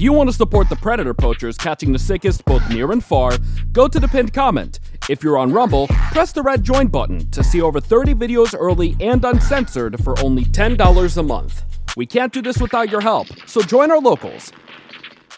If you want to support the predator poachers catching the sickest both near and far, go to the pinned comment. If you're on Rumble, press the red join button to see over 30 videos early and uncensored for only $10 a month. We can't do this without your help, so join our locals.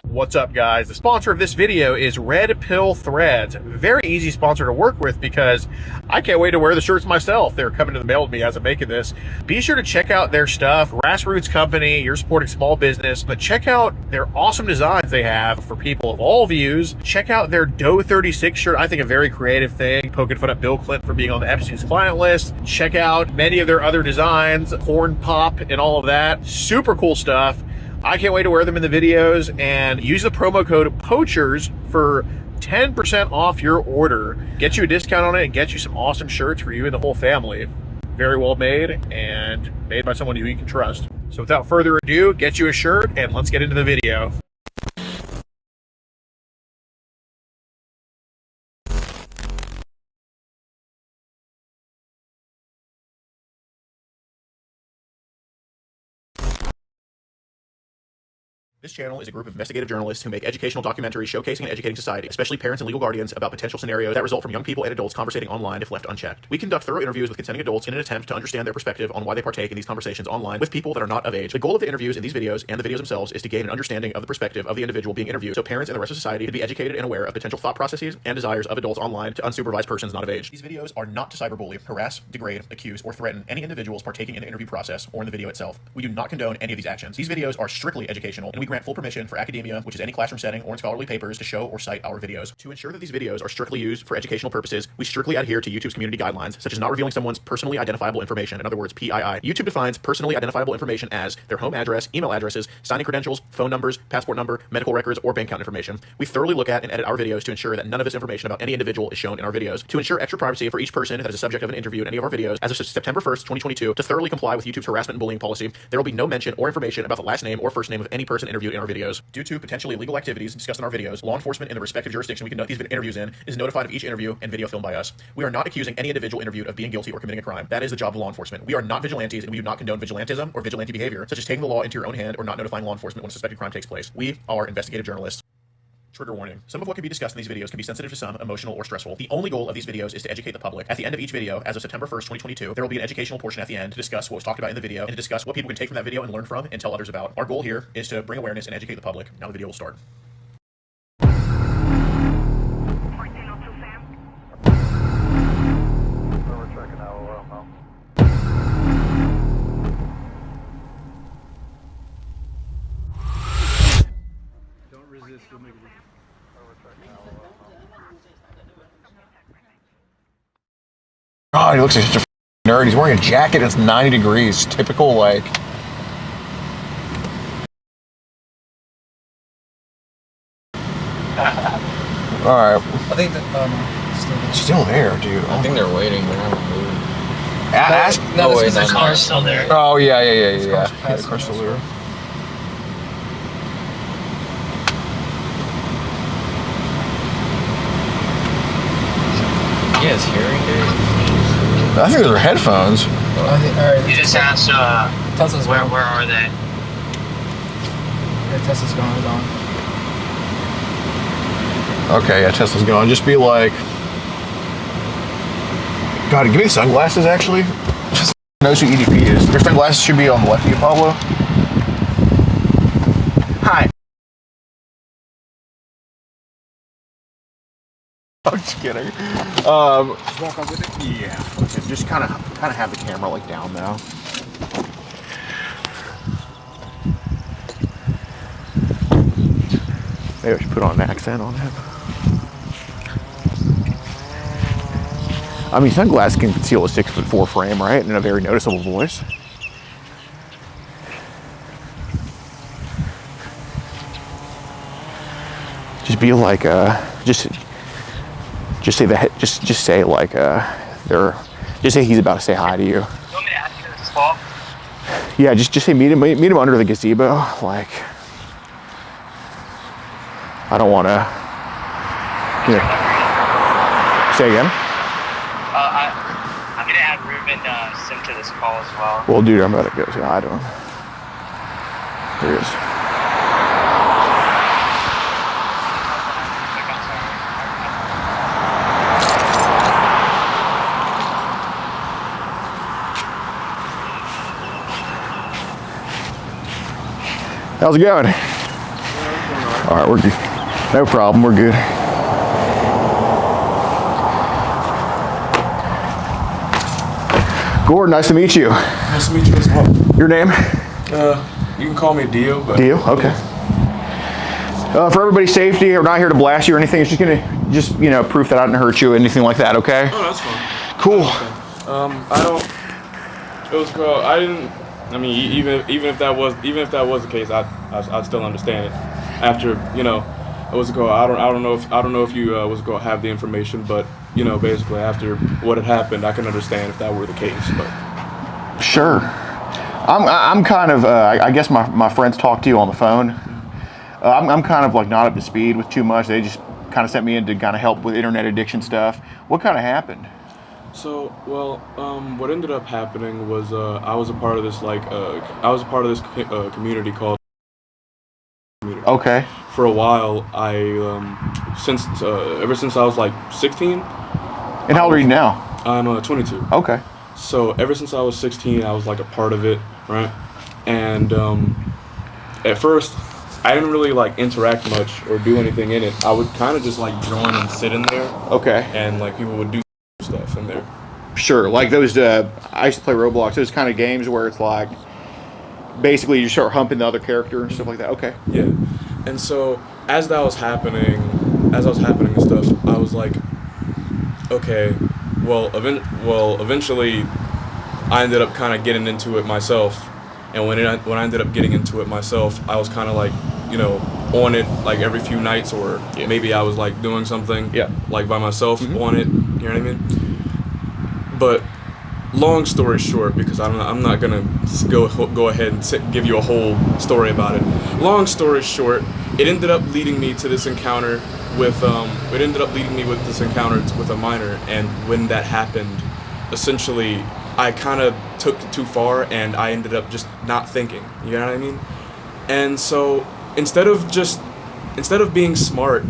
What's up, guys? The sponsor of this video is Red Pill Threads. Very easy sponsor to work with because I can't wait to wear the shirts myself. They're coming to the mail to me as I'm making this. Be sure to check out their stuff. Grassroots company, you're supporting small business, but check out their awesome designs they have for people of all views. Check out their Doe 36 shirt. I think a very creative thing, poking fun at Bill Clinton for being on the Epstein's client list. Check out many of their other designs, corn pop and all of that. Super cool stuff. I can't wait to wear them in the videos, and use the promo code POACHERS for 10% off your order. Get you a discount on it and get you some awesome shirts for you and the whole family. Very well made and made by someone who you can trust. So without further ado, get you a shirt and let's get into the video. This channel is a group of investigative journalists who make educational documentaries showcasing and educating society, especially parents and legal guardians, about potential scenarios that result from young people and adults conversating online if left unchecked. We conduct thorough interviews with consenting adults in an attempt to understand their perspective on why they partake in these conversations online with people that are not of age. The goal of the interviews in these videos and the videos themselves is to gain an understanding of the perspective of the individual being interviewed, so parents and the rest of society can be educated and aware of potential thought processes and desires of adults online to unsupervised persons not of age. These videos are not to cyberbully, harass, degrade, accuse, or threaten any individuals partaking in the interview process or in the video itself. We do not condone any of these actions. These videos are strictly educational, and we grant full permission for academia, which is any classroom setting or in scholarly papers, to show or cite our videos. To ensure that these videos are strictly used for educational purposes, we strictly adhere to YouTube's community guidelines, such as not revealing someone's personally identifiable information, in other words, PII. YouTube defines personally identifiable information as their home address, email addresses, signing credentials, phone numbers, passport number, medical records, or bank account information. We thoroughly look at and edit our videos to ensure that none of this information about any individual is shown in our videos. To ensure extra privacy for each person that is a subject of an interview in any of our videos, as of September 1st, 2022, to thoroughly comply with YouTube's harassment and bullying policy, there will be no mention or information about the last name or first name of any person interviewed in our videos. Due to potentially illegal activities discussed in our videos, law enforcement in the respective jurisdiction we conduct these interviews in is notified of each interview and video filmed by us. We are not accusing any individual interviewed of being guilty or committing a crime. That is the job of law enforcement. We are not vigilantes, and we do not condone vigilantism or vigilante behavior, such as taking the law into your own hand or not notifying law enforcement when a suspected crime takes place. We are investigative journalists. Trigger warning. Some of what can be discussed in these videos can be sensitive to some, emotional, or stressful. The only goal of these videos is to educate the public. At the end of each video, as of September 1st, 2022, there will be an educational portion at the end to discuss what was talked about in the video and to discuss what people can take from that video and learn from and tell others about. Our goal here is to bring awareness and educate the public. Now the video will start. God, he looks like such a nerd. He's wearing a jacket that's 90 degrees. Typical, like... Alright. I think that, still there, dude. I think they're waiting. They're not moving. Ask... No, wait, the car's still there. Oh, yeah. Yeah, the car's still there. He has hearing aids. I think those are headphones. Alright. You just asked, Tesla's where gone. are they? Yeah, Tesla's gone. Okay, yeah, Tesla's gone. Just be like... God, give me the sunglasses, actually. Just knows who EDP is. Your sunglasses should be on the left of you, Pablo. Hi. I'm just kidding. Just walk up with it? Yeah. Just kind of have the camera like down now. Maybe I should put on an accent on him. I mean, sunglasses can conceal a 6'4" frame, right? In a very noticeable voice. Just be like, just say that. Just say like, just say he's about to say hi to you. You want me to ask you this as well? Yeah, just say meet him under the gazebo. Like, I don't want to. Say again. I'm gonna add Ruben Sim to this call as well. Well, dude, I'm about to go say hi to him. There he is. How's it going? All right, we're good. No problem, we're good. Gordon, nice to meet you. Nice to meet you as well. Your name? You can call me Dio. But Dio, okay. For everybody's safety, we're not here to blast you or anything. It's just gonna, you know, proof that I didn't hurt you or anything like that, okay? Oh, that's fine. Cool. I don't. It was cool. I didn't. I mean, even if that was the case, I'd still understand it. After, you know, it was cool. I don't know if you was going to have the information, but you know, basically after what had happened, I can understand if that were the case. But sure. I'm kind of. I guess my friends talked to you on the phone. I'm kind of like not up to speed with too much. They just kind of sent me in to kind of help with internet addiction stuff. What kind of happened? so, well, what ended up happening was I was a part of this community called. Okay. For a while, ever since I was like 16. And how old are you now? I'm 22. Okay. So ever since I was 16, I was like a part of it, right? And at first, I didn't really like interact much or do anything in it. I would kind of just like join and sit in there, Okay. and like people would do stuff in there. Sure. Like those. I used to play Roblox. Those kind of games where it's like, basically you start humping the other character and stuff like that. Okay. Yeah. And so as that was happening, and stuff, I was like, okay, well, eventually, I ended up kind of getting into it myself. And when I ended up getting into it myself, I was kind of like, you know, on it like every few nights, or maybe I was like doing something like by myself on it. You know what I mean? But long story short, because I'm not gonna go ahead and give you a whole story about it. Long story short, it ended up leading me to this encounter with a minor, and when that happened, essentially, I kind of took it too far, and I ended up just not thinking. You know what I mean? And so instead of being smart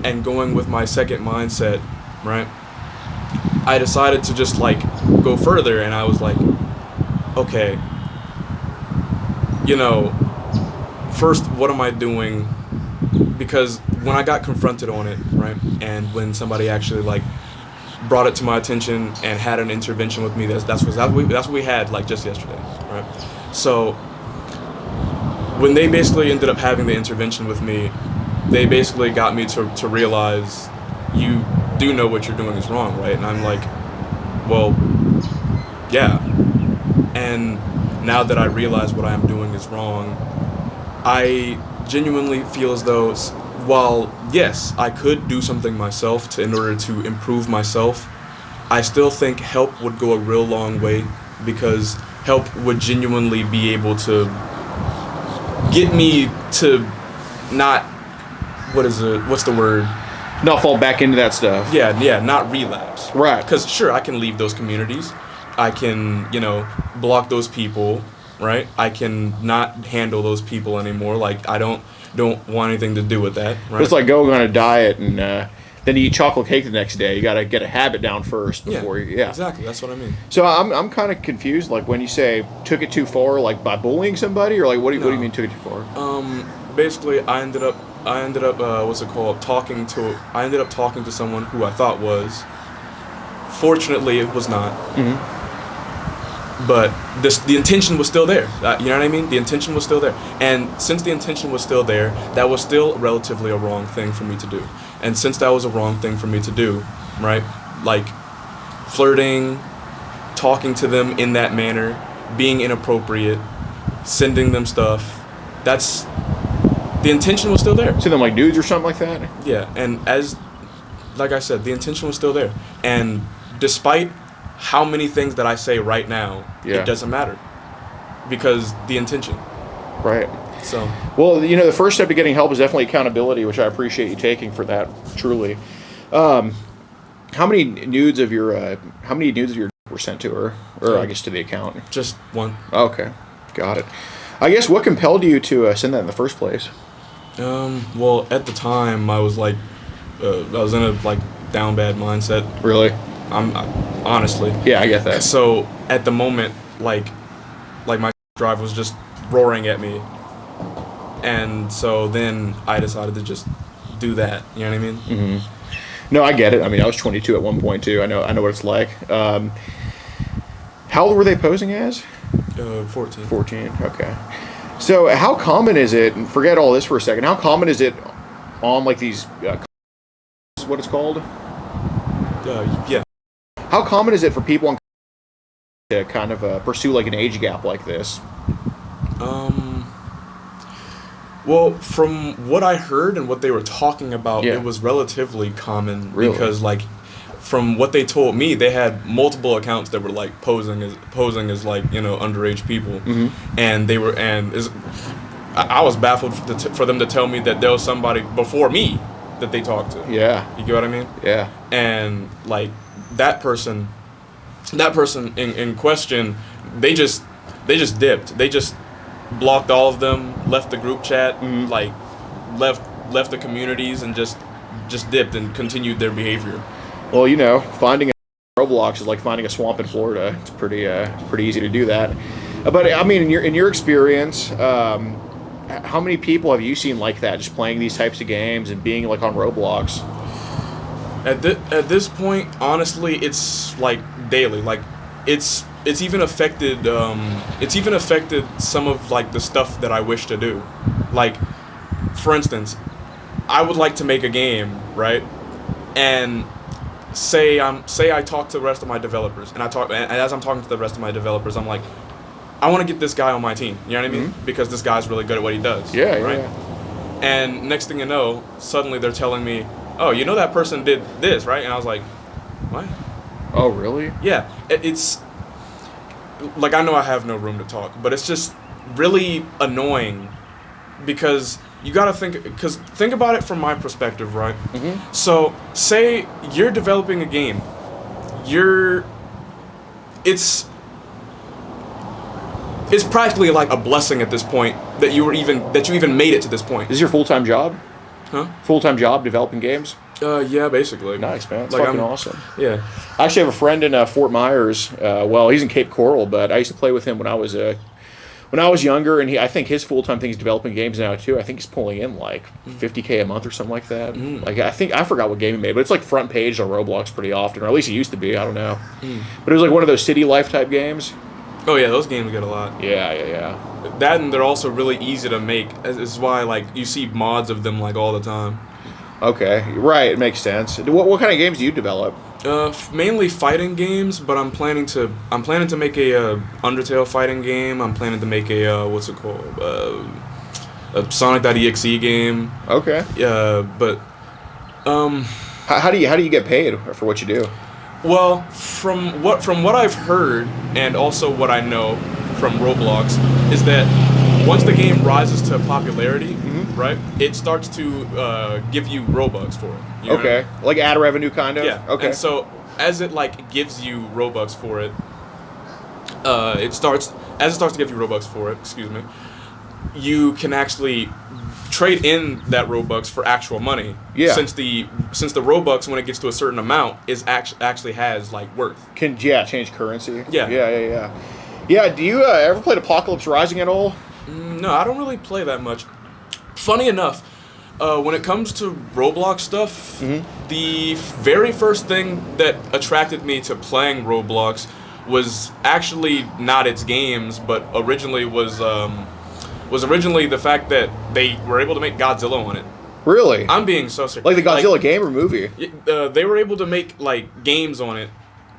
and going with my second mindset, right? I decided to just like go further, and I was like, okay, you know, first, what am I doing? Because when I got confronted on it, right, and when somebody actually like brought it to my attention and had an intervention with me, that's what we had like just yesterday, right? So when they basically ended up having the intervention with me, they basically got me to realize, you do know what you're doing is wrong, right? And I'm like, well, yeah. And now that I realize what I am doing is wrong, I genuinely feel as though, while yes, I could do something myself in order to improve myself, I still think help would go a real long way, because help would genuinely be able to get me to not, what's the word? Not fall back into that stuff. Yeah, not relapse. Right. Because sure, I can leave those communities. I can, you know, block those people, right? I can not handle those people anymore. Like, I don't want anything to do with that, right? It's like going on a diet and then you eat chocolate cake the next day. You got to get a habit down first before you. Yeah. Exactly. That's what I mean. So I'm kind of confused. Like when you say took it too far, like by bullying somebody, or like what do you mean took it too far? Basically, I ended up talking to someone who I thought was. Fortunately, it was not. Mm-hmm. But the intention was still there. You know what I mean? The intention was still there. And since the intention was still there, that was still relatively a wrong thing for me to do. And since that was a wrong thing for me to do, right? Like flirting, talking to them in that manner, being inappropriate, sending them stuff, the intention was still there. See them like dudes or something like that? Yeah, and like I said, the intention was still there. And despite how many things that I say right now, it doesn't matter, because the intention. Right. So. Well, you know, the first step to getting help is definitely accountability, which I appreciate you taking for that. Truly. How many nudes of your were sent to her, or I guess to the account? Just one. Okay, got it. I guess what compelled you to send that in the first place? Well, at the time, I was like, I was in a like down bad mindset. Really? I'm honestly. Yeah, I get that. So at the moment, like my drive was just roaring at me, And so then I decided to just do that. You know what I mean? Mm-hmm. No, I get it. I mean, I was 22 at one point too. I know what it's like. How old were they posing as? 14. 14. Okay. So how common is it? And forget all this for a second. How common is it on like these? What it's called? Yeah. How common is it for people on to kind of pursue like an age gap like this? Well, from what I heard and what they were talking about, Yeah. it was relatively common Really? because, like, from what they told me, they had multiple accounts that were like posing as like, you know, underage people, and they were I was baffled for them to tell me that there was somebody before me that they talked to. Yeah. You get what I mean? Yeah. And like that person in question, they just dipped. They just blocked all of them, left the group chat, like left the communities, and just dipped and continued their behavior. Well, you know, finding a Roblox is like finding a swamp in Florida. It's pretty easy to do that. But I mean, in your experience, how many people have you seen like that, just playing these types of games and being like on Roblox? At this point, honestly, it's like daily. Like it's even affected some of like the stuff that I wish to do. Like, for instance, I would like to make a game, right? And say I talk to the rest of my developers, and as I'm talking to the rest of my developers, I'm like, I want to get this guy on my team. You know what I mean? Because this guy's really good at what he does. Yeah, right? yeah. And next thing you know, suddenly they're telling me, oh, you know that person did this, right? And I was like, what? Oh, really? Yeah, it's like, I know I have no room to talk, but it's just really annoying because you gotta think about it from my perspective, right? So say you're developing a game, it's practically like a blessing at this point that you even made it to this point. Is this your full-time job? Huh? Full-time job developing games? Yeah, basically. Nice, man. It's Like, fucking I'm- awesome. Yeah. I actually have a friend in Fort Myers. Well, he's in Cape Coral, but I used to play with him when I was younger, and I think his full-time thing is developing games now too. I think he's pulling in like $50K a month or something like that. Like, I forgot what game he made, but it's like front page on Roblox pretty often, or at least it used to be. I don't know, but it was like one of those city life type games. Oh yeah, those games get a lot. Yeah. That, and they're also really easy to make. This is why like you see mods of them like all the time. Okay, right. It makes sense. What kind of games do you develop? Mainly fighting games, but I'm planning to make a Undertale fighting game. I'm planning to make a what's it called? A Sonic.exe game. Okay. But How do you get paid for what you do? well, from what I've heard and also what I know from Roblox is that once the game rises to popularity, right, it starts to give you Robux for it. You know what I Okay, like ad revenue kind of. Yeah. Okay. And so as it like gives you Robux for it, it starts to give you Robux for it. Excuse me. You can actually trade in that Robux for actual money. Yeah. Since the Robux, when it gets to a certain amount, is actually has like worth. Can change currency. Yeah. Yeah. Do you ever played Apocalypse Rising at all? No, I don't really play that much. Funny enough, when it comes to Roblox stuff, the very first thing that attracted me to playing Roblox was actually not its games, but originally was the fact that they were able to make Godzilla on it. Really? I'm being so serious. Like the Godzilla game or movie? They were able to make like games on it,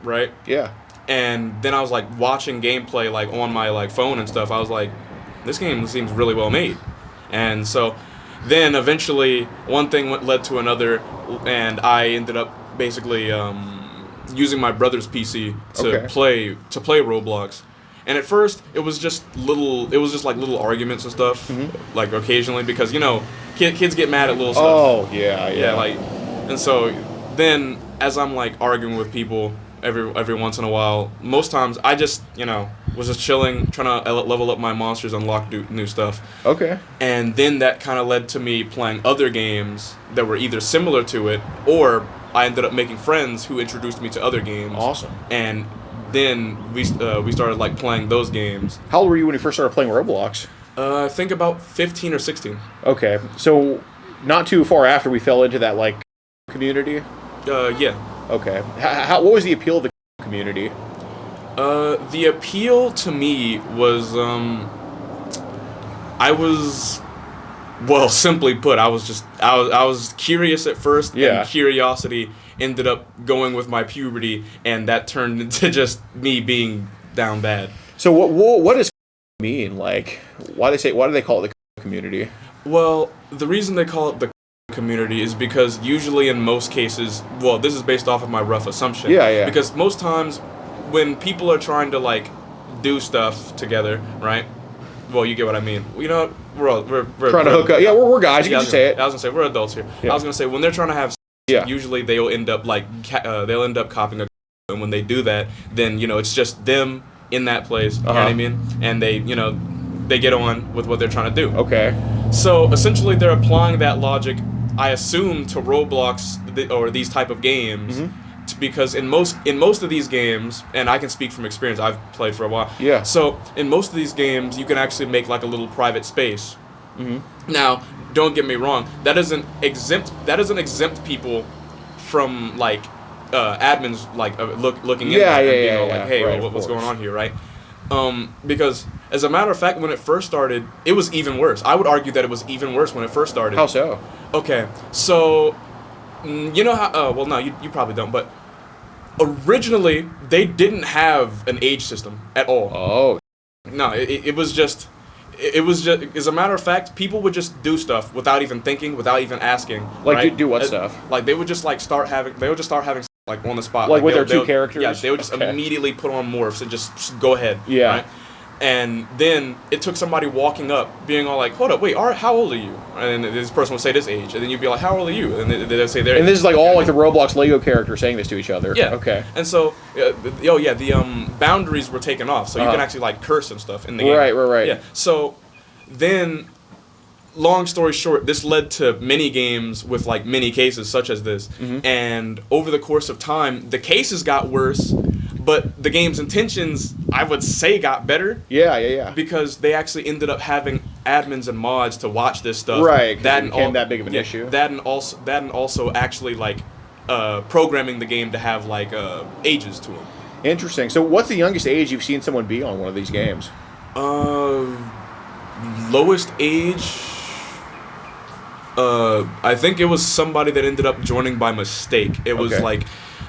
right? Yeah. And then I was like watching gameplay like on my like phone and stuff. I was like, this game seems really well made. And so then eventually one thing led to another, and I ended up basically using my brother's PC to play Roblox. And at first it was just like little arguments and stuff, like occasionally, because you know kids get mad at little stuff. Oh yeah. Like, and so then as I'm like arguing with people every once in a while, most times I just was just chilling, trying to level up my monsters, unlock new stuff. Okay. And then that kind of led to me playing other games that were either similar to it, or I ended up making friends who introduced me to other games. Awesome. And then we started like playing those games. How old were you when you first started playing Roblox? I think about 15 or 16. Okay, so not too far after we fell into that like community. Yeah. Okay, what was the appeal of the community? The appeal to me was, I was, well, simply put, I was curious at first, Yeah. and curiosity ended up going with my puberty, and that turned into just me being down bad. So what does mean? Like, why do they call it the community? Well, the reason they call it the community is because usually in most cases, well, this is based off of my rough assumption. Yeah. Because most times when people are trying to like do stuff together, right? Well, you get what I mean. You know, we're Trying to hook up. Yeah, we're guys. You Yeah, can just say it. I was gonna say we're adults here. Yeah. I was gonna say when they're trying to have sex, Yeah. usually they'll end up like they'll end up copying a, and when they do that, then it's just them in that place. You know what I mean? And they they get on with what they're trying to do. Okay. So essentially, they're applying that logic, I assume, to Roblox or these type of games, because in most of these games, and I can speak from experience, I've played for a while. Yeah. So in most of these games, you can actually make like a little private space. Now, don't get me wrong, that doesn't exempt people from like admins like looking in there and being all like, hey, right, what's going on here, right? Because as a matter of fact, when it first started, it was even worse. I would argue that it was even worse when it first started. How so? Okay, so you know how? Well, no, you probably don't. But originally, they didn't have an age system at all. Oh. No, it was just. It was just, as a matter of fact, people would just do stuff without even thinking, without even asking. Like right? do what stuff? Like they would just like start having like on the spot. Like with their they'll- two characters? Yeah, they would just immediately put on morphs and just go ahead. Yeah. Right? And then it took somebody walking up, being all like, "Hold up, wait, how old are you?" And then this person would say this age, and then you'd be like, "How old are you?" And they'd say their age. And this is like all like the Roblox Lego characters saying this to each other. Yeah. Okay. And so, the boundaries were taken off, so you can actually like curse and stuff in the game. Right. Yeah. So then, long story short, this led to many games with like many cases such as this, and over the course of time, the cases got worse, but the game's intentions, I would say, got better. Yeah. Because they actually ended up having admins and mods to watch this stuff. Right. 'Cause it became that big of an issue. That and also actually like programming the game to have like ages to them. Interesting. So, what's the youngest age you've seen someone be on one of these games? Lowest age. I think it was somebody that ended up joining by mistake. It was Okay.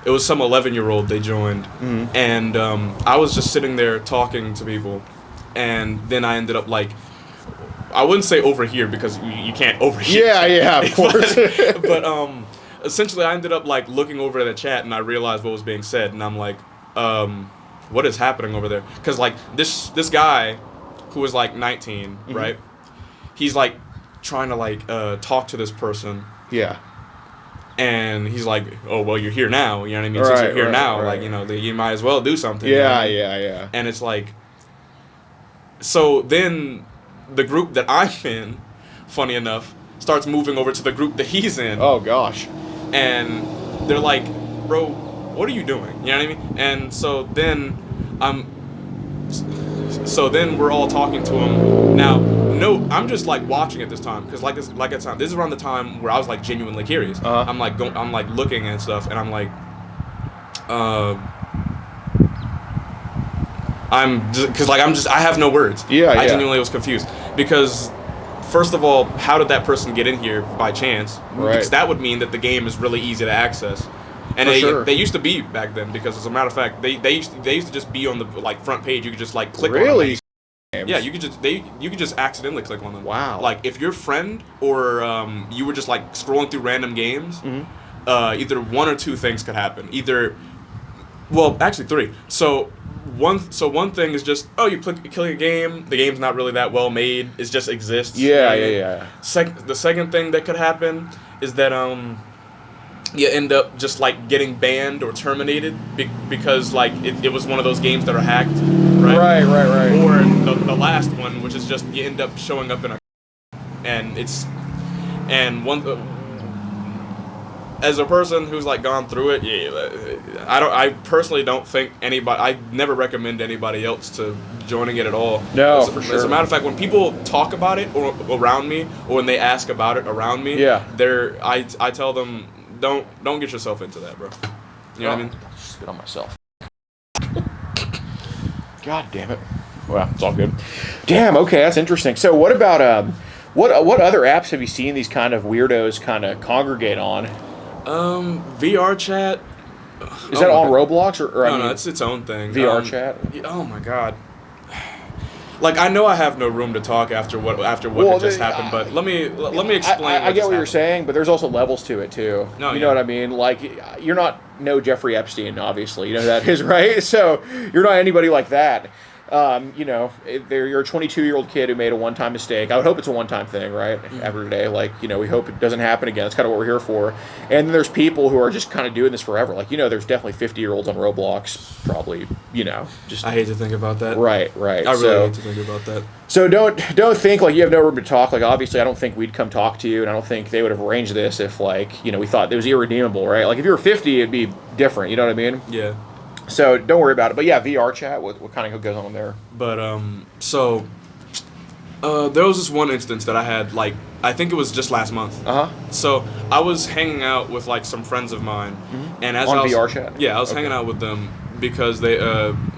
it was some 11-year-old they joined, and I was just sitting there talking to people, and then I ended up like, I wouldn't say overhear because you can't overhear. Yeah, of course. but essentially, I ended up like looking over at the chat, and I realized what was being said, and I'm like, what is happening over there? Because like this guy, who was like 19, right? He's like trying to like talk to this person. Yeah. And he's like, "Oh well, you're here now. You know what I mean? Since you're here now, right. like you might as well do something." You know what I mean? Yeah. And it's like, so then the group that I'm in, funny enough, starts moving over to the group that he's in. Oh gosh. And they're like, "Bro, what are you doing?" You know what I mean? And so then we're all talking to him. Now, no, I'm just like watching at this time because this is around the time where I was like genuinely curious. I'm like looking and stuff, and I'm like, I have no words. I genuinely was confused because, first of all, how did that person get in here by chance? Right. Because that would mean that the game is really easy to access. And they used to be back then because, as a matter of fact, they used to just be on the like front page. You could just like click on them. Really? Yeah, you could just accidentally click on them. Wow. Like if your friend or you were just like scrolling through random games, either one or two things could happen. Actually three. So one thing is just you click a game. The game's not really that well made. It just exists. Yeah. The second thing that could happen is that you end up just like getting banned or terminated because like it was one of those games that are hacked, right? Right. Or the last one, which is just you end up showing up in a, and as a person who's like gone through it, I personally don't think anybody. I never recommend anybody else to joining it at all. No, for sure. As a matter of fact, when people talk about it or around me, or when they ask about it around me, I tell them don't get yourself into that, bro. You know what I mean? Just spit on myself. God damn it. Well, it's all good. Damn. Okay, that's interesting. So, what about what other apps have you seen these kind of weirdos kind of congregate on? VR chat. Is that on Roblox or no, it's its own thing. VR chat. Oh my god. Like, I know I have no room to talk after what just happened, but let me explain. I get what you're saying, but there's also levels to it too. No, you know what I mean? Like, you're not no Jeffrey Epstein, obviously. You know who that is, right? So you're not anybody like that. You know, you're a 22-year-old kid who made a one-time mistake. I would hope it's a one-time thing, right? Every day, like, you know, we hope it doesn't happen again. That's kind of what we're here for. And then there's people who are just kind of doing this forever. Like, you know, there's definitely 50-year-olds on Roblox, probably, you know, just. I hate to think about that. Right. I really hate to think about that. So don't think like you have no room to talk. Like, obviously, I don't think we'd come talk to you, and I don't think they would have arranged this if, like, you know, we thought it was irredeemable, right? Like, if you were 50, it'd be different. You know what I mean? Yeah. So don't worry about it. But yeah, VR chat. What kind of goes on there? But so there was this one instance that I had, like, I think it was just last month. So I was hanging out with like some friends of mine, and as on I was, VR chat. Yeah, I was hanging out with them because they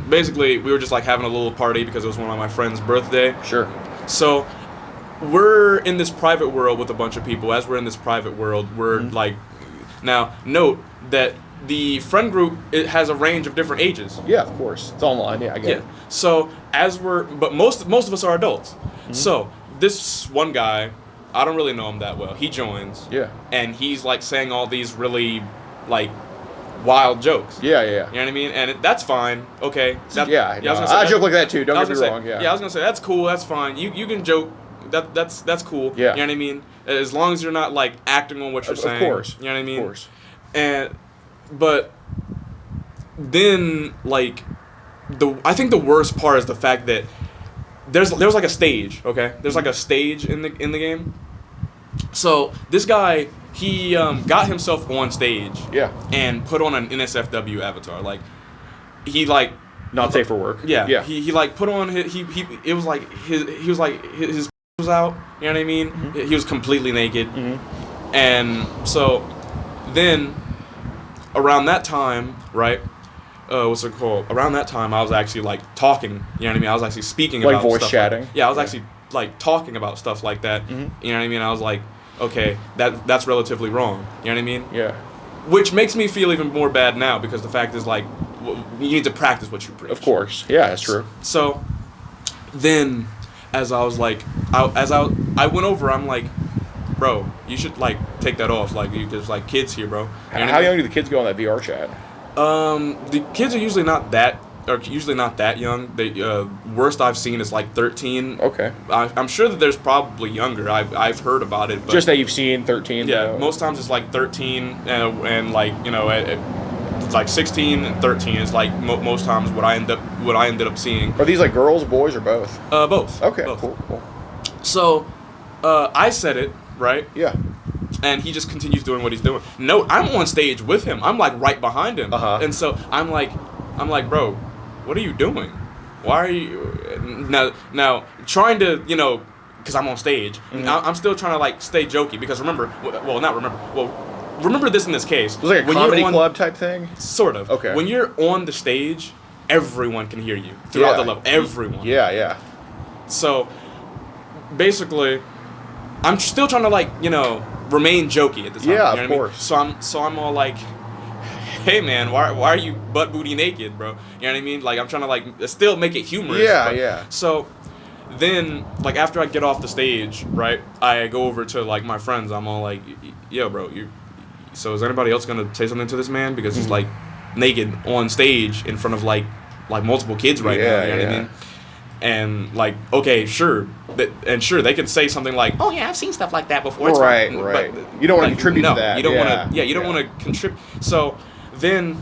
basically we were just like having a little party because it was one of my friend's birthday. Sure. So we're in this private world with a bunch of people. As we're in this private world, we're like, now note that the friend group, it has a range of different ages. Yeah, of course. It's online. Yeah, I get it. So but most of us are adults. So this one guy, I don't really know him that well. He joins. Yeah. And he's like saying all these really like wild jokes. Yeah. You know what I mean? And that's fine. Okay. I joke like that too. Don't get me wrong. Yeah. Yeah, I was gonna say that's cool. That's fine. You can joke. That's cool. Yeah. You know what I mean? As long as you're not like acting on what you're saying. Of course. You know what I mean? Of course. But then, like, I think the worst part is the fact that there's like a stage, okay? There's like a stage in the game. So this guy, he got himself on stage, and put on an NSFW avatar. Like, he like not safe for work. Yeah. He like put on he was like his was out. You know what I mean? He was completely naked, and so then. Around that time, right? What's it called? Around that time, I was actually like talking. You know what I mean? I was actually speaking like about voice stuff chatting. I was actually like talking about stuff like that. You know what I mean? I was like, okay, that's relatively wrong. You know what I mean? Yeah. Which makes me feel even more bad now because the fact is like, you need to practice what you preach. Of course. Yeah, that's true. So then, as I was like, I went over. I'm like, bro, you should like take that off. Like, there's like kids here, bro. How young do the kids go on that VR chat? The kids are usually not that young. The worst I've seen is like 13. Okay. I'm sure that there's probably younger. I've heard about it. But just that you've seen 13. Yeah. Though. Most times it's like 13 and like, you know, it's like 16 and 13 is like most times what I ended up seeing. Are these like girls, boys, or both? Both. Okay. Both. Cool. So, I said it. Right? Yeah. And he just continues doing what he's doing. No, I'm on stage with him. I'm like right behind him. And so I'm like, bro, what are you doing? Why are you now trying to, you know, because I'm on stage. I'm still trying to like stay jokey because remember this in this case. It was like a comedy club type thing? Sort of. Okay. When you're on the stage, everyone can hear you throughout the level. Everyone. Yeah. So basically, I'm still trying to like, you know, remain jokey at the time. Yeah, you know of what I mean? course. So I'm all like, hey man, why are you butt booty naked, bro? You know what I mean? Like, I'm trying to like still make it humorous. Yeah. So then, like, after I get off the stage, right, I go over to like my friends. I'm all like, yo, bro, so is anybody else gonna say something to this man because he's like naked on stage in front of like multiple kids right now? You know what I mean? And like, okay, sure, they could say something like, "Oh yeah, I've seen stuff like that before." It's right. But, you don't want to contribute to that. You don't want to. Yeah, you don't want to contribute. So then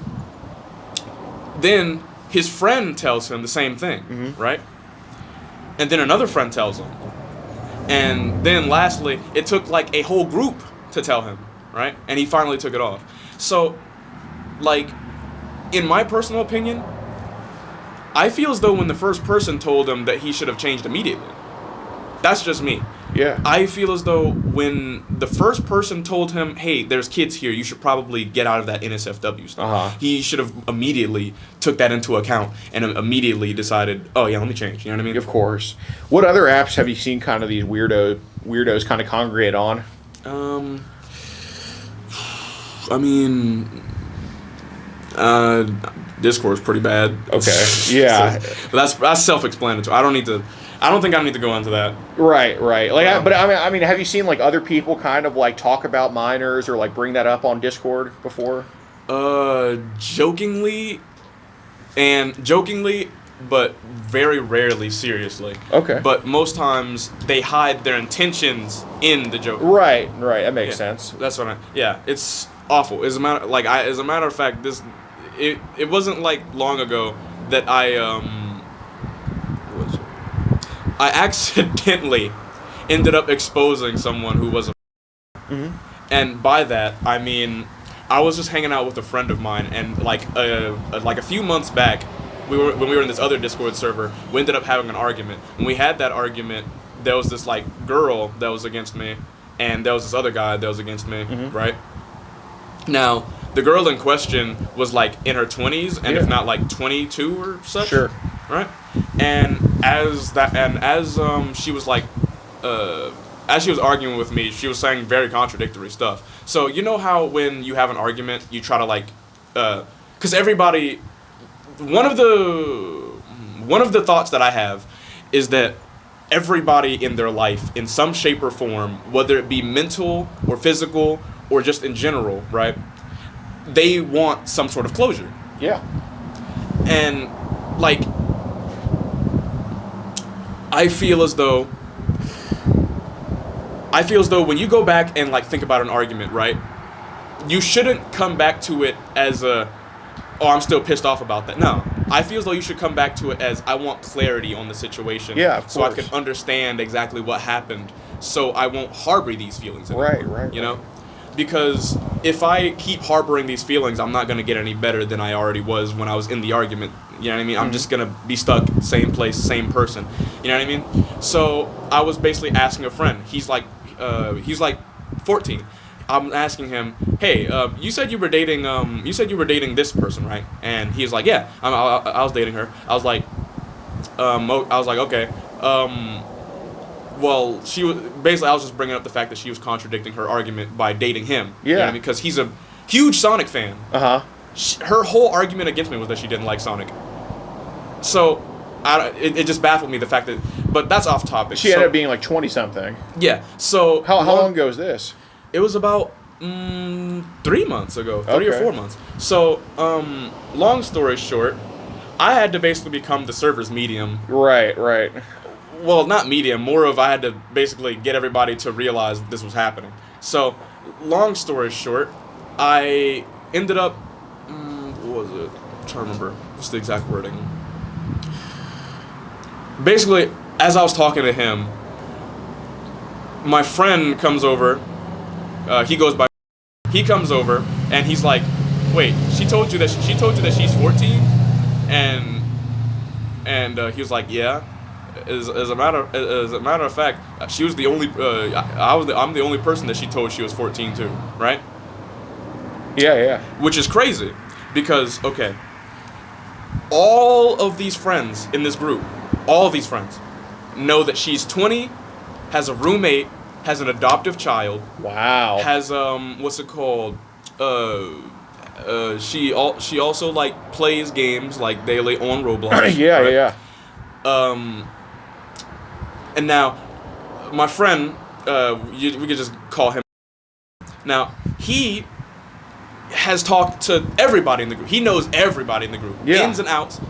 his friend tells him the same thing, right? And then another friend tells him, and then lastly, it took like a whole group to tell him. right? And he finally took it off. So, like, in my personal opinion, I feel as though when the first person told him that he should have changed immediately. That's just me. Yeah. I feel as though when the first person told him, hey, there's kids here, you should probably get out of that NSFW stuff. He should have immediately took that into account and immediately decided, oh yeah, let me change. You know what I mean? Of course. What other apps have you seen kind of these weirdos kind of congregate on? I mean, Discord's pretty bad. Okay. Yeah. But that's self-explanatory. I don't think I need to go into that. Right. Like, but I mean, have you seen like other people kind of like talk about minors or like bring that up on Discord before? Jokingly, but very rarely seriously. Okay. But most times they hide their intentions in the joke. Right. That makes sense. That's what it's awful. As a matter of fact, it wasn't like long ago that I accidentally ended up exposing someone who was a and by that I mean I was just hanging out with a friend of mine, and like a few months back when we were in this other Discord server, we ended up having an argument. When we had that argument, there was this like girl that was against me, and there was this other guy that was against me, right? Now, the girl in question was like in her 20s, and if not like 22 or such. Sure. Right? And as she was like, as she was arguing with me, she was saying very contradictory stuff. So you know how when you have an argument, you try to like, because everybody, one of the thoughts that I have is that everybody in their life, in some shape or form, whether it be mental or physical or just in general, right, they want some sort of closure. Yeah. And like, I feel as though when you go back and like think about an argument, right, you shouldn't come back to it as I'm still pissed off about that. No, I feel as though you should come back to it as I want clarity on the situation. Yeah, of so course. I can understand exactly what happened, so I won't harbor these feelings anymore. Right. You know, because if I keep harboring these feelings, I'm not gonna get any better than I already was when I was in the argument. You know what I mean? I'm just gonna be stuck same place, same person. You know what I mean? So I was basically asking a friend. He's like 14. I'm asking him, hey, you said you were dating this person, right? And he's like, yeah, I was dating her. I was like, okay. Well, she was basically. I was just bringing up the fact that she was contradicting her argument by dating him. Yeah. You know what I mean? Because he's a huge Sonic fan. Her whole argument against me was that she didn't like Sonic. So, it just baffled me the fact that. But that's off topic. She ended up being like 20-something. Yeah. So how long ago is this? It was about 3 months ago, 3 or 4 months. So, long story short, I had to basically become the server's medium. Right. Well, not medium, more of I had to basically get everybody to realize this was happening. So, long story short, I ended up, what was it? I'm trying to remember. What's the exact wording? Basically, as I was talking to him, my friend comes over. He comes over and he's like, "Wait, she told you that she's 14?" And he was like, "Yeah." As a matter of fact, she was the only. I'm the only person that she told she was 14 too, right? Yeah. Which is crazy, because okay, all of these friends in this group, all of these friends, know that she's 20, has a roommate, has an adoptive child. Wow. Has what's it called? She also like plays games like daily on Roblox. Yeah. And now, my friend, we could just call him. Now, he has talked to everybody in the group. He knows everybody in the group, ins and outs,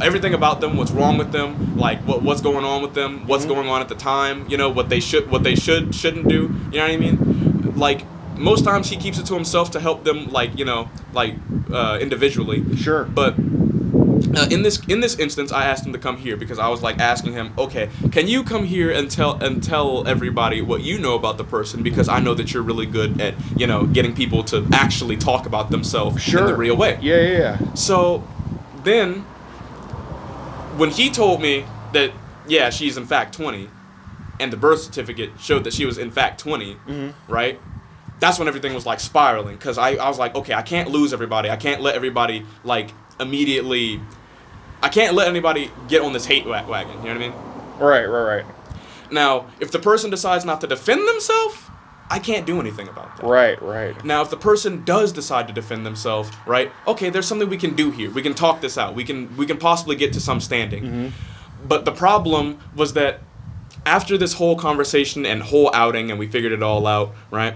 everything about them, what's wrong with them, like what's going on with them, what's going on at the time, you know, what they shouldn't do. You know what I mean? Like, most times he keeps it to himself to help them, like, you know, like individually. Sure. But In this instance, I asked him to come here because I was like asking him, okay, can you come here and tell everybody what you know about the person, because I know that you're really good at getting people to actually talk about themselves in the real way. Yeah. So then when he told me that she's in fact 20, and the birth certificate showed that she was in fact 20, right? That's when everything was like spiraling, because I was like, okay, I can't lose everybody. I can't let everybody like immediately. I can't let anybody get on this hate wagon. You know what I mean? Right. Now, if the person decides not to defend themselves, I can't do anything about that. Right. Now, if the person does decide to defend themselves, right? Okay, there's something we can do here. We can talk this out. We can possibly get to some standing. But the problem was that after this whole conversation and whole outing, and we figured it all out, right?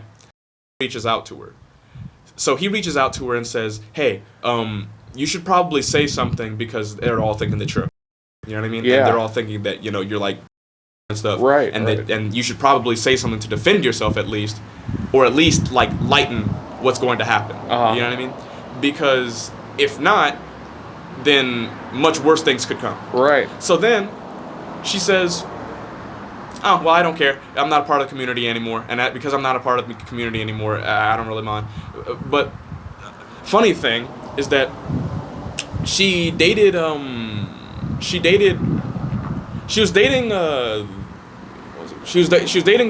He reaches out to her. So he reaches out to her and says, "Hey, you should probably say something, because they're all thinking that you're, you know what I mean? Yeah. And they're all thinking that you're like and stuff, Right? And right. and you should probably say something to defend yourself at least, or at least like lighten what's going to happen. You know what I mean? Because if not, then much worse things could come. Right. So then she says, "Oh, well, I don't care. I'm not a part of the community anymore, and because I'm not a part of the community anymore, I don't really mind." But funny thing is that she was dating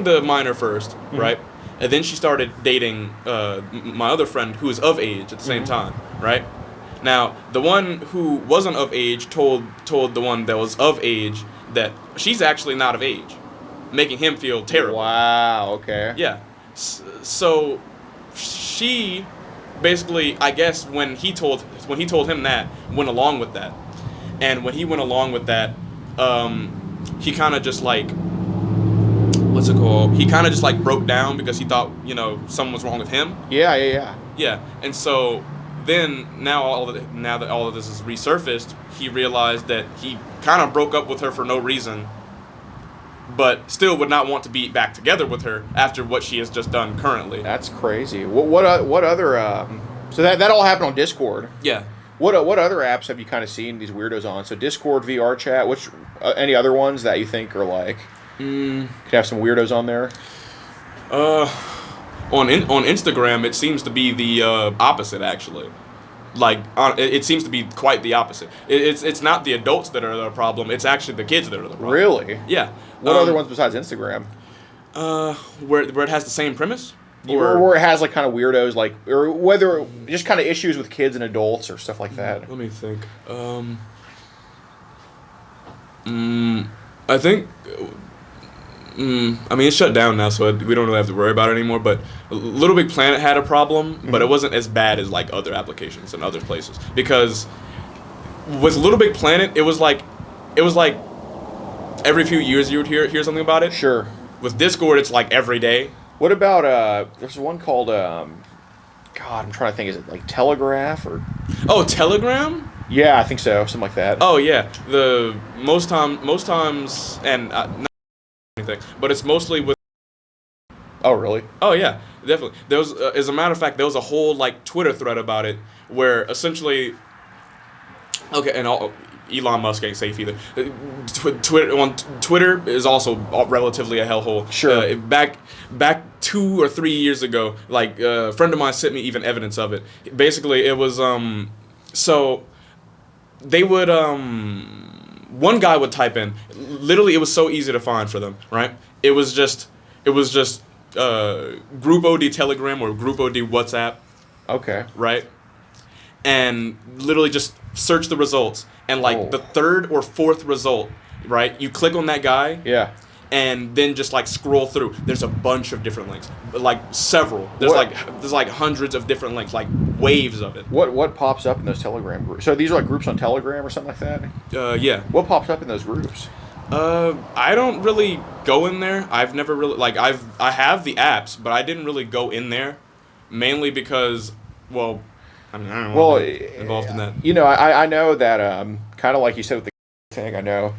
the minor first, right? And then she started dating my other friend who was of age at the same time, right? Now, the one who wasn't of age told the one that was of age that she's actually not of age, making him feel terrible. Wow. Okay. Yeah. So she basically, I guess, when he told him that, went along with that. And when he went along with that, he kind of just like, what's it called? He kind of just like broke down, because he thought, something was wrong with him. Yeah. Yeah. And so then now that all of this is resurfaced, he realized that he kind of broke up with her for no reason, but still would not want to be back together with her after what she has just done currently. That's crazy. What other? So that all happened on Discord. Yeah. What other apps have you kind of seen these weirdos on? So Discord, VR chat. Which any other ones that you think are like could have some weirdos on there? On Instagram, it seems to be the opposite, actually. Like, it seems to be quite the opposite. It's not the adults that are the problem. It's actually the kids that are the problem. Really? Yeah. What other ones besides Instagram? Where it has the same premise? Or where it has like kind of weirdos, like, or whether just kind of issues with kids and adults or stuff like that. Let me think. I think. I mean, it's shut down now, so we don't really have to worry about it anymore. But Little Big Planet had a problem, but it wasn't as bad as like other applications and other places. Because with Little Big Planet, it was like every few years you would hear something about it. Sure. With Discord, it's like every day. What about there's one called God, I'm trying to think, is it like Telegraph or? Oh, Telegram? Yeah, I think so, something like that. Oh yeah, the most times, and not anything, but it's mostly with. Oh really? Oh yeah, definitely. There was, as a matter of fact, there was a whole like Twitter thread about it, where essentially. Okay, and Elon Musk ain't safe either. Twitter is also relatively a hellhole. Sure. Back 2 or 3 years ago, like a friend of mine sent me even evidence of it. Basically, it was so they would one guy would type in. Literally, it was so easy to find for them. Right? It was just Group OD Telegram or Group OD WhatsApp. Okay. Right? And literally just search the results. And like the third or fourth result, right? You click on that guy. Yeah. And then just like scroll through. There's a bunch of different links, like several. There's like hundreds of different links, like waves of it. What pops up in those Telegram groups? So these are like groups on Telegram or something like that? Yeah. What pops up in those groups? I don't really go in there. I've never really I have the apps, but I didn't really go in there, mainly because, well, I mean, I don't want to be involved in that. You know, I know that kind of like you said with the thing, I know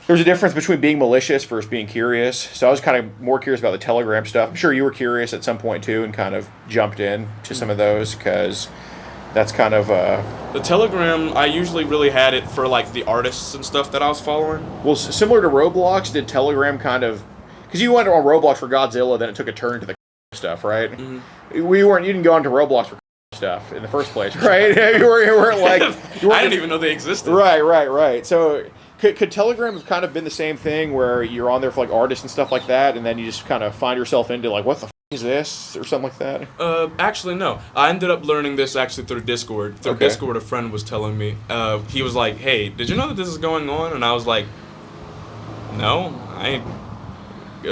there's a difference between being malicious versus being curious. So I was kind of more curious about the Telegram stuff. I'm sure you were curious at some point too and kind of jumped in to some of those because That's kind of The Telegram, I usually really had it for like the artists and stuff that I was following. well, similar to Roblox. Did Telegram kind of, because you went on Roblox for Godzilla, then it took a turn to the stuff, right? Mm-hmm. You didn't go onto Roblox for stuff in the first place, right? you weren't like I didn't even know they existed. Right. So could Telegram have kind of been the same thing where you're on there for like artists and stuff like that, and then you just kind of find yourself into like, what the is this or something like that? Actually, no. I ended up learning this actually through Discord. Through Okay. Discord, a friend was telling me. He was like, "Hey, did you know that this is going on?" And I was like, "No, I ain't."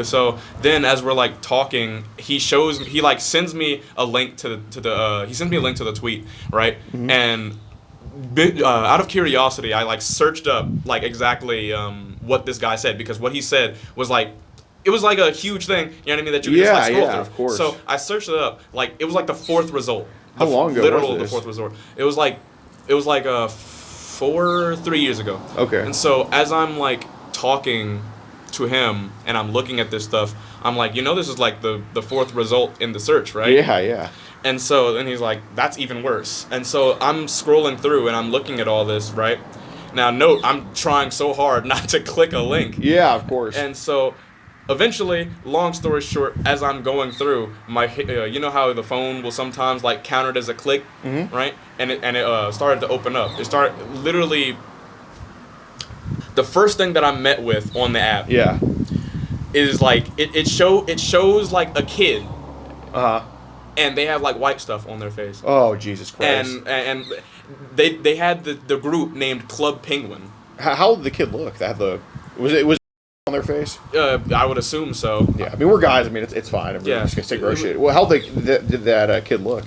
So then, as we're like talking, he like sends me a link to the tweet, right? Mm-hmm. And out of curiosity, I like searched up like exactly what this guy said, because what he said was like. It was like a huge thing, you know what I mean, that you could just like scroll through. Of course. So I searched it up, like it was like the fourth result. How long ago literal was this? The fourth result. It was like 3 years ago. Okay. And so as I'm like talking to him and I'm looking at this stuff, I'm like, this is like the fourth result in the search, right? Yeah. And so then he's like, that's even worse. And so I'm scrolling through and I'm looking at all this, right? Now note, I'm trying so hard not to click a link. Yeah, of course. And so eventually, long story short, as I'm going through, you know how the phone will sometimes like count it as a click, right? And it started to open up. It started literally. The first thing that I'm met with on the app, is like it shows like a kid, and they have like white stuff on their face. Oh, Jesus Christ! And they had the group named Club Penguin. How did the kid look? Was on their face? I would assume so. Yeah, I mean, we're guys. I mean, it's fine. I mean, we're just gonna take our shit. Well, how did that kid look?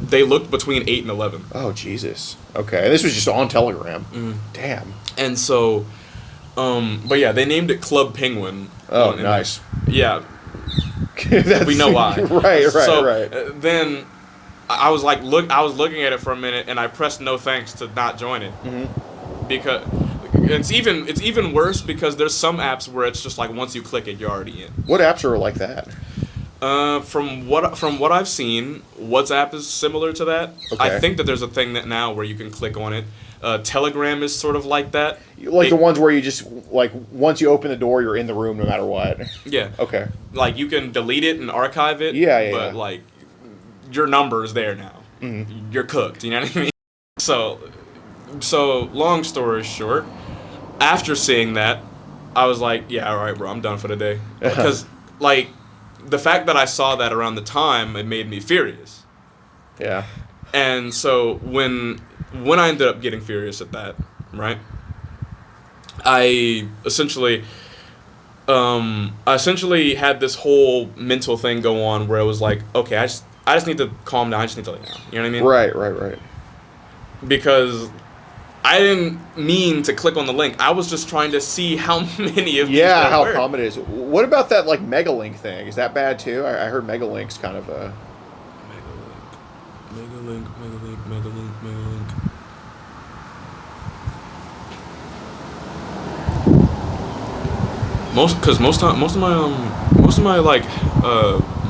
They looked between 8 and 11. Oh, Jesus. Okay, and this was just on Telegram. Damn. And so, but yeah, they named it Club Penguin. Oh, nice. Yeah. We know why. Right. Then I was like, I was looking at it for a minute, and I pressed no thanks to not join it, because. It's even worse because there's some apps where it's just like once you click it, you're already in. What apps are like that? From what I've seen, WhatsApp is similar to that. Okay. I think that there's a thing that now where you can click on it. Telegram is sort of like that. Like the ones where you just like once you open the door, you're in the room no matter what. Yeah. Okay. Like you can delete it and archive it. But like your number is there now. You're cooked. You know what I mean? So long story short. After seeing that, I was like, yeah, all right, bro, I'm done for the day. Because, like, the fact that I saw that around the time, it made me furious. Yeah. And so when I ended up getting furious at that, right, I essentially had this whole mental thing go on where it was like, okay, I just need to calm down. I just need to lay down. You know what I mean? Right. Because I didn't mean to click on the link. I was just trying to see how many of these there how were. common it is. What about that like Megalink thing? Is that bad too? I heard Megalink's kind of a Megalink. Most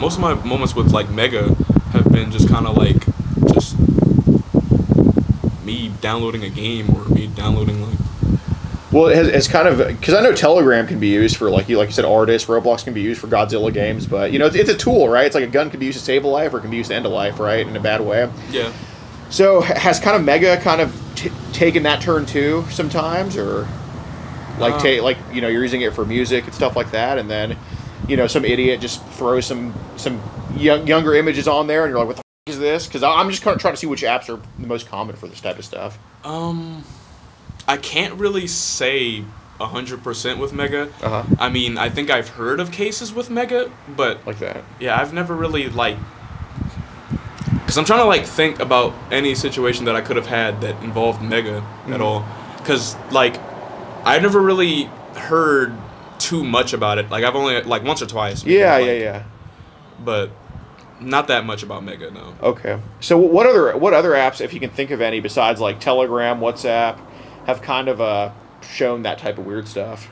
of my moments with like Mega have been just kind of like just me downloading a game or me downloading like. Well, it's kind of because I know Telegram can be used for like you said, artists. Roblox can be used for Godzilla games, but it's a tool, right? It's like a gun can be used to save a life or it can be used to end a life, right? In a bad way. Yeah. So has kind of Mega kind of taken that turn too sometimes, or like you're using it for music and stuff like that, and then some idiot just throws some younger images on there, and you're like, what the is this? Because I'm just kind of trying to see which apps are the most common for this type of stuff. I can't really say 100% with Mega. I mean, I think I've heard of cases with Mega, but like that. Yeah, I've never really because I'm trying to think about any situation that I could have had that involved Mega at all. Because I never really heard too much about it. I've only once or twice. Yeah. But. Not that much about Mega, no. Okay. So what other apps, if you can think of any, besides Telegram, WhatsApp, have kind of shown that type of weird stuff?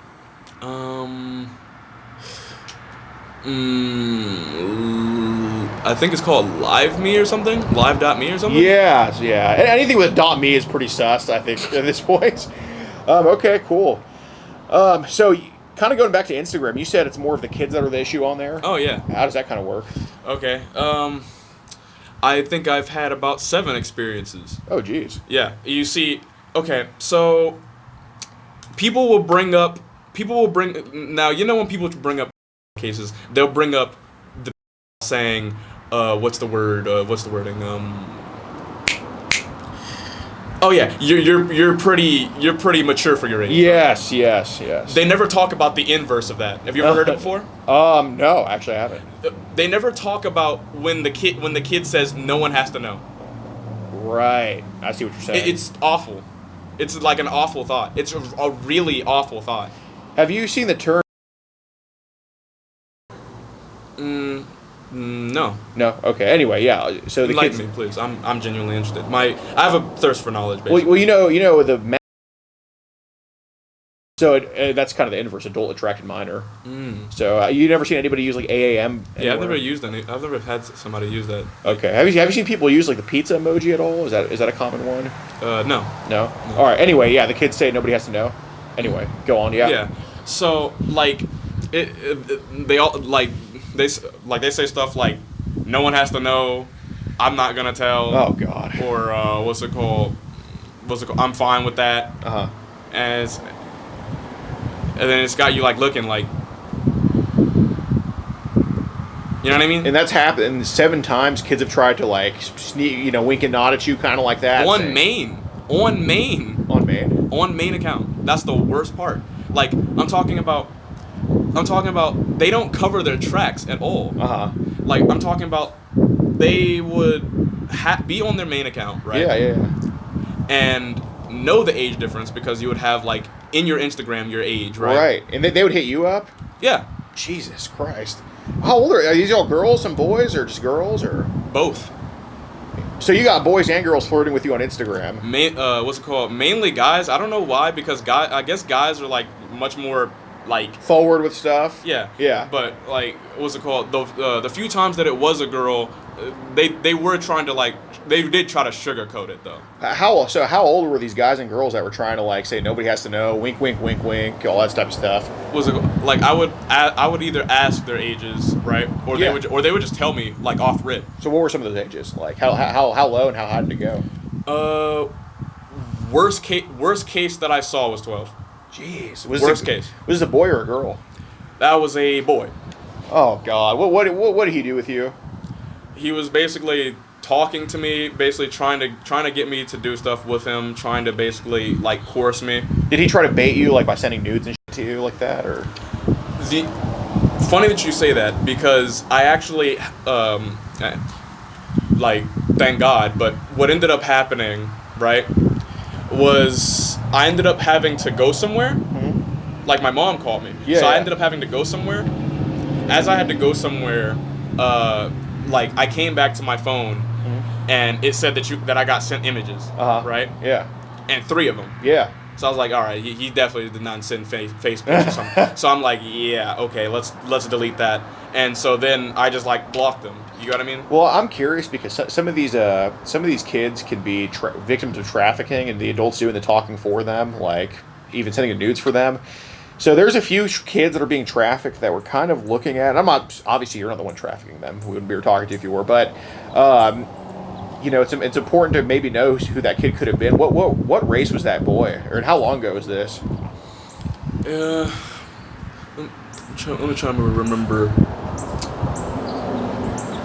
I think it's called Live.me or something. Live.me or something. Yeah. Anything with .me is pretty sus, I think, at this point. Okay, cool. So, kind of going back to Instagram, you said it's more of the kids that are the issue on there. Oh yeah. How does that kind of work? Okay. I think I've had about 7 experiences. Oh, geez. Yeah. You see. Okay. So, people will bring. Now you know when people bring up cases, they'll bring up the saying, what's the word? What's the wording? Oh yeah, you're pretty mature for your age. Yes. They never talk about the inverse of that. Have you ever heard it before? No, actually I haven't. They never talk about when the kid says no one has to know. Right. I see what you're saying. It's awful. It's like an awful thought. It's a really awful thought. Have you seen the term? No. No. Okay. Anyway, yeah. So the Enlighten kids. me, please. I'm genuinely interested. I have a thirst for knowledge. Basically. Well, you know the. So that's kind of the inverse, adult attracted minor. So you never seen anybody use like AAM? Yeah, I've never used any. I've never had somebody use that. Okay. Have you seen people use like the pizza emoji at all? Is that a common one? No. No. All right. Anyway, yeah, the kids say nobody has to know. Anyway, go on. Yeah. Yeah. So like, they all they say stuff like, no one has to know. I'm not gonna tell. Oh God. Or what's it called? I'm fine with that. And then it's got you like looking like, you know what I mean? And that's happened 7 times. Kids have tried to like sneak, wink and nod at you, kind of like that. On main account. That's the worst part. Like I'm talking about. They don't cover their tracks at all. Like I'm talking about, they would be on their main account, right? Yeah. And know the age difference because you would have like in your Instagram your age, right? Right. And they would hit you up? Yeah. Jesus Christ. How old are these all girls and boys or just girls or? Both. So you got boys and girls flirting with you on Instagram. What's it called? Mainly guys. I don't know why, because I guess guys are like much more like forward with stuff. Yeah. Yeah. But like, what's it called? The few times that it was a girl, they were trying to like, they did try to sugarcoat it though. How old were these guys and girls that were trying to like say nobody has to know, wink, wink, wink, wink, all that type of stuff? Was it like I would either ask their ages, right, or they would just tell me like off rip. So what were some of those ages? Like how low and how high did it go? Worst case that I saw was 12. Jeez. Worst case. Was this a boy or a girl? That was a boy. Oh God. What did he do with you? He was basically talking to me, basically trying to get me to do stuff with him, trying to basically like coerce me. Did he try to bait you like by sending nudes and shit to you like that, or? Funny that you say that, because I actually like, thank God, but what ended up happening, right, was I ended up having to go somewhere. Like my mom called me, so I ended up having to go somewhere. As I had to go somewhere, like I came back to my phone, and it said that I got sent images, right? Yeah. And 3 of them. Yeah. So I was like, all right, he definitely did not send face pics or something. So I'm like, yeah, okay, let's delete that. And so then I just like blocked them. You know what I mean? Well, I'm curious because some of these kids can be victims of trafficking, and the adults doing the talking for them, like even sending nudes for them. So there's a few kids that are being trafficked that we're kind of looking at. And I'm not, obviously you're not the one trafficking them. We wouldn't be talking to you if you were, but it's important to maybe know who that kid could have been. What race was that boy, or how long ago was this? Let me try to remember.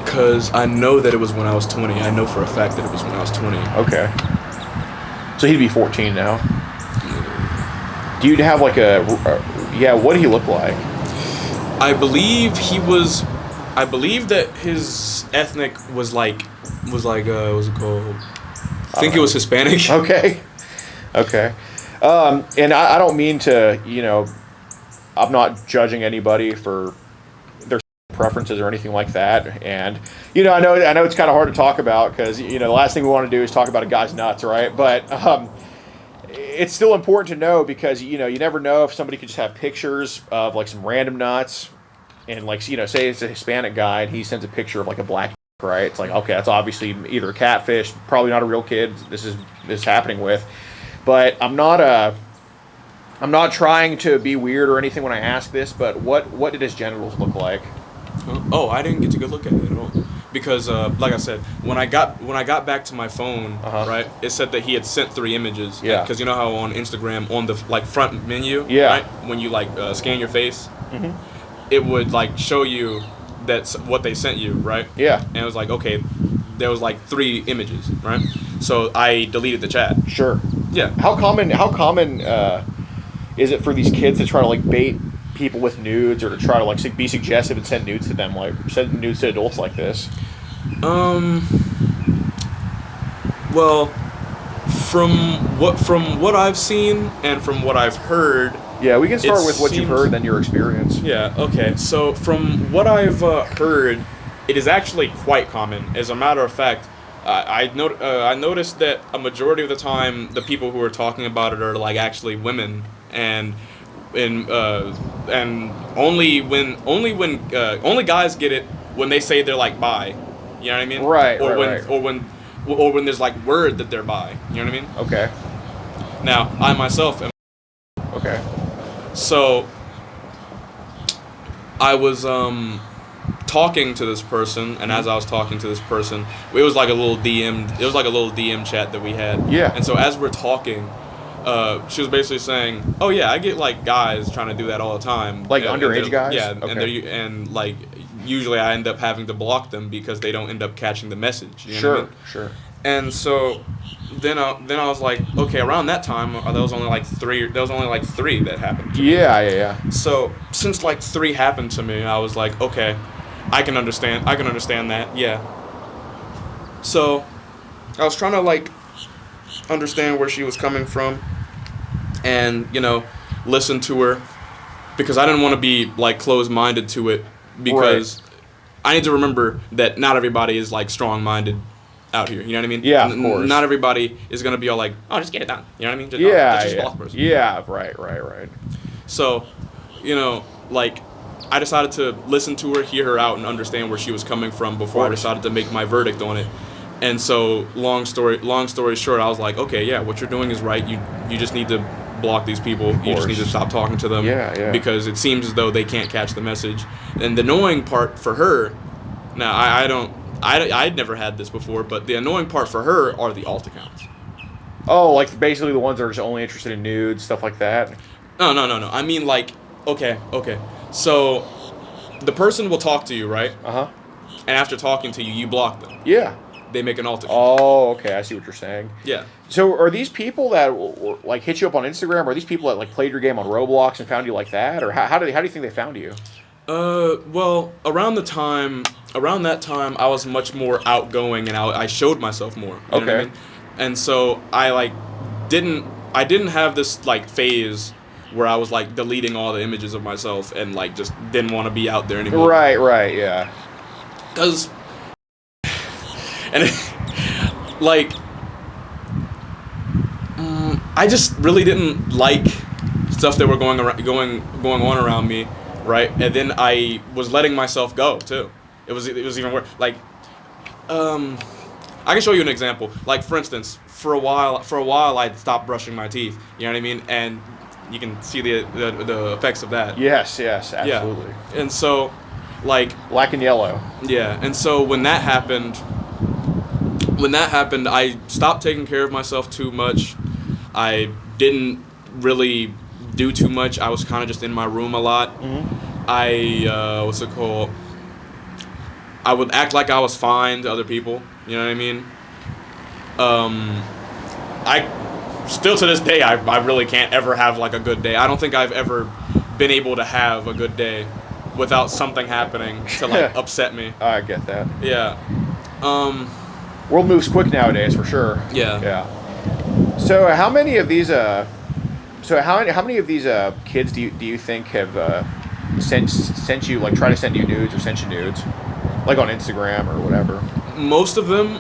Because I know that it was when I was 20. I know for a fact that it was when I was 20. Okay. So he'd be 14 now. Do you have like what did he look like? I believe that his ethnic was like what's it called? I think it was Hispanic. Okay. And I don't mean to, I'm not judging anybody for their preferences or anything like that. And, I know it's kind of hard to talk about because, the last thing we want to do is talk about a guy's nuts, right? But it's still important to know because, you never know if somebody could just have pictures of like some random nuts and like, say it's a Hispanic guy and he sends a picture of like a black right? It's like, okay, that's obviously either a catfish, probably not a real kid. This is happening with, but I'm not trying to be weird or anything when I ask this. But what did his genitals look like? Oh, I didn't get to go look at it at all because, like I said, when I got back to my phone, right, it said that he had sent 3 images. Yeah. Because you know how on Instagram on the front menu, Yeah. right, when you scan your face, it would show you that's what they sent you, right? Yeah. And it was like, okay, there was 3 images, right? So I deleted the chat. Sure. Yeah. How common is it for these kids to try to bait people with nudes or to try to be suggestive and send nudes to them, send nudes to adults like this? Well, from what I've seen and from what I've heard. Yeah, we can start with what you've heard, then your experience. Yeah. Okay. So from what I've heard, it is actually quite common. As a matter of fact, I noticed that a majority of the time, the people who are talking about it are actually women, and only guys get it when they say they're bi. You know what I mean? Right. Or when there's word that they're bi. You know what I mean? Okay. Now I myself am. Okay. So I was talking to this person, and as I was talking to this person, it was like a little DM chat that we had. Yeah. And so as we're talking, she was basically saying, "Oh yeah, I get guys trying to do that all the time." Underage guys? Yeah. Okay. And usually I end up having to block them because they don't end up catching the message. You know what I mean? Sure. And so then I was like, okay, around that time there was only 3. There was only 3 that happened to me. Yeah. So since 3 happened to me, I was like, okay, I can understand that. Yeah. So I was trying to understand where she was coming from, and listen to her, because I didn't want to be closed-minded to it, because I need to remember that not everybody is strong-minded out here. You know what I mean? Yeah, of course. Not everybody is gonna be all oh, just get it done. You know what I mean? Just block the person. Yeah. Right. So, I decided to listen to her, hear her out, and understand where she was coming from before I decided to make my verdict on it. And so, long story short, I was like, okay, yeah, what you're doing is right. You just need to block these people. You just need to stop talking to them. Yeah. Because it seems as though they can't catch the message. And the annoying part for her, now I'd never had this before, but the annoying part for her are the alt accounts. Oh, basically the ones that are just only interested in nudes, stuff like that? No. I mean, okay. So, the person will talk to you, right? Uh-huh. And after talking to you, you block them. Yeah. They make an alt account. Oh, okay. I see what you're saying. Yeah. So, are these people that hit you up on Instagram? Are these people that played your game on Roblox and found you like that, or how do you think they found you? Well, around that time, I was much more outgoing, and I showed myself more. You know what I mean? And so I didn't have this phase where I was deleting all the images of myself and just didn't want to be out there anymore. Right, yeah. Cause, and I just really didn't like stuff that were going on around me, right? And then I was letting myself go too. It was even worse. I can show you an example. For instance, for a while I stopped brushing my teeth. You know what I mean? And you can see the effects of that. Yes, absolutely. Yeah. And so, black and yellow. Yeah. And so when that happened, I stopped taking care of myself too much. I didn't really do too much. I was kind of just in my room a lot. Mm-hmm. I would act like I was fine to other people. You know what I mean? Still to this day, I really can't ever have a good day. I don't think I've ever been able to have a good day without something happening to upset me. I get that. Yeah. World moves quick nowadays, for sure. Yeah. So how many of these kids do you think have sent you try to send you nudes or sent you nudes, on Instagram or whatever? Most of them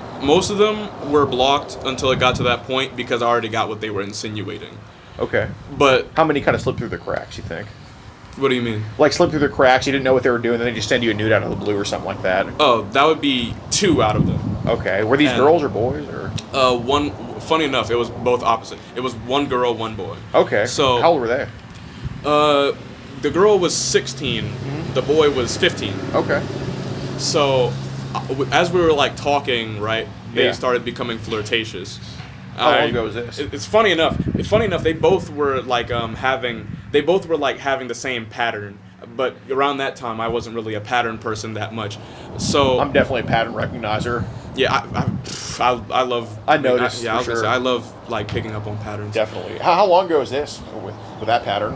were blocked until it got to that point because I already got what they were insinuating. Okay. But how many kind of slipped through the cracks, you think? What do you mean? Like slip through the cracks, you didn't know what they were doing, then they just send you a nude out of the blue or something like that. Oh, that would be 2 out of them. Okay. Were these And- girls or boys or? One. Funny enough, it was both opposite. It was 1 girl, 1 boy. Okay. So how old were they? The girl was 16. The boy was 15. Okay. So, as we were like talking, right, they Yeah. started becoming flirtatious. How long ago was this? It's funny enough. They both were like having the same pattern. But around that time, I wasn't really a pattern person that much. So I'm definitely a pattern recognizer. yeah, I love. I noticed, I was for gonna sure. say I love like picking up on patterns. Definitely. How long ago was this with that pattern?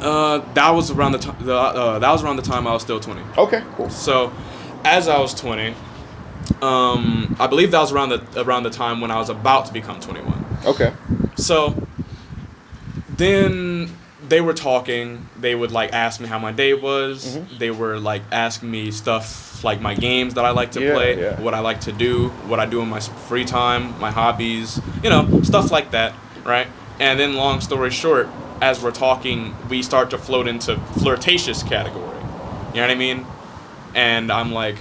That was around the time. That was around the time I was still 20. Okay, cool. So, as I was 20, I believe that was around the time when I was about to become 21. Okay. So, then they were talking. They would like ask me how my day was. They were like asking me stuff like my games that I like to play, yeah. what I like to do, what I do in my free time, my hobbies, stuff like that, right? And then, long story short, as we're talking, we start to float into flirtatious category. You know what I mean? And I'm like,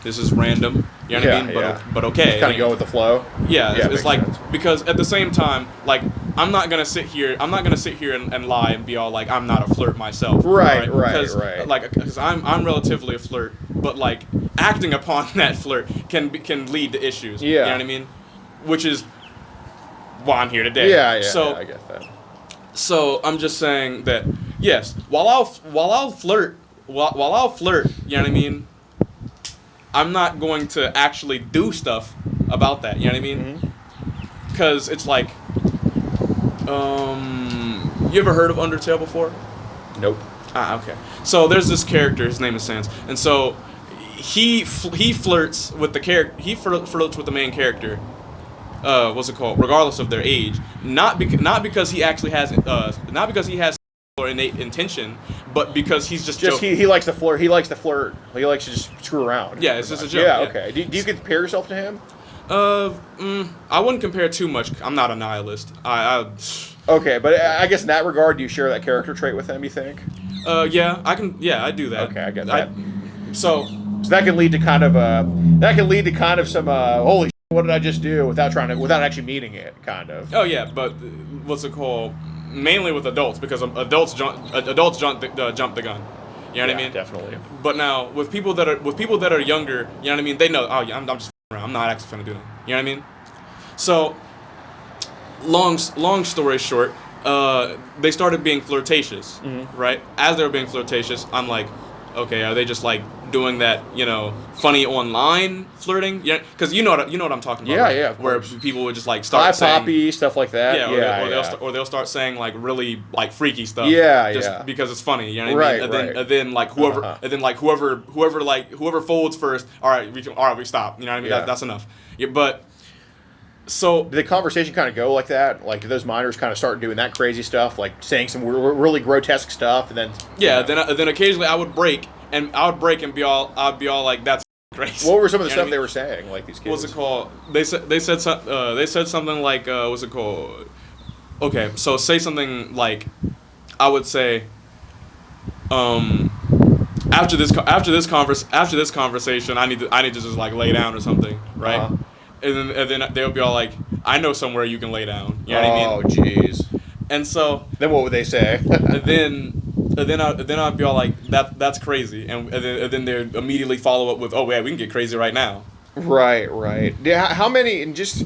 this is random. You know what I mean? But okay. Kind of go with the flow. Yeah, it's makes like sense. because at the same time, like I'm not gonna sit here and lie and be all like I'm not a flirt myself. Right. Because I'm relatively a flirt, but like acting upon that flirt can lead to issues. Yeah. You know what I mean? Which is why I'm here today. Yeah, So I get that. so I'm just saying that yes, while I'll flirt, you know what I mean? I'm not going to actually do stuff about that. You know what I mean? Because it's like, you ever heard of Undertale before? Nope. Ah, okay. So there's this character. His name is Sans, and so he flirts with the character. He flirts with the main character. What's it called? Regardless of their age, not because he actually has or innate intention, but because he's just joking. He likes to flirt. He likes to flirt. He likes to just screw around. Yeah, it's just a joke. Yeah. Yeah. Okay. Do you compare yourself to him? I wouldn't compare too much. I'm not a nihilist. Okay, but I guess in that regard, do you share that character trait with him? You think? Yeah, I can. Yeah, I do that. Okay, I get that. So that can lead to kind of some holy shit, what did I just do without actually meaning it, kind of. Oh yeah, but what's it called? Mainly with adults, because adults jump the gun. You know what I mean? Definitely. But now with people that are younger, you know what I mean? They know. Oh yeah, I'm just f***ing around. I'm not actually gonna do that. You know what I mean? So long story short, they started being flirtatious, right? As they were being flirtatious, I'm like, okay, are they just like doing that, funny online flirting? Yeah, because you know what I'm talking about. Yeah, right? yeah, of Where course. people would just like Hi, start saying, Poppy, stuff like that. yeah, or they'll start saying like really like freaky stuff. Yeah, just yeah. because it's funny. You know what I mean? Right. And then like whoever folds first. All right, we stop. You know what I mean? Yeah. That's enough. Yeah, but so Did the conversation kind of go like that? Like, did those minors kind of start doing that crazy stuff, like saying some really grotesque stuff, and then yeah, then occasionally I would break and be all like that's crazy. What were some of the You know stuff what I they mean? were saying, like these kids? What's it called? They said something like what's it called? Okay, so say something like, I would say, after this conversation, I need to just like lay down or something, right? Uh-huh. And then they'll be all like, I know somewhere you can lay down. You know what I mean? Oh, jeez. And so Then what would they say? then I'd be all like, that's crazy, and then they'd immediately follow up with, oh yeah, we can get crazy right now. Right. Yeah. How many? And just,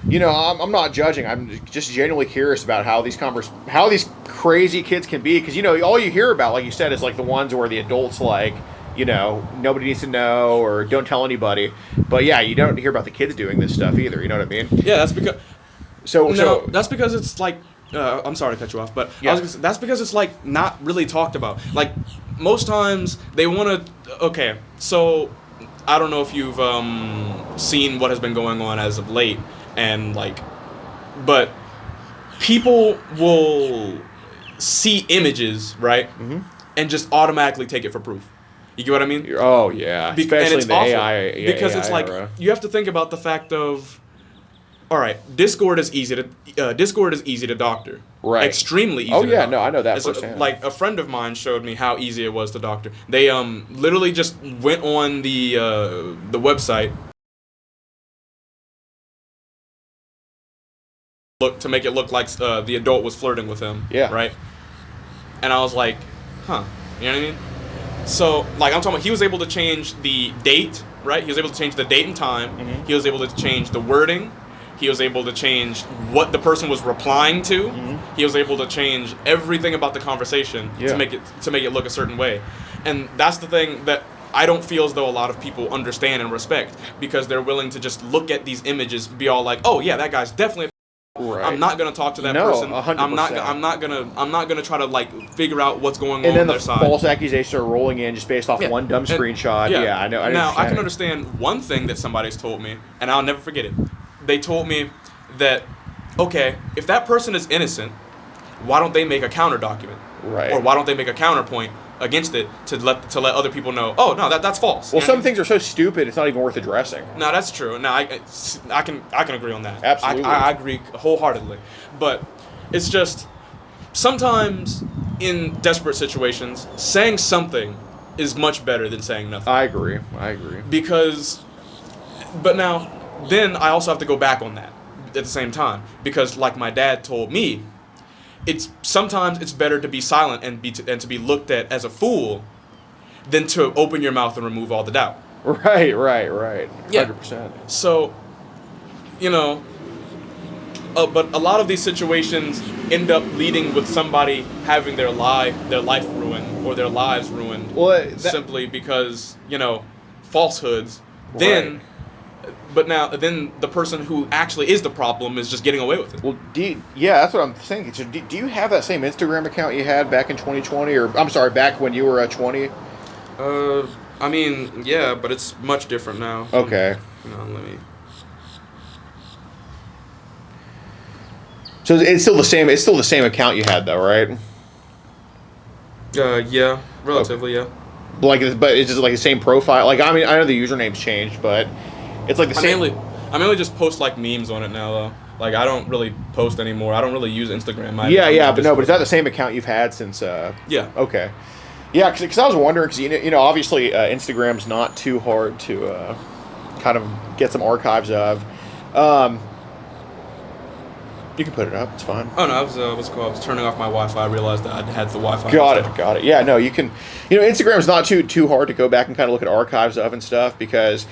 I'm not judging. I'm just genuinely curious about how these crazy kids can be, because all you hear about, like you said, is like the ones where the adults like, nobody needs to know or don't tell anybody. But yeah, you don't hear about the kids doing this stuff either. You know what I mean? Yeah, that's because. So That's because it's like. I'm sorry to cut you off, but Yeah. that's because it's like not really talked about. Like most times they want to. Okay, so I don't know if you've seen what has been going on as of late, and like, but people will see images, right, and just automatically take it for proof. You get what I mean? Oh yeah, And especially it's in the awful, AI because AI it's like era. you have to think about the fact of, all right, Discord is easy to doctor. Right. Extremely easy. Oh, to yeah, doctor. no, I know that It's firsthand. like a friend of mine showed me how easy it was to doctor. They literally just went on the website. To make it look like the adult was flirting with him. Yeah. Right. And I was like, huh. You know what I mean? So, like, I'm talking about, he was able to change the date, right? He was able to change the date and time. Mm-hmm. He was able to change the wording. He was able to change what the person was replying to. Mm-hmm. He was able to change everything about the conversation to make it look a certain way. And that's the thing that I don't feel as though a lot of people understand and respect, because they're willing to just look at these images, be all like, "Oh yeah, that guy's definitely." Right. I'm not gonna talk to that No, person. 100%. I'm not gonna try to like figure out what's going And on then their the side. false accusations are rolling in just based off Yeah. one dumb And- screenshot. Yeah, I know. Now I can it. understand one thing that somebody's told me, and I'll never forget it. They told me that, okay, if that person is innocent, why don't they make a counter document? Right. Or why don't they make a counterpoint against it to let other people know? Oh no, that's false. Well, You know some what I mean? things are so stupid it's not even worth addressing. No, that's true. No, I can agree on that. Absolutely. I agree wholeheartedly. But it's just sometimes in desperate situations, saying something is much better than saying nothing. I agree. But now, then I also have to go back on that at the same time, because like my dad told me, sometimes it's better to be silent and to be looked at as a fool than to open your mouth and remove all the doubt. Right. Yeah. 100%. So, you know, but a lot of these situations end up leading with somebody having their life ruined or their lives ruined, simply because, you know, falsehoods. Then, but now then the person who actually is the problem is just getting away with it. Well, that's what I'm saying. So do you have that same Instagram account you had back in 2020, or I'm sorry, back when you were 20? I mean, yeah, but it's much different now. Okay. Let me. So it's still the same. It's still the same account you had, though, right? Yeah, relatively, yeah. But it's just like the same profile. Like, I mean, I know the username's changed, but it's like the same. I mainly just post like memes on it now, though. Like, I don't really post anymore. I don't really use Instagram. But is that the same account you've had since? Yeah. Okay. Yeah, because I was wondering, because you know, obviously Instagram's not too hard to kind of get some archives of. You can put it up. It's fine. Oh no, I was turning off my Wi-Fi. I realized that I had the Wi-Fi. Got it. Yeah, no, you can. You know, Instagram's not too hard to go back and kind of look at archives of and stuff, because,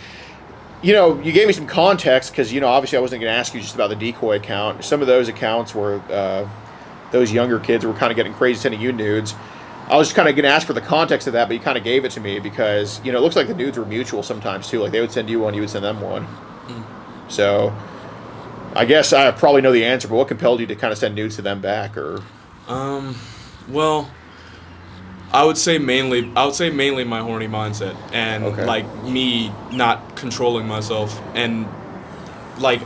you know, you gave me some context, because, you know, obviously I wasn't going to ask you just about the decoy account. Some of those accounts were those younger kids were kind of getting crazy sending you nudes. I was kind of going to ask for the context of that, but you kind of gave it to me because, you know, it looks like the nudes were mutual sometimes too. Like, they would send you one, you would send them one. So I guess I probably know the answer, but what compelled you to kind of send nudes to them back? Or well, I would say mainly my horny mindset and like me not controlling myself, and like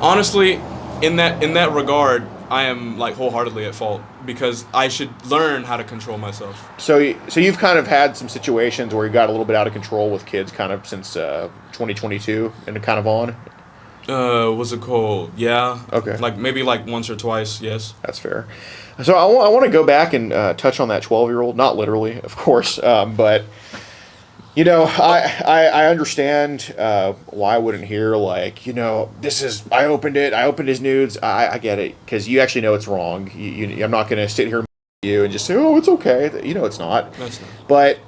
honestly in that regard I am like wholeheartedly at fault, because I should learn how to control myself. So you've kind of had some situations where you got a little bit out of control with kids kind of since 2022 and kind of on? What's it called? Yeah. Okay. Like maybe like once or twice, yes. That's fair. So I want to go back and touch on that 12-year-old, not literally, of course, but, you know, I understand why I wouldn't hear, like, you know, I opened his nudes. I get it, because you actually know it's wrong. I'm not going to sit here and you and just say, oh, it's okay. You know it's not. That's not. But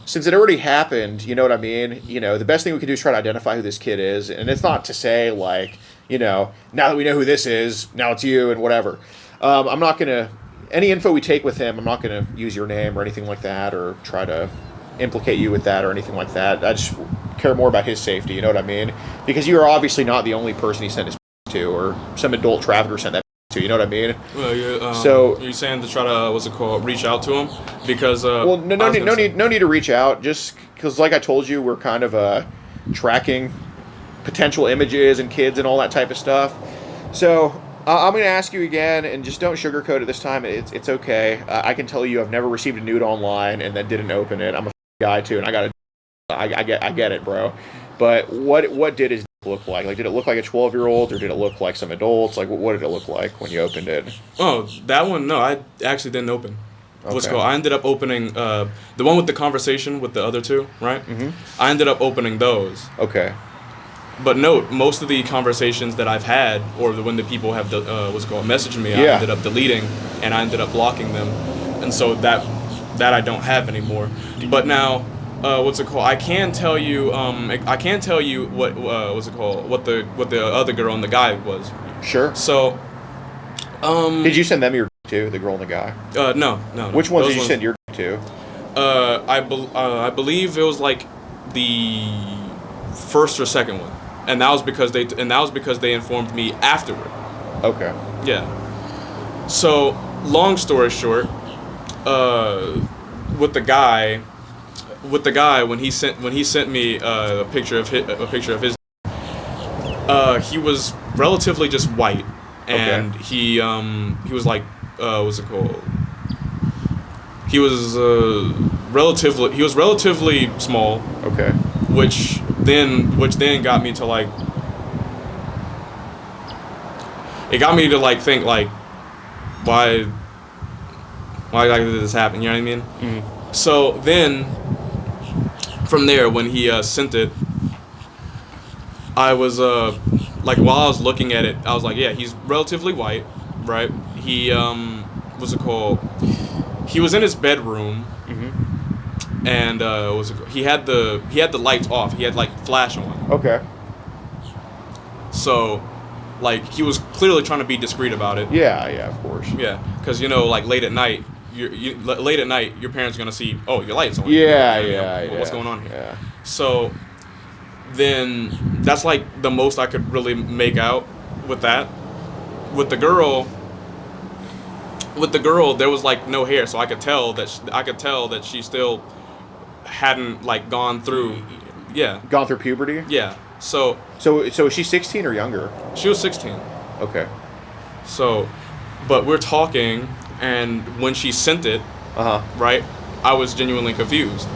since it already happened, you know what I mean? You know, the best thing we can do is try to identify who this kid is. And it's not to say, like, you know, now that we know who this is, now it's you and whatever. I'm not going to, any info we take with him, I'm not going to use your name or anything like that, or try to implicate you with that or anything like that. I just care more about his safety, you know what I mean? Because you are obviously not the only person he sent his to, or some adult trafficker sent that to, you know what I mean? Well, yeah, so you're saying to try to reach out to him, because well, no need to reach out, just because, like I told you, we're kind of tracking potential images and kids and all that type of stuff. So I'm going to ask you again, and just don't sugarcoat it this time. It's okay. I can tell you I've never received a nude online and then didn't open it. I'm a guy too, and I get it, bro. But what did his look like? Like, did it look like a 12-year-old, or did it look like some adults? Like, what did it look like when you opened it? Oh, that one? No, I actually didn't open. What's Okay. called? I ended up opening the one with the conversation with the other two, right? Mm-hmm. I ended up opening those. Okay. But note, most of the conversations that I've had, or when the people have messaged me, I Yeah. ended up deleting, and I ended up blocking them, and so that I don't have anymore. But now, I can tell you what what the other girl and the guy was. Sure. So, Did you send them your to the girl and the guy? no. Which ones Those did you send your to? I believe it was like the first or second one, and that was because they informed me afterward. Okay. Yeah. So, long story short, with the guy when he sent me a picture of his, he was relatively just white, and he was like, what's it called? He was relatively small. Okay. Which then got me to like, it got me to like think like, why did this happen? You know what I mean? Mm-hmm. So then, from there, when he sent it, I was like, while I was looking at it, I was like, yeah, he's relatively white, right? He what's it called? He was in his bedroom. Mm-hmm. And he had the lights off. He had like flash on. Okay. So, like, he was clearly trying to be discreet about it. Yeah, of course. Yeah, because like late at night, your parents are gonna see, oh, your lights on. Yeah. What's going on here? Yeah. So then that's like the most I could really make out with that. With the girl, there was like no hair, so I could tell that she still hadn't like gone through. Yeah. Gone through puberty? Yeah. So is she 16 or younger? she was 16. Okay. So, but we're talking, and when she sent it, right, I was genuinely confused.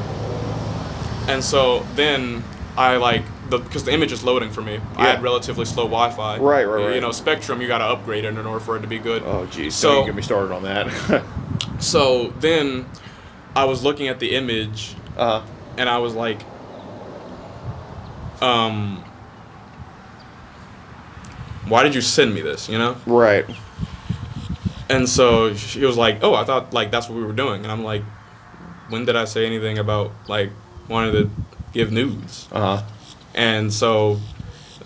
And so then I like because the image is loading for me. Yeah. I had relatively slow Wi-Fi. Right. You know, Spectrum, you got to upgrade it in order for it to be good. Oh, geez. So Don't get me started on that. So then I was looking at the image, and I was like, why did you send me this, you know? Right. And so she was like, oh, I thought like that's what we were doing. And I'm like, when did I say anything about like wanting to give nudes? And so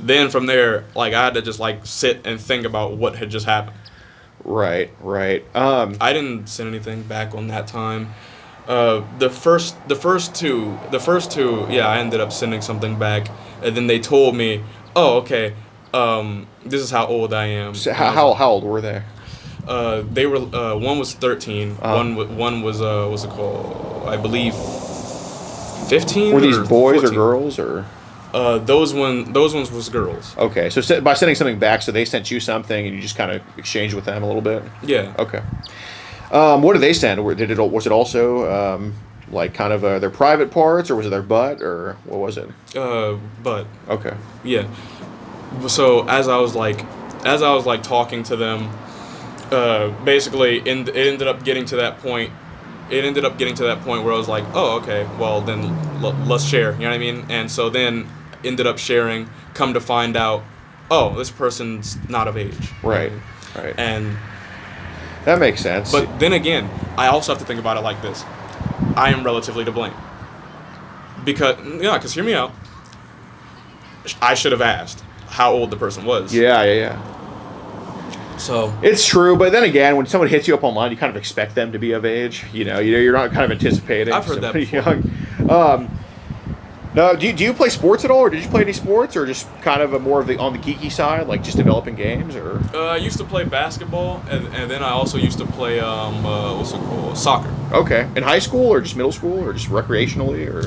then from there, like I had to just like sit and think about what had just happened. Right. I didn't send anything back on that time. The first two, yeah, I ended up sending something back, and then they told me, oh, okay, this is how old I am. So how old were they? They were one was 13, one was what's it called? I believe 15. Were these boys 14. or girls or? Those ones was girls. Okay, so by sending something back, so they sent you something and you just kind of exchanged with them a little bit. Yeah. Okay. What did they send? Was it also like kind of their private parts, or was it their butt, or what was it? Butt. Okay. Yeah. So as I was like talking to them, basically, it ended up getting to that point. It ended up getting to that point where I was like, oh, okay, well then let's share. You know what I mean? And so then ended up sharing. Come to find out, oh, this person's not of age. Right. And that makes sense. But then again, I also have to think about it like this: I am relatively to blame. Because hear me out. I should have asked how old the person was. Yeah. So it's true, but then again, when someone hits you up online, you kind of expect them to be of age. You're not kind of anticipating. I've heard that before. Young. No, do you play sports at all, or did you play any sports, or just kind of more of on the geeky side, like just developing games, or? I used to play basketball, and then I also used to play what's it called, soccer. Okay, in high school, or just middle school, or just recreationally, or?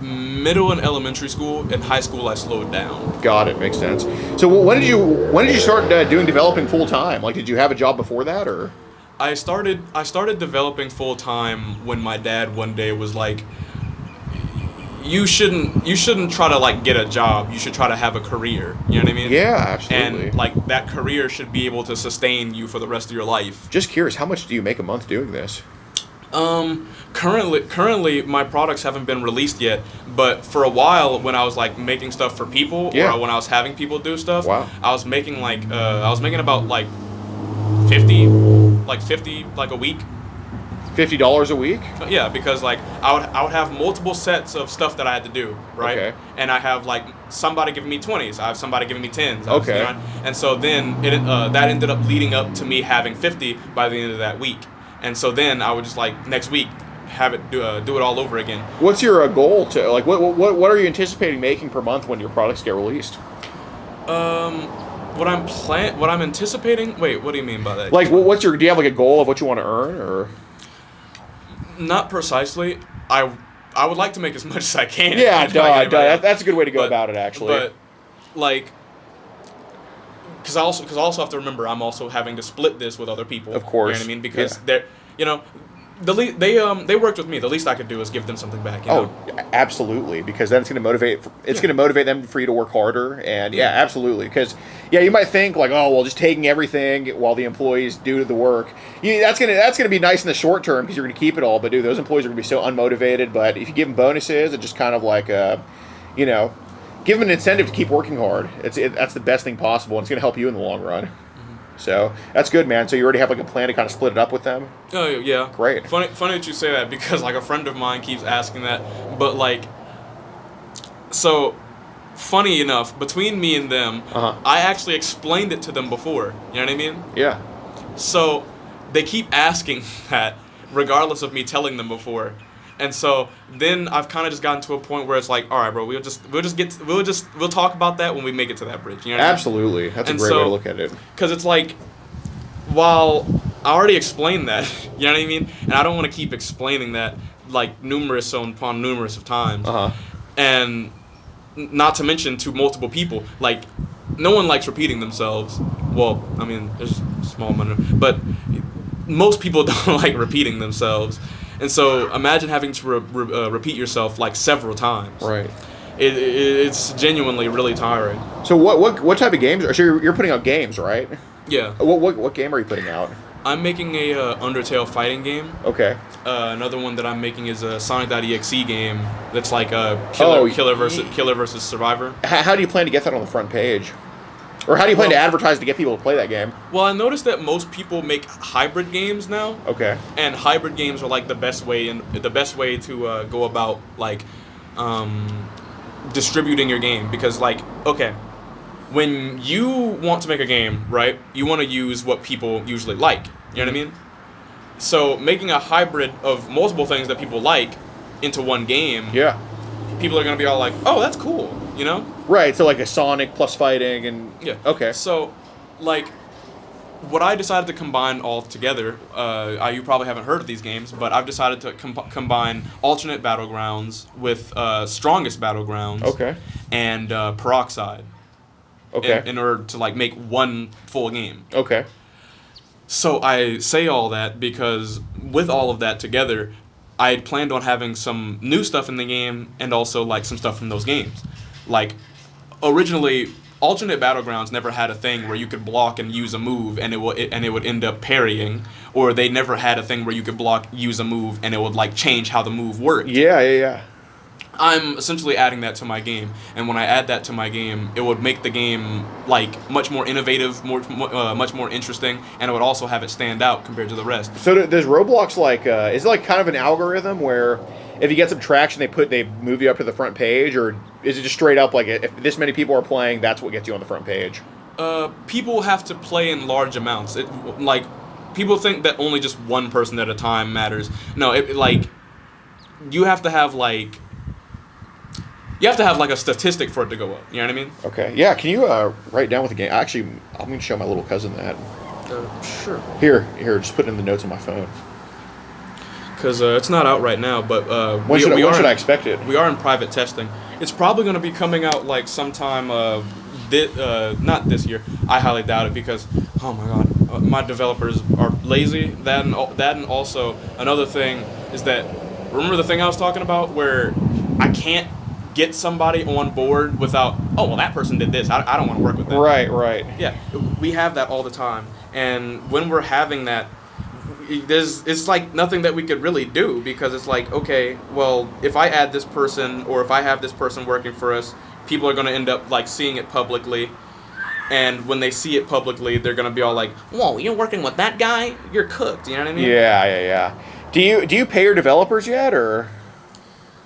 Middle and elementary school. In high school, I slowed down. Got it. Makes sense. So when did you start doing developing full time? Like, did you have a job before that, or? I started developing full time when my dad one day was like, you shouldn't try to like get a job. You should try to have a career. You know what I mean? Yeah, absolutely. And like that career should be able to sustain you for the rest of your life. Just curious, how much do you make a month doing this? Currently my products haven't been released yet, but for a while when I was like making stuff for people, or when I was having people do stuff, I was making like about like 50 like a week. $50 a week? Yeah, because like I would have multiple sets of stuff that I had to do, right? Okay. And I have like somebody giving me 20s, I have somebody giving me 10s. Okay. You know? And so then that ended up leading up to me having 50 by the end of that week. And so then I would just like next week have it do it all over again. What's your goal to like? What are you anticipating making per month when your products get released? What I'm anticipating. Wait, what do you mean by that? Like, what's your? Do you have like a goal of what you want to earn, or? Not precisely. I would like to make as much as I can. Yeah, that's a good way to go about it, actually. But like, because I also have to remember I'm also having to split this with other people. Of course. You know what I mean? Because they're, you know, they worked with me. The least I could do is give them something back. You know? Absolutely, because then it's going to motivate. It's going to motivate them for you to work harder, and absolutely. Because you might think like, oh well, just taking everything while the employees do the work. That's gonna be nice in the short term because you're going to keep it all. But dude, those employees are going to be so unmotivated. But if you give them bonuses, it just kind of like give them an incentive to keep working hard. That's the best thing possible, and it's going to help you in the long run. So that's good, man. So you already have like a plan to kind of split it up with them? Oh yeah. Great. Funny that you say that because like a friend of mine keeps asking that, but like, so funny enough, between me and them, I actually explained it to them before. You know what I mean? Yeah. So they keep asking that regardless of me telling them before. And so then I've kind of just gotten to a point where it's like, all right, bro, we'll talk about that when we make it to that bridge. You know what Absolutely. I mean? That's a great way to look at it. Because it's like, while I already explained that, you know what I mean? And I don't want to keep explaining that like numerous upon numerous of times. And not to mention to multiple people. Like, no one likes repeating themselves. Well, I mean, there's a small amount of, but most people don't like repeating themselves. And so imagine having to repeat yourself like several times. Right. It's genuinely really tiring. So what type of games? So you're putting out games, right? Yeah. What game are you putting out? I'm making a Undertale fighting game. Okay. Another one that I'm making is a Sonic.exe game that's like a killer versus survivor. How do you plan to get that on the front page? Or how do you plan to advertise to get people to play that game? Well, I noticed that most people make hybrid games now. Okay. And hybrid games are like the best way to go about like distributing your game, because like, okay, when you want to make a game, right, you want to use what people usually like. You know what I mean? So making a hybrid of multiple things that people like into one game, people are gonna be all like, oh, that's cool, you know? Right, so like a Sonic plus fighting and... Yeah. Okay. So, like, what I decided to combine all together, you probably haven't heard of these games, but I've decided to combine alternate battlegrounds with strongest battlegrounds. Okay. And peroxide. Okay. In order to, like, make one full game. Okay. So I say all that because with all of that together, I had planned on having some new stuff in the game and also, like, some stuff from those games. Like, originally, alternate battlegrounds never had a thing where you could block and use a move and it would end up parrying, or they never had a thing where you could block, use a move, and it would like change how the move worked. Yeah. I'm essentially adding that to my game, and when I add that to my game, it would make the game like much more innovative, much more interesting, and it would also have it stand out compared to the rest. So does Roblox like is it like kind of an algorithm where if you get some traction, they move you up to the front page, or is it just straight up like if this many people are playing, that's what gets you on the front page? People have to play in large amounts. Like, people think that only just one person at a time matters. No, you have to have like a statistic for it to go up. You know what I mean? Okay. Yeah. Can you write down with the game? Actually, I'm going to show my little cousin that. Sure. Here. Just put it in the notes on my phone. Because it's not out right now, but when should I expect it? We are in private testing. It's probably going to be coming out like sometime not this year. I highly doubt it because, oh my god, my developers are lazy. That and also another thing is that, remember the thing I was talking about where I can't get somebody on board without, oh, well, that person did this. I don't want to work with them. Right. Yeah, we have that all the time. And when we're having that, it's like nothing that we could really do, because it's like, okay, well, if I add this person or if I have this person working for us, people are going to end up like seeing it publicly. And when they see it publicly, they're going to be all like, whoa, you're working with that guy? You're cooked. You know what I mean? Yeah. Do you pay your developers yet, or?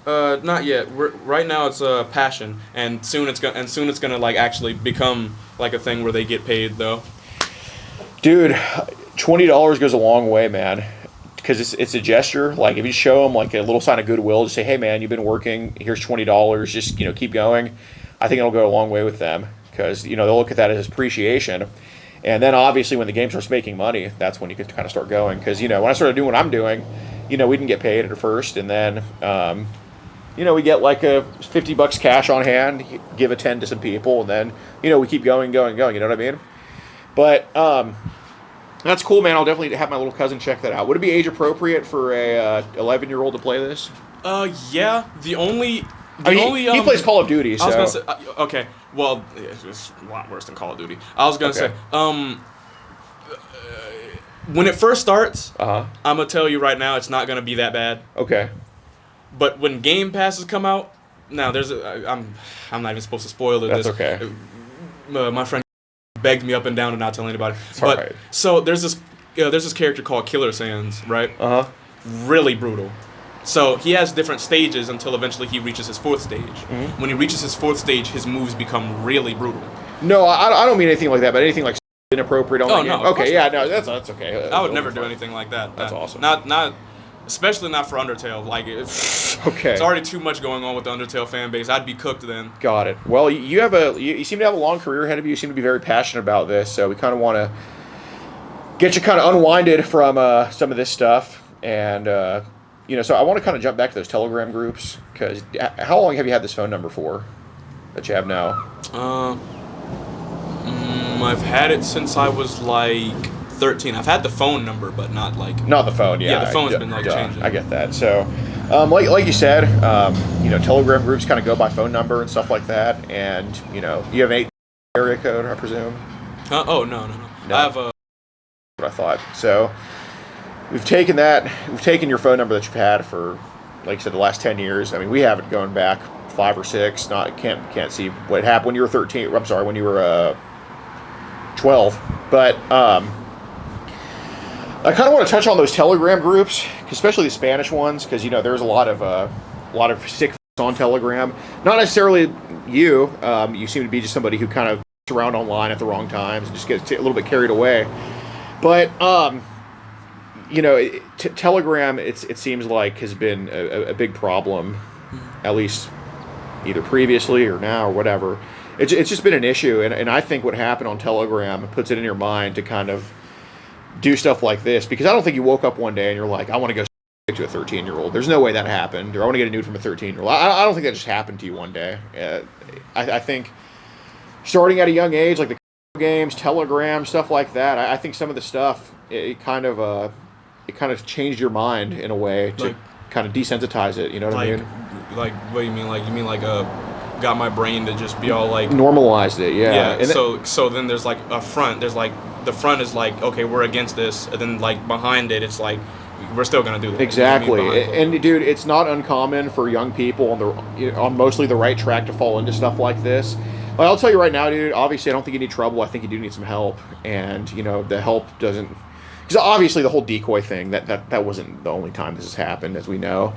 Not yet. Right now it's a passion, and soon it's gonna like actually become like a thing where they get paid though. Dude, $20 goes a long way, man. Because it's a gesture. Like if you show them like a little sign of goodwill, just say, hey man, you've been working. Here's $20. Just keep going. I think it'll go a long way with them, because they'll look at that as appreciation. And then obviously when the game starts making money, that's when you can kind of start going. Because when I started doing what I'm doing, we didn't get paid at first, and then we get like a $50 cash on hand, give a 10 to some people, and then we keep going. You know what I mean? But that's cool, man. I'll definitely have my little cousin check that out. Would it be age appropriate for a 11-year-old to play this? Yeah. He plays Call of Duty. So. I was gonna say, okay. Well, it's a lot worse than Call of Duty. I was gonna say, when it first starts, I'm gonna tell you right now, it's not gonna be that bad. Okay. But when Game Passes come out, now I'm not even supposed to spoil it. That's okay. My friend begged me up and down to not tell anybody. It's all right. So there's this character called Killer Sands, right? Really brutal. So he has different stages until eventually he reaches his 4th stage. Mm-hmm. When he reaches his 4th stage, his moves become really brutal. No, I don't mean anything like that, but anything like inappropriate on the game. No. Okay, yeah, no, that's okay. I would never do anything like that. That's awesome. Not, especially not for Undertale. Like, it's already too much going on with the Undertale fan base. I'd be cooked then. Got it. Well, you seem to have a long career ahead of you. You seem to be very passionate about this, so we kind of want to get you kind of unwinded from some of this stuff, and so I want to kind of jump back to those Telegram groups, because how long have you had this phone number for that you have now? I've had it since I was like 13. I've had the phone number, but not the phone. Yeah, the phone's been changing. I get that. So, like you said, Telegram groups kind of go by phone number and stuff like that, and you have 8 area code, I presume. No. I have a. What I thought. So, we've taken your phone number that you've had for, like you said, the last 10 years. I mean, we have it going back 5 or 6. Can't see what happened when you were 13. I'm sorry, when you were 12. But I kind of want to touch on those Telegram groups, especially the Spanish ones, because there's a lot of sick on Telegram. Not necessarily you. You seem to be just somebody who kind of around online at the wrong times and just gets a little bit carried away. But Telegram, it seems like has been a big problem, at least either previously or now or whatever. It's just been an issue, and I think what happened on Telegram puts it in your mind to kind of do stuff like this, because I don't think you woke up one day and you're like, I want to go to a 13-year-old. There's no way that happened, or I want to get a nude from a 13-year-old. I don't think that just happened to you one day. I think starting at a young age, like the games, Telegram, stuff like that, I think some of the stuff, it kind of changed your mind in a way to kind of desensitize it. You know what I mean? Like, what do you mean? Like, you mean got my brain to just be all like normalized it, yeah. Yeah. And so then there's like a front. There's like the front is like, okay, we're against this, and then like behind it, it's like we're still gonna do that. Exactly. And dude, it's not uncommon for young people on mostly the right track to fall into stuff like this. But I'll tell you right now, dude. Obviously, I don't think you need trouble. I think you do need some help, and the help doesn't. Because obviously the whole decoy thing, that wasn't the only time this has happened, as we know.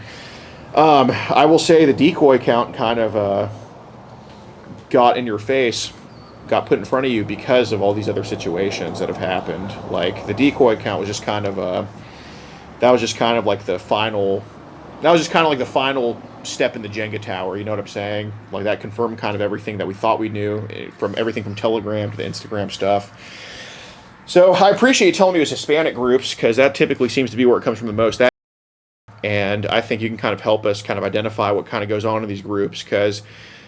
I will say the decoy count kind of got in your face, got put in front of you because of all these other situations that have happened. Like the decoy count was just kind of like the final step in the Jenga tower. You know what I'm saying? Like that confirmed kind of everything that we thought we knew, from everything from Telegram to the Instagram stuff. So I appreciate you telling me it was Hispanic groups, because that typically seems to be where it comes from the most. And I think you can kind of help us kind of identify what kind of goes on in these groups, because,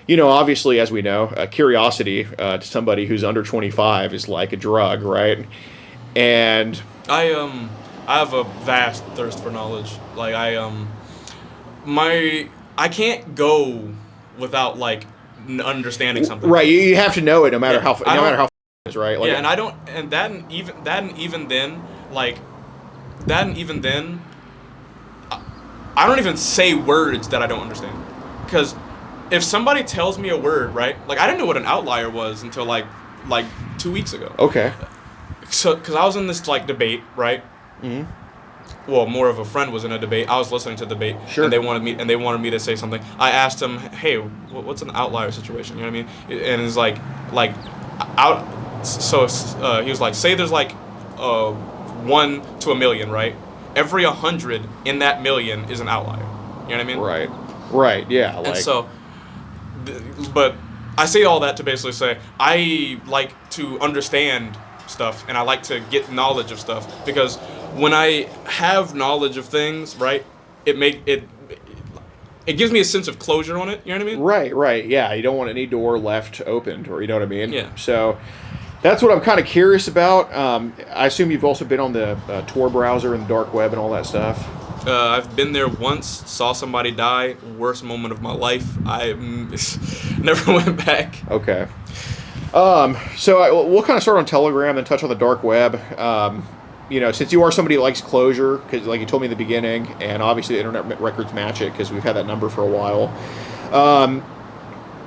obviously, as we know, curiosity to somebody who's under 25 is like a drug, right? And I have a vast thirst for knowledge. Like my I can't go without like understanding something. Right, you have to know it no matter Yeah, how no matter how it is, right? Like, yeah, and I don't, and even then, like, that and even then, I don't even say words that I don't understand, because if somebody tells me a word, right, like I didn't know what an outlier was until like 2 weeks ago. okay. So, because I was in this like debate, right? Mm-hmm. Well, more of a friend was in a debate. I was listening to the debate, Sure. and they wanted me to say something. I asked him, "Hey, what's an outlier situation?" You know what I mean? And it's like out. So he was like, "Say there's like 1 to a million, right? Every 100 in that million is an outlier." You know what I mean? Right, yeah. Like, And so, but I say all that to basically say I like to understand stuff and I like to get knowledge of stuff, because when I have knowledge of things, right, it gives me a sense of closure on it. You know what I mean? right, yeah. You don't want any door left opened, or you know what I mean? Yeah. So that's what I'm kind of curious about. I assume you've also been on the Tor browser and the dark web and all that stuff. I've been there once, saw somebody die, worst moment of my life. I never went back. Okay. So we'll kind of start on Telegram, then touch on the dark web. You know, since you are somebody that likes closure, because like you told me in the beginning, and obviously the internet records match it because we've had that number for a while.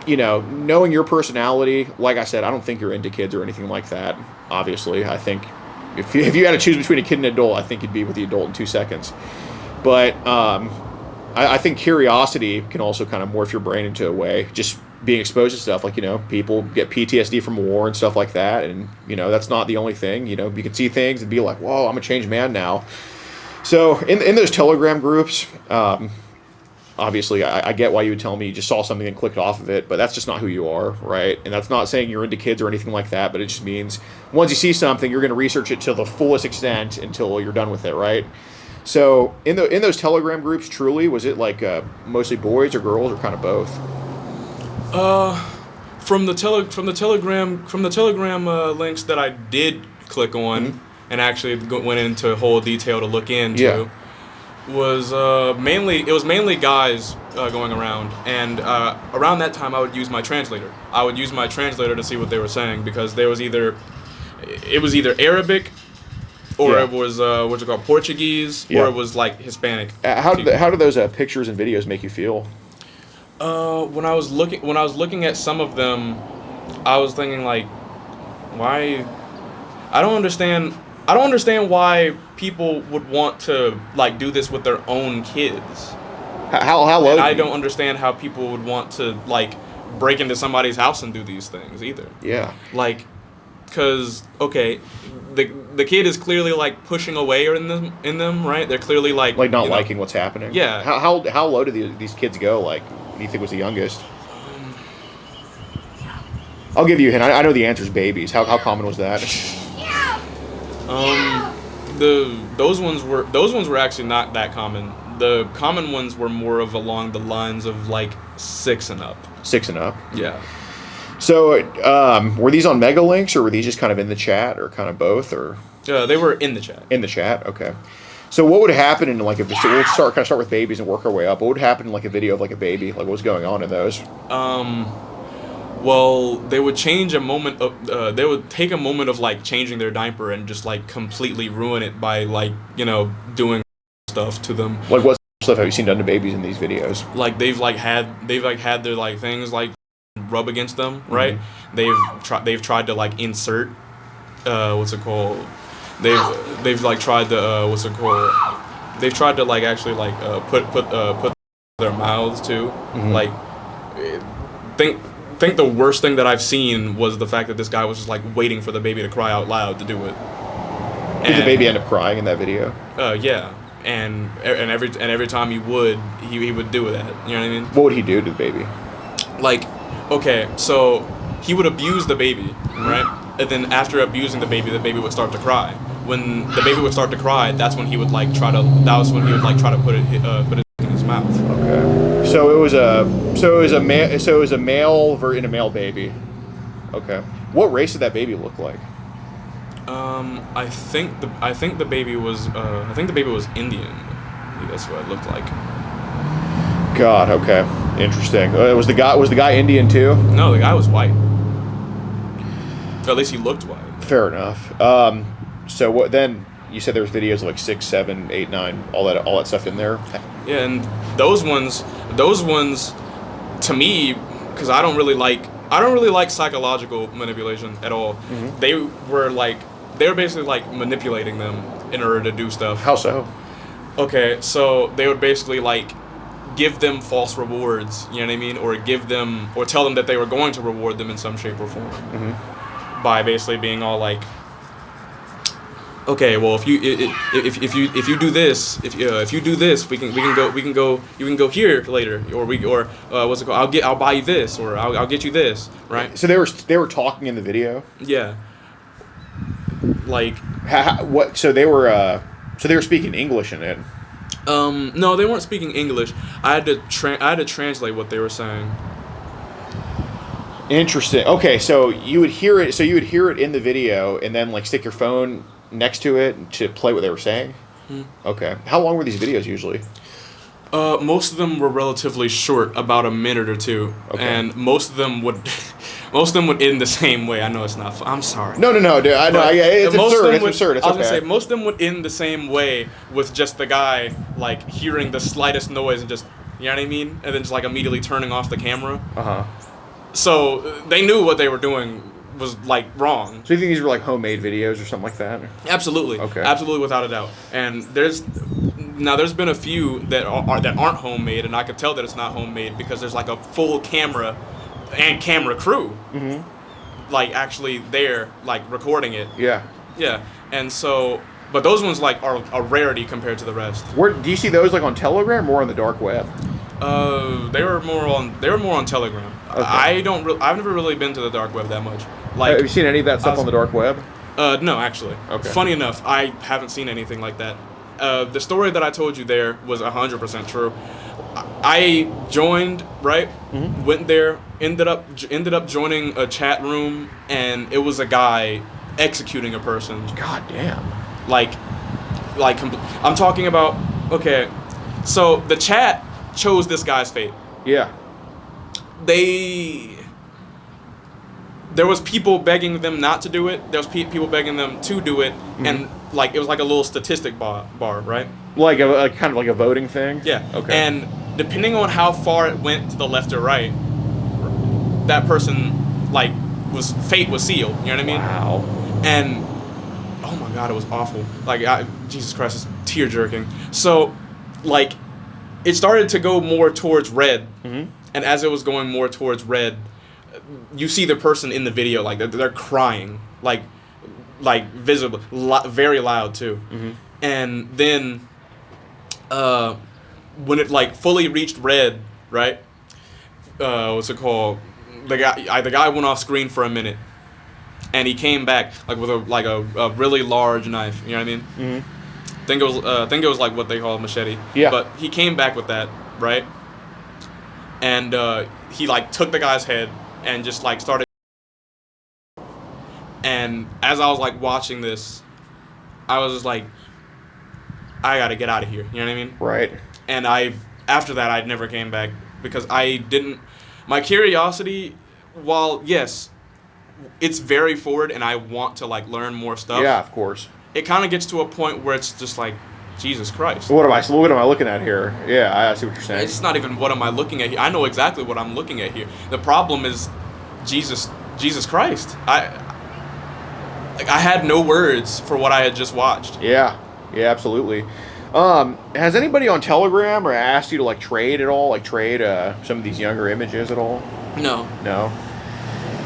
You know, knowing your personality, like I said, I don't think you're into kids or anything like that. Obviously, I think if you had to choose between a kid and an adult, I think you'd be with the adult in 2 seconds. But I think curiosity can also kind of morph your brain into a way. Just being exposed to stuff, like, you know, people get PTSD from war and stuff like that, and, you know, that's not the only thing. You know, you can see things and be like, whoa, I'm a changed man now. So in those Telegram groups, obviously I get why you would tell me you just saw something and clicked off of it, but that's just not who you are, right? And that's not saying you're into kids or anything like that, but it just means once you see something, you're going to research it to the fullest extent until you're done with it, right? So in those Telegram groups, truly, was it like mostly boys or girls or kind of both? From the Telegram links that I did click on and actually went into whole detail to look into, was mainly guys going around, and around that time I would use my translator. I would use my translator to see what they were saying, because it was either Arabic, or it was what's it called, Portuguese, or it was like Hispanic. How do those pictures and videos make you feel? When I was looking at some of them, I was thinking like, why? I don't understand why people would want to like do this with their own kids. How low? And I don't understand how people would want to like break into somebody's house and do these things either. Yeah. Like, cause okay, the kid is clearly like pushing away in them, right? They're clearly like not liking what's happening. Yeah. How low do these kids go? Like, what do you think was the youngest? I'll give you a hint. I know the answer is babies. How common was that? Those ones were actually not that common. The common ones were more of along the lines of like 6 and up. 6 and up. Yeah. So, were these on mega links, or were these just kind of in the chat, or kind of both, or? They were in the chat. In the chat, okay. So, what would happen in like so we'll start with babies and work our way up. What would happen in like a video of like a baby? Like, what was going on in those? Well, they would change a moment of. They would take a moment of like changing their diaper and just like completely ruin it by like, you know, doing stuff to them. Like, what stuff have you seen done to babies in these videos? Like they've had their like things like rub against them, right? They've tried to like insert what's it called? They've like tried to what's it called? They've tried to like actually like put their mouths too. Like think the worst thing that I've seen was the fact that this guy was just like waiting for the baby to cry out loud to do it. Did the baby end up crying in that video? Yeah. And every time he would do that. You know what I mean? What would he do to the baby? Like, okay, so he would abuse the baby, right? And then after abusing the baby would start to cry. When the baby would start to cry, that's when he would like try to put it in his mouth. Okay. So it was a male in a male baby. Okay. What race did that baby look like? I think the baby was Indian. That's what it looked like. God. Okay. Interesting. Was the guy Indian too? No, the guy was white. Or at least he looked white. Fair enough. So what then? You said there was videos of like 6, 7, 8, 9, all that stuff in there. Yeah, and those ones, to me, because I don't really like psychological manipulation at all. Mm-hmm. They were basically like manipulating them in order to do stuff. How so? Okay, so they would basically like give them false rewards, you know what I mean, or tell them that they were going to reward them in some shape or form, by basically being all like, okay, well, if you do this, if you do this, you can go here later, or what's it called? I'll buy you this, or I'll get you this, right? So they were talking in the video. Yeah. Like. What? So they were speaking English in it. No, they weren't speaking English. I had to translate what they were saying. Interesting. Okay, so you would hear it. So you would hear it in the video, and then like stick your phone next to it to play what they were saying. Okay. How long were these videos usually? Most of them were relatively short, about a minute or two, and most of them would end the same way. I know it's not. I'm sorry. No, dude. I know. It's absurd. It's absurd. It's I was okay. gonna say most of them would end the same way with just the guy like hearing the slightest noise and just, you know what I mean, and then just like immediately turning off the camera. So they knew what they were doing was like wrong. So you think these were like homemade videos or something like that? Absolutely. Okay. Absolutely, without a doubt. And there's been a few that aren't homemade, and I could tell that it's not homemade because there's like a full camera and camera crew, like actually there, like recording it. Yeah. Yeah. And so, but those ones like are a rarity compared to the rest. Where do you see those, like on Telegram or on the dark web? They were more on Telegram. Okay. I've never really been to the dark web that much. Like, Have you seen any of that stuff on the dark web? No, actually. Okay. Funny enough, I haven't seen anything like that. The story that I told you there was 100% true. I joined, right? Went there, ended up joining a chat room, and it was a guy executing a person. God damn. I'm talking about, okay, so the chat chose this guy's fate. Yeah. There was people begging them not to do it. There was people begging them to do it, and like it was like a little statistic bar, right? Like a kind of like a voting thing. Yeah. Okay. And depending on how far it went to the left or right, that person like fate was sealed. You know what I mean? Wow. And oh my God, it was awful. Like Jesus Christ, it's tear jerking. So like it started to go more towards red, and as it was going more towards red, you see the person in the video like they're crying, like visibly, very loud too. And then when it like fully reached red, right? What's it called? The guy went off screen for a minute, and he came back like with a really large knife. You know what I mean? I think it was like what they call a machete. Yeah. But he came back with that, right? And he like took the guy's head and just like started. And as I was like watching this, I was just like, I gotta get out of here. You know what I mean? Right. And after that, I never came back because my curiosity, while yes, it's very forward and I want to like learn more stuff. Yeah, of course. It kind of gets to a point where it's just like, Jesus Christ. What am I looking at here? Yeah, I see what you're saying. It's not even what am I looking at here. I know exactly what I'm looking at here. The problem is Jesus Christ. I had no words for what I had just watched. Yeah, absolutely. Has anybody on Telegram or asked you to like trade at all? Like trade some of these younger images at all? No. No.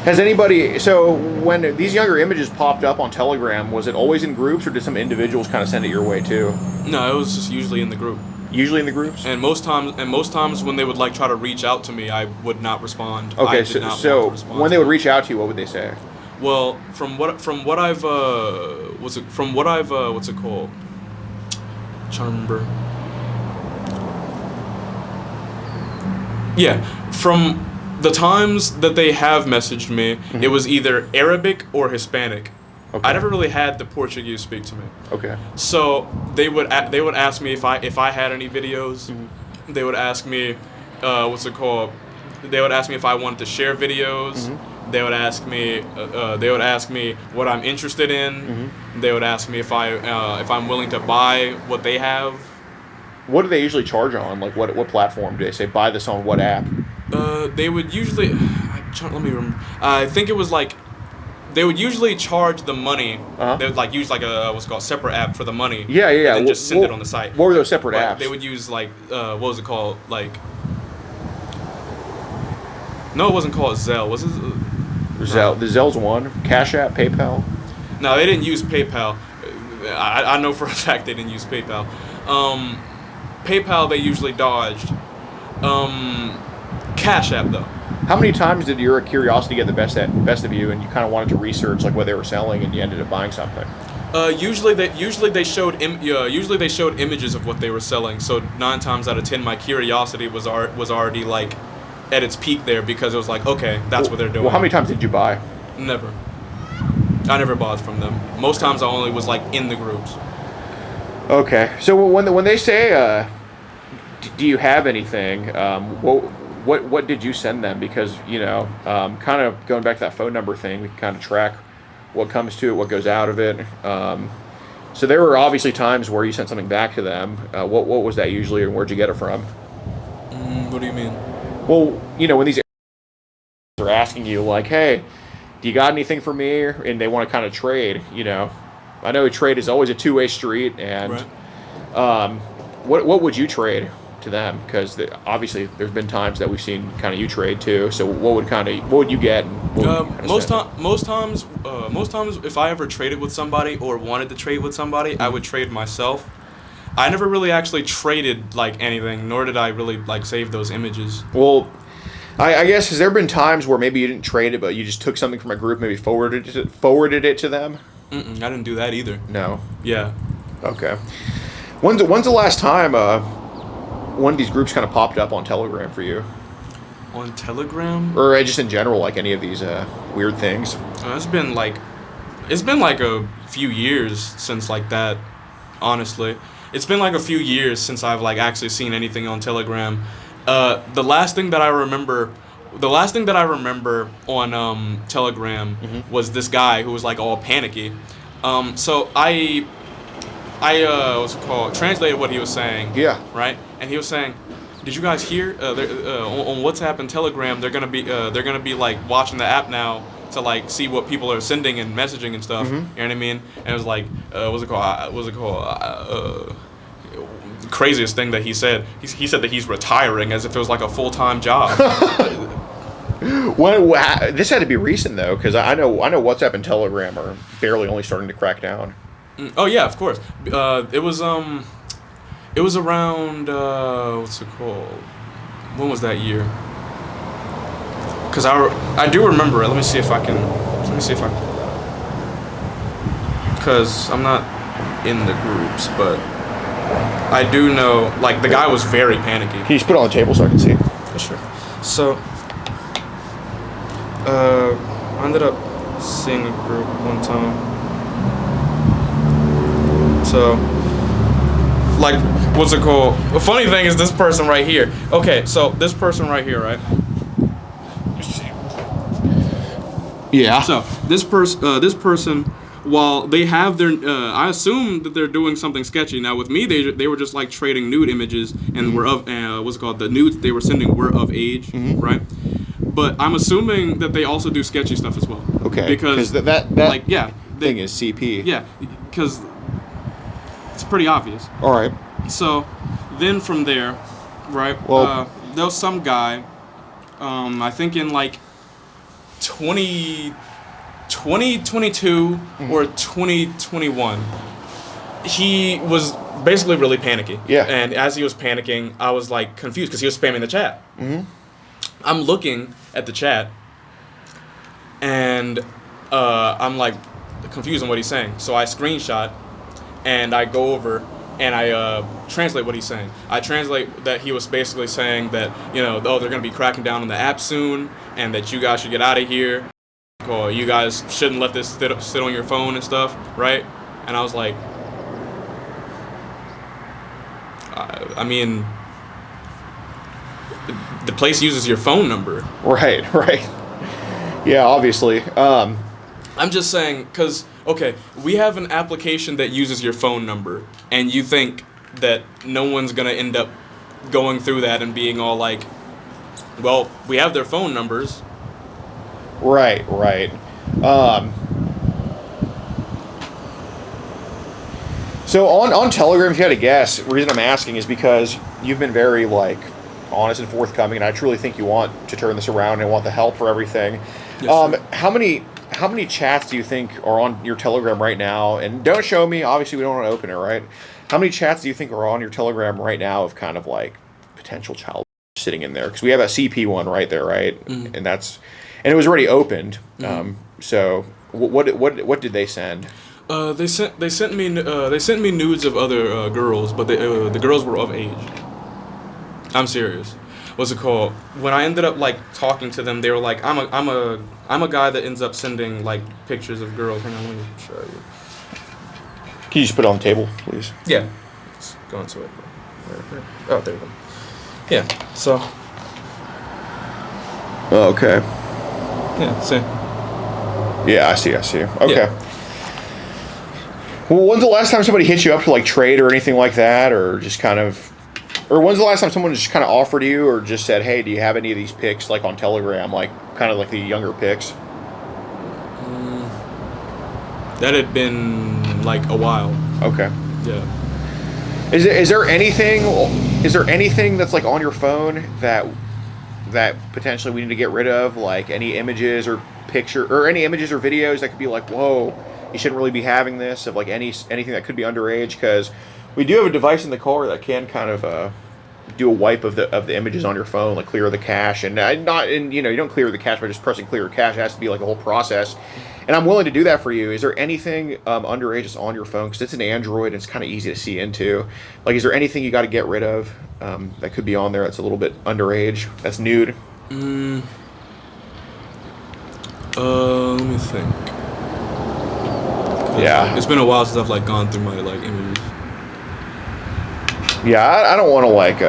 Has anybody, so when these younger images popped up on Telegram, was it always in groups or did some individuals kind of send it your way too? No, it was just usually in the group. Usually in the groups? And most times when they would like try to reach out to me, I would not respond. Okay, I did not so want to respond when to they would them. reach out to you, what would they say? Well, from what I've what's it called? I'm trying to remember. Yeah, from the times that they have messaged me, it was either Arabic or Hispanic. Okay. I never really had the Portuguese speak to me. Okay. So they would ask me if I had any videos. They would ask me what's it called? They would ask me if I wanted to share videos. Mm-hmm. They would ask me. They would ask me what I'm interested in. Mm-hmm. They would ask me if I'm willing to buy what they have. What do they usually charge on? Like, what platform do they say buy this on? What app? They would usually. Let me remember. I think it was like. They would usually charge the money. Uh-huh. They would like use like a what's called separate app for the money. Yeah. And then just send it on the site. What were those separate Like, apps? they would use like what was it called? Like. No, it wasn't called Zelle. Was it? Zelle. The Zelle's one. Cash App, PayPal. No, they didn't use PayPal. I know for a fact they didn't use PayPal. PayPal they usually dodged. Cash App though. How many times did your curiosity get the best of you, and you kind of wanted to research like what they were selling, and you ended up buying something? Usually they showed images of what they were selling. So 9 times out of 10, my curiosity was already like at its peak there, because it was like, okay, that's what they're doing. Well, how many times did you buy? Never. I never bought from them. Most times I only was like in the groups. Okay, so when they say, do you have anything? What did you send them? Because kind of going back to that phone number thing, we can kind of track what comes to it, what goes out of it. So there were obviously times where you sent something back to them. What was that usually, and where'd you get it from? What do you mean? Well, when these are asking you like, hey, do you got anything for me? And they want to kind of trade, I know trade is always a two-way street, and Right. What would you trade to them? Because obviously there's been times that we've seen kind of you trade too. So what would you get? And what would you Most times, if I ever traded with somebody or wanted to trade with somebody, I would trade myself. I never really actually traded like anything, nor did I really like save those images. Well, I guess, has there been times where maybe you didn't trade it, but you just took something from a group, maybe forwarded it to them? I didn't do that either. No. Yeah. Okay. When's the last time one of these groups kind of popped up on Telegram for you? On Telegram? Or just in general, like any of these weird things? It's been like a few years since like that, honestly. It's been like a few years since I've like actually seen anything on Telegram. The last thing that I remember on Telegram was this guy who was like all panicky. So I what's it called? Translated what he was saying. Yeah. Right? And he was saying, "Did you guys hear on WhatsApp and Telegram? They're gonna be like watching the app now to like see what people are sending and messaging and stuff. You know what I mean?" And it was like, what's it called? Craziest thing that he said. He said that he's retiring as if it was like a full-time job. This had to be recent though, because I know WhatsApp and Telegram are barely only starting to crack down. Oh yeah, of course. It was around what's it called? When was that year? Because I do remember it. Let me see if I can. Because I'm not in the groups, but I do know. Like the guy was very panicky. Can you just put it on the table so I can see? For sure. So I ended up seeing a group one time. So, like, what's it called? The funny thing is this person right here. Okay, so this person right here, right? Yeah. So this person, while they have their, I assume that they're doing something sketchy. Now with me, they were just like trading nude images and were of, what's it called? The nudes they were sending were of age, right? But I'm assuming that they also do sketchy stuff as well. Okay. Because that like thing is CP. Yeah, because it's pretty obvious. All right. So then from there, right? Well, there was some guy, I think in like 2022 or 2021, he was basically really panicky. Yeah. And as he was panicking, I was like confused because he was spamming the chat. I'm looking at the chat, and I'm like confused on what he's saying. So I screenshot, and I go over and I translate what he's saying. I translate that he was basically saying that, they're going to be cracking down on the app soon, and that you guys should get out of here, or you guys shouldn't let this sit on your phone and stuff, right? And I was like, I mean, the place uses your phone number. Right. Yeah, obviously. I'm just saying, because, okay, we have an application that uses your phone number, and you think that no one's going to end up going through that and being all like, well, we have their phone numbers. Right. So on Telegram, if you had to guess, the reason I'm asking is because you've been very, like, honest and forthcoming, and I truly think you want to turn this around and want the help for everything. Yes, How many chats do you think are on your Telegram right now? And don't show me. Obviously, we don't want to open it, right? How many chats do you think are on your Telegram right now of kind of like potential child sitting in there? Because we have a CP one right there, right? Mm-hmm. And it was already opened. Mm-hmm. So what did they send? They sent me nudes of other girls, but the girls were of age. I'm serious. What's it called? When I ended up like talking to them, they were like, I'm a guy that ends up sending like pictures of girls. Hang on, let me show you. Can you just put it on the table, please? Yeah. Let's go into it. Oh, there you go. Yeah. So. Oh, okay. Yeah. See. Yeah, I see. Okay. Yeah. Well, when's the last time somebody hit you up to like trade or anything like that, or just kind of? Or when's the last time someone just kind of offered you or just said, hey, do you have any of these pics like on Telegram, like kind of like the younger pics? That had been like a while. Okay. Yeah. Is there anything that's like on your phone that potentially we need to get rid of, like any images or any images or videos that could be like, whoa, you shouldn't really be having this, of like anything that could be underage? Because we do have a device in the car that can kind of do a wipe of the images on your phone, like clear the cache, and you don't clear the cache by just pressing clear cache. It has to be like a whole process, and I'm willing to do that for you. Is there anything underage that's on your phone? Because it's an Android, and it's kind of easy to see into. Like, is there anything you got to get rid of that could be on there that's a little bit underage, that's nude? Let me think. Yeah, it's been a while since I've like gone through my like images. Yeah, I don't want to like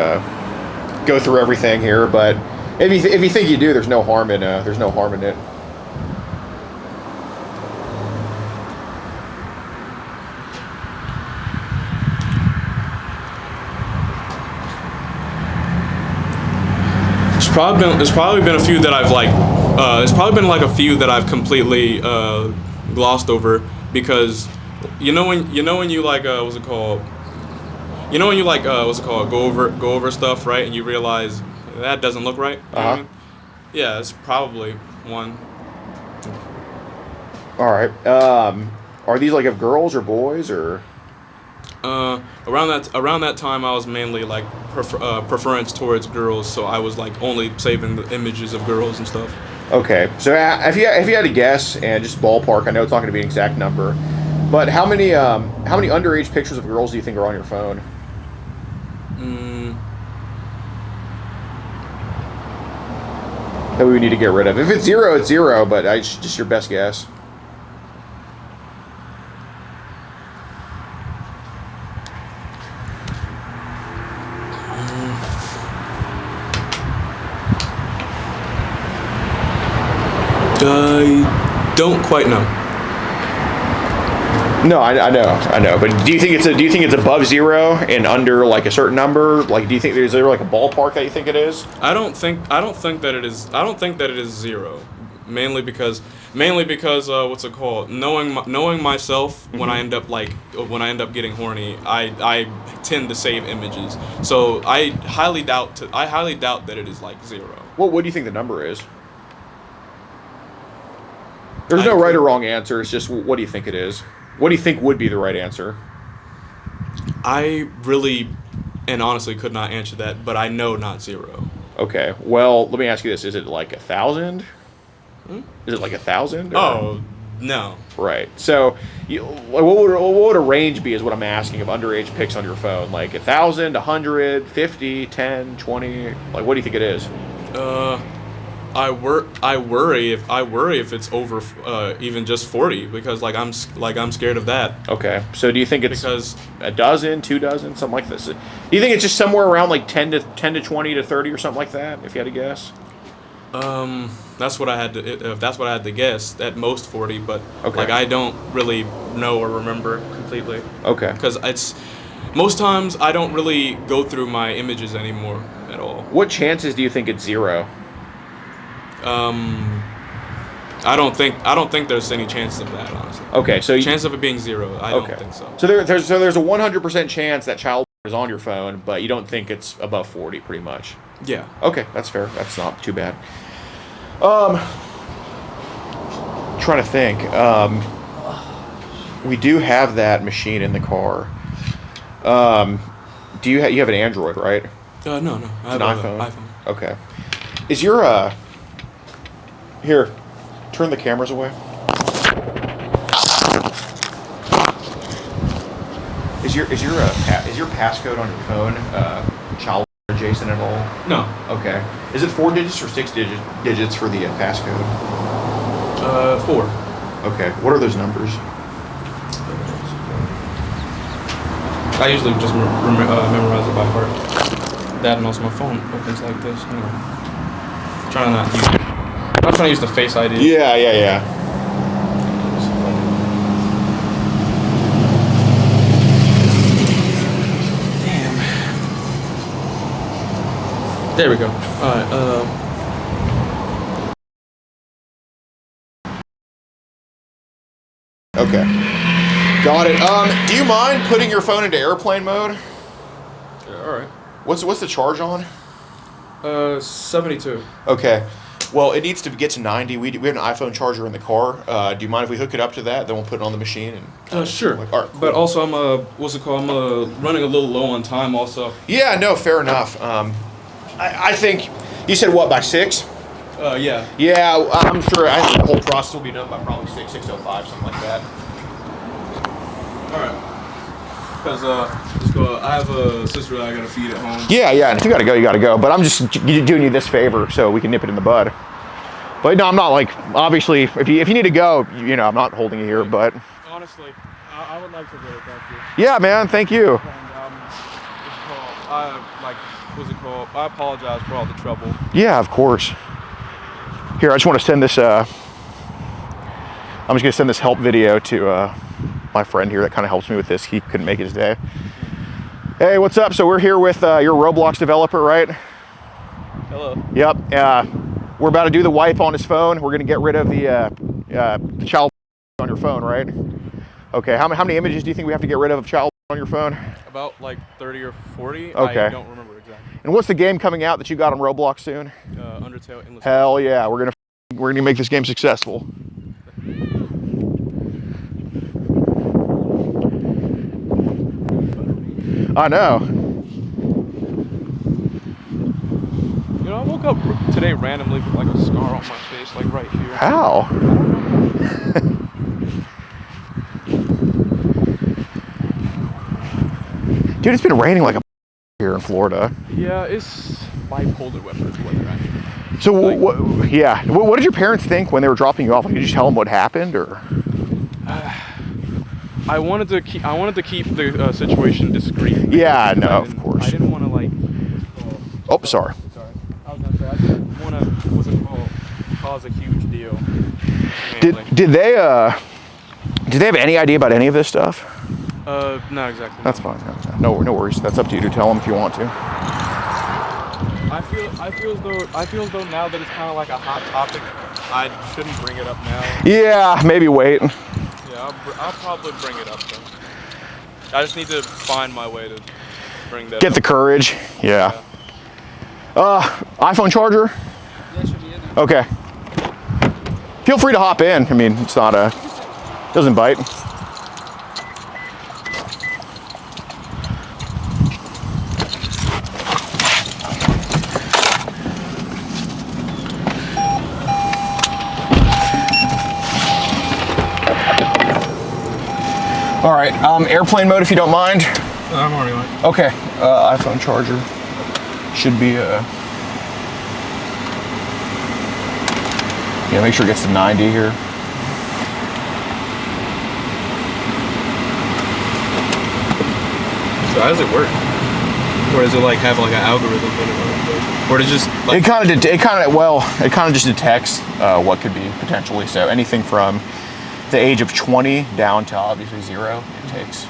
go through everything here, but if you think you do, there's no harm in it. There's probably been a few that I've like. It's probably been like a few that I've completely glossed over, because you know when you like what's it called? You know when you like go over stuff, right? And you realize that doesn't look right. You know what I mean? Yeah, it's probably one. All right. Are these like of girls or boys or? Around that time, I was mainly like preference towards girls, so I was like only saving the images of girls and stuff. Okay, so if you had to guess and just ballpark, I know it's not going to be an exact number, but how many underage pictures of girls do you think are on your phone? That we need to get rid of. If it's zero, it's zero, but it's just your best guess. I don't quite know. No, I know. But do you think it's above zero and under like a certain number? Like, do you think is there like a ballpark that you think it is? I don't think that it is. I don't think that it is zero. Mainly because what's it called? Knowing myself, when I end up getting horny, I tend to save images. So I highly doubt that it is like zero. Well, what do you think the number is? There's no right or wrong answer. It's just, what do you think it is? What do you think would be the right answer? I really and honestly could not answer that, but I know not zero. Okay. Well, let me ask you this: is it like 1,000? Is it like 1,000? Oh, no. Right. So, what would a range be? Is what I'm asking of underage pics on your phone. Like 1,000, 100, 50, 10, 20. Like, what do you think it is? I worry if it's over even just 40 because like I'm scared of that. Okay. So do you think it's Because a dozen, 2 dozen, something like this? Do you think it's just somewhere around like 10 to 20 to 30 or something like that? If you had to guess. that's what I had to. If that's what I had to guess, at most 40. But Okay. like I don't really know or remember completely. Okay. Because it's most times I don't really go through my images anymore at all. What chances do you think it's 0? I don't think there's any chance of that, honestly. Okay. So Chance of it being 0, I don't think so. So there's a 100% chance that child is on your phone, but you don't think it's above 40, pretty much. Yeah. Okay, that's fair. That's not too bad. Trying to think. We do have that machine in the car. Do you have an Android, right? No. I have An iPhone. iPhone. Okay. Is your here? Turn the cameras away. Is your passcode on your phone child adjacent at all? No. Okay. Is it 4 digits or 6 digits for the passcode? 4. Okay. What are those numbers? I usually just memorize it by heart. That and also my phone opens like this. Anyway. I'm not trying to use the Face ID. Yeah. Damn. There we go. Alright, Okay. Got it. Do you mind putting your phone into airplane mode? alright. What's the charge on? 72. Okay. Well, it needs to get to 90. We have an iPhone charger in the car. Do you mind if we hook it up to that? Then we'll put it on the machine and. Sure. All right, cool. But also I'm I'm running a little low on time also. Yeah. No. Fair enough. I think you said what by 6? Yeah. Yeah. I'm sure. I think the whole process will be done by probably 6:05, something like that. Alright. Because I have a sister that I gotta feed at home. Yeah. And if you gotta go, you gotta go. But I'm just doing you this favor so we can nip it in the bud. But no, I'm not like obviously. If you need to go, I'm not holding you here. But Honestly, I would like to really thank you. yeah, man. Thank you. And I apologize for all the trouble. Yeah, of course. Here, I just want to send this. I'm just gonna send this help video to my friend here that kind of helps me with this. He couldn't make it today. Hey, what's up? So we're here with your Roblox developer, right? Hello. Yep. We're about to do the wipe on his phone. We're gonna get rid of the child on your phone, right? Okay. How many images do you think we have to get rid of child on your phone? About like 30 or 40. Okay. I don't remember exactly. And what's the game coming out that you got on Roblox soon? Undertale Endless. Hell yeah, we're gonna make this game successful. I know. I woke up today randomly with like a scar on my face, like right here. How? Dude, it's been raining like a here in Florida. Yeah, it's bipolar weather is what they're at. So what did your parents think when they were dropping you off? Like, did you tell them what happened, or? I wanted to keep the situation discreet. Yeah, no, of course. I didn't want to like. Oh, sorry. Sorry. I was gonna say I didn't want to cause a huge deal. Did they have any idea about any of this stuff? Not exactly. That's fine. No worries. That's up to you to tell them if you want to. I feel as though now that it's kind of like a hot topic, I shouldn't bring it up now. Yeah, maybe wait. Yeah, I'll probably bring it up then. I just need to find my way to bring that up. Get the courage. Yeah. iPhone charger? Yeah, should be in there. Okay. Feel free to hop in. I mean, it's not doesn't bite. All right, airplane mode if you don't mind. I'm already on. Okay, iPhone charger should be Yeah, make sure it gets to 90 here. So how does it work? Or does it like have like an algorithm in it, or does it just like It kind of just detects what could be potentially. So anything from the age of 20 down to obviously 0, it takes.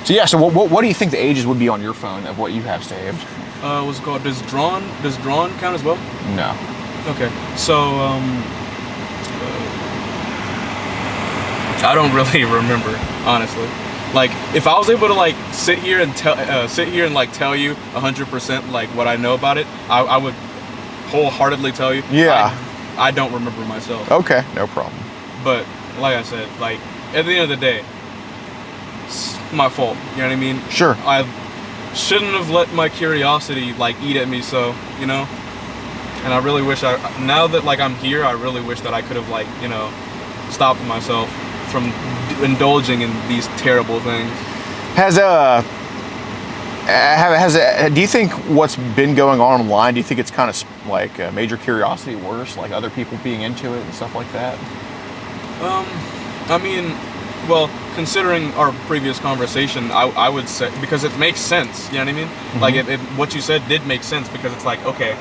So yeah. So what do you think the ages would be on your phone of what you have saved? what's it called? Does drawn count as well? No. Okay, so I don't really remember, honestly. Like, if I was able to like sit here and tell you 100% like what I know about it, I would wholeheartedly tell you. Yeah. I don't remember myself. Okay, no problem. But like I said, like at the end of the day, it's my fault. You know what I mean? Sure. I shouldn't have let my curiosity like eat at me. So, you know. And I really wish now that like I'm here, I really wish that I could have like, you know, stopped myself from indulging in these terrible things. Do you think what's been going on online, do you think it's kind of like made your curiosity worse, like other people being into it and stuff like that? I mean, well, considering our previous conversation, I would say, because it makes sense, you know what I mean? Mm-hmm. Like, what you said did make sense, because it's like, okay,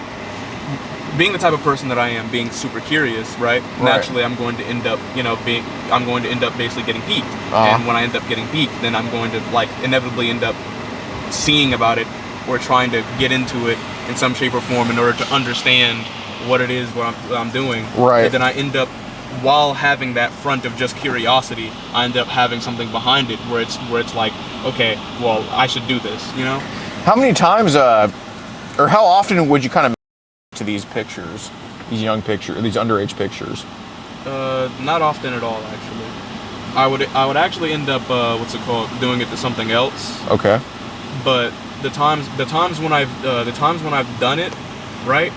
being the type of person that I am, being super curious, right? Naturally, I'm going to end up, you know, basically getting peaked. And when I end up getting peaked, then I'm going to like inevitably end up seeing about it or trying to get into it in some shape or form in order to understand what it is what I'm doing. Right. And then I end up, while having that front of just curiosity, I end up having something behind it where it's like, okay, well, I should do this, you know? How many times, or how often would you kind of to these pictures, these young pictures, these underage pictures? Not often at all, actually. I would actually end up doing it to something else. Okay. But the times when I've done it, right?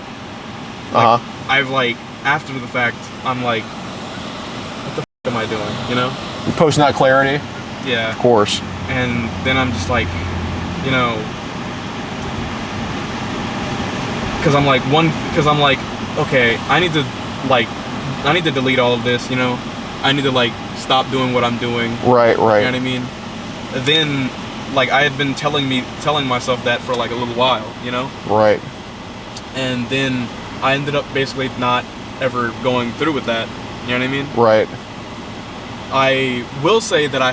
Like, I've like, after the fact, I'm like, what the f am I doing? You know? You're posting that clarity? Yeah. Of course. And then I'm just like, you know, because I'm like, okay, I need to delete all of this, you know? I need to like stop doing what I'm doing. Right. You know what I mean? Then, like, I had been telling myself that for like a little while, you know? Right. And then I ended up basically not ever going through with that. You know what I mean? Right. I will say that I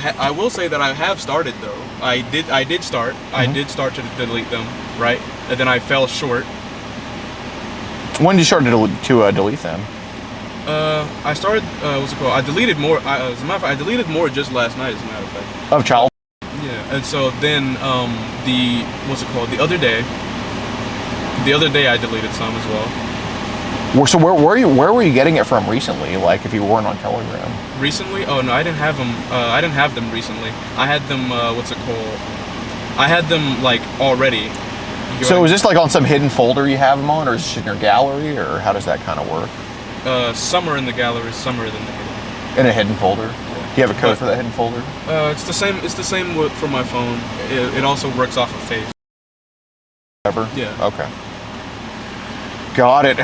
have started though. I did start. Mm-hmm. I did start to delete them, right? And then I fell short. When did you start to delete them? I started. What's it called? I deleted more. As a matter of fact, I deleted more just last night. As a matter of fact. Of child. Yeah, and so then The other day I deleted some as well. So where were you getting it from recently? Like if you weren't on Telegram? Recently? Oh no, I didn't have them. I didn't have them recently. I had them. I had them like already. So is this like on some hidden folder you have them on, or is this in your gallery, or how does that kind of work? Some are in the gallery, some are in the hidden. In a hidden folder? Do you have a code for that hidden folder? It's the same. It's the same for my phone. It also works off of Face. Ever? Yeah. Okay. Got it.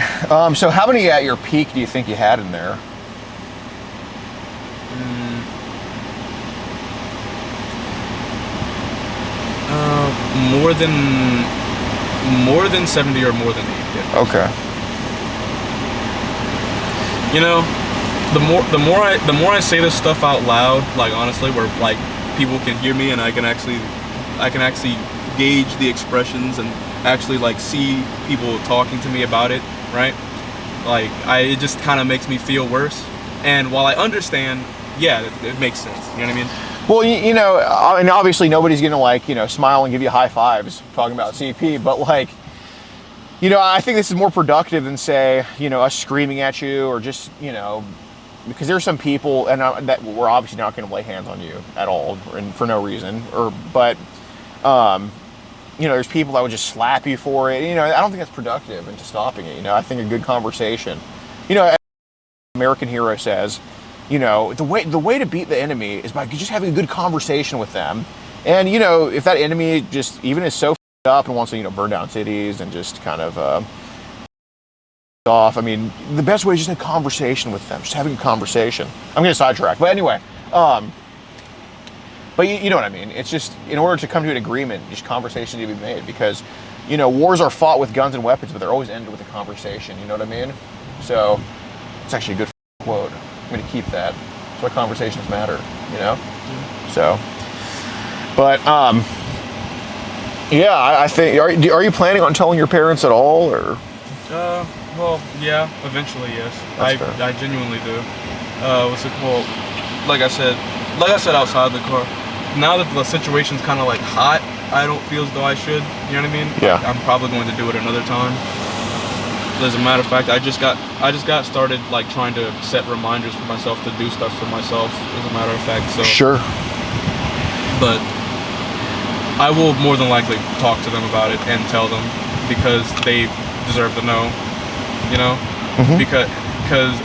So how many at your peak do you think you had in there? More than 70 or more than 80. Yeah. Okay. You know, the more I say this stuff out loud, like honestly, where like people can hear me and I can actually gauge the expressions and actually like see people talking to me about it, right? Like it just kind of makes me feel worse. And while I understand, yeah, it makes sense. You know what I mean? Well, you know, and obviously nobody's gonna like, you know, smile and give you high fives talking about CP, but like, you know, I think this is more productive than say, you know, us screaming at you or just, you know, because there's some people, and that we're obviously not going to lay hands on you at all, and for no reason, but you know, there's people that would just slap you for it. You know, I don't think that's productive into stopping it. You know, I think a good conversation, you know, as American Hero says, you know, the way to beat the enemy is by just having a good conversation with them. And you know, if that enemy just even is so up and wants to, you know, burn down cities and just kind of off. I mean, the best way is just a conversation with them, just having a conversation. I'm gonna sidetrack, but anyway, but you know what I mean. It's just in order to come to an agreement, just conversation need to be made because, you know, wars are fought with guns and weapons, but they're always ended with a conversation. You know what I mean? So it's actually a good quote. I'm gonna keep that. That's why conversations matter. You know. So, but yeah, I think. Are you planning on telling your parents at all, or? Well, yeah, eventually, yes. I genuinely do. Well, like I said outside the car, now that the situation's kind of like hot, I don't feel as though I should, you know what I mean? Yeah. I'm probably going to do it another time. As a matter of fact, I just got started like trying to set reminders for myself to do stuff for myself, as a matter of fact, so. Sure. But I will more than likely talk to them about it and tell them because they deserve to know. You know, because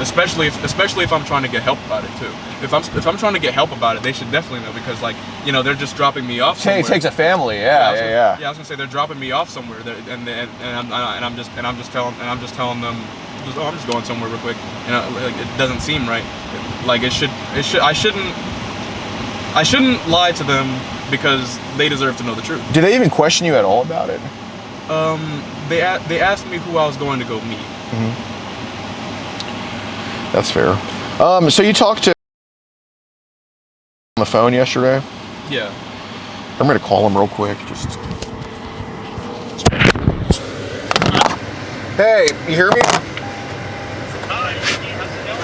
especially if I'm trying to get help about it too. If I'm trying to get help about it, they should definitely know because like you know they're just dropping me off somewhere. It takes a family, yeah. Yeah, I was gonna say they're dropping me off somewhere, and I'm just telling them, oh, I'm just going somewhere real quick. You know, like it doesn't seem right. Like I shouldn't lie to them because they deserve to know the truth. Do they even question you at all about it? They asked me who I was going to go meet. That's fair. So you talked to on the phone yesterday? Yeah. I'm gonna call him real quick. Just. Hey, you hear me? Hi, Ricky, how's it going?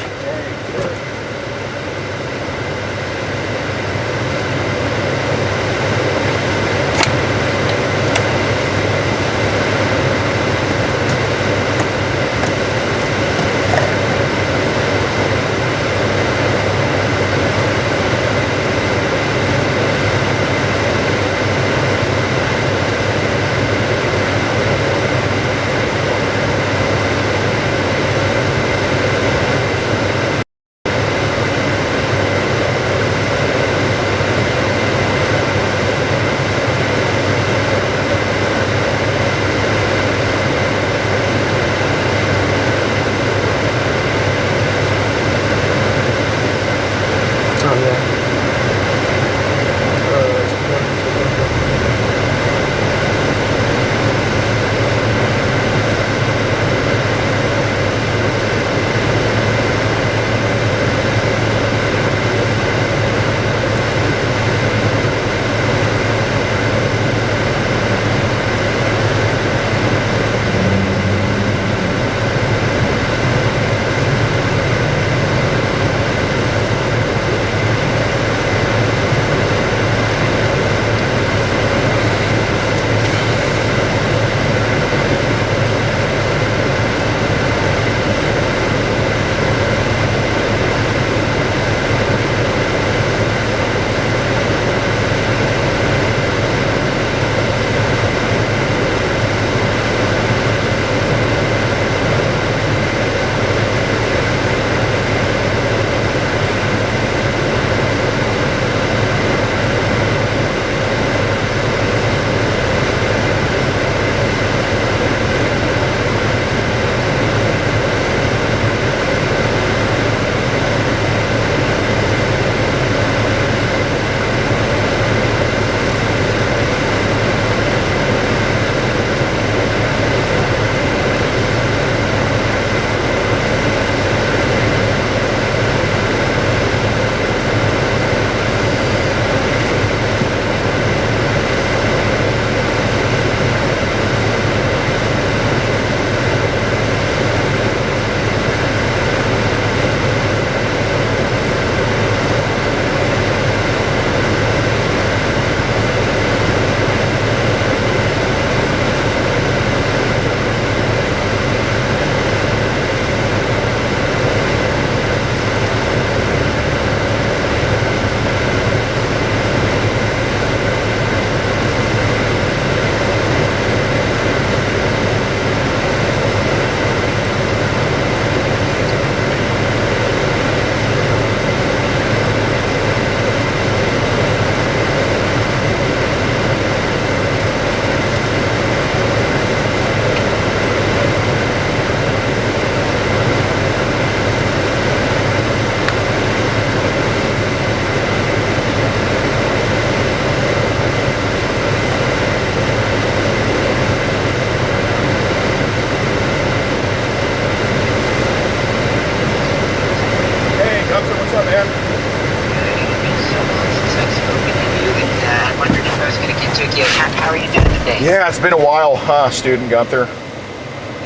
you. How are you doing today? Yeah, it's been a while, student Gunther.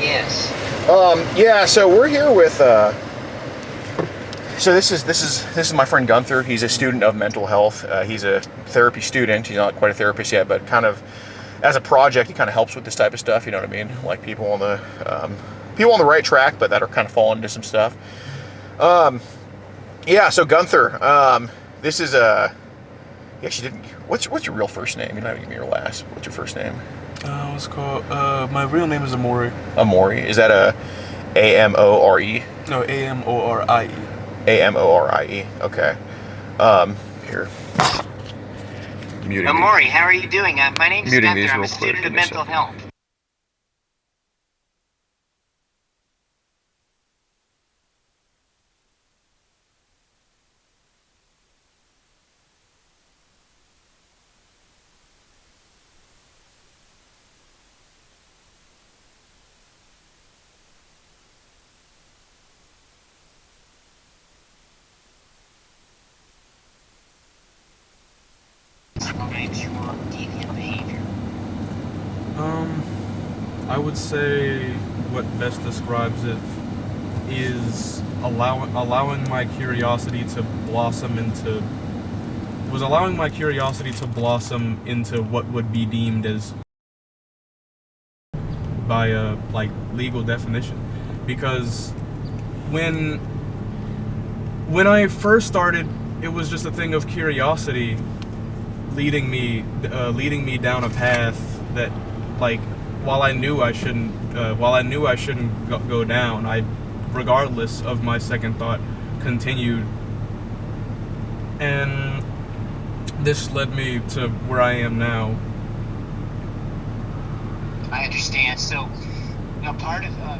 Yes. Yeah, so we're here with, so this is my friend Gunther. He's a student of mental health. He's a therapy student. He's not quite a therapist yet, but kind of, as a project, he kind of helps with this type of stuff, you know what I mean? Like people on the right track, but that are kind of falling into some stuff. Yeah, so Gunther, this is she didn't. What's your real first name? You don't have to give me your last. What's your first name? What's called? My real name is Amori. Amori. Is that A-M-O-R-E? No, A-M-O-R-I-E. A-M-O-R-I-E. Okay. Here. Muting. Amori, how are you doing? My name is Muting these Gunther. I'm real a student quick. of mental health. Describes your deviant behavior. I would say what best describes it is allowing my curiosity to blossom into what would be deemed as by a legal definition, because when I first started, it was just a thing of curiosity leading me down a path that, while I knew I shouldn't go down, I, regardless of my second thought, continued, and this led me to where I am now. I understand. So, part of the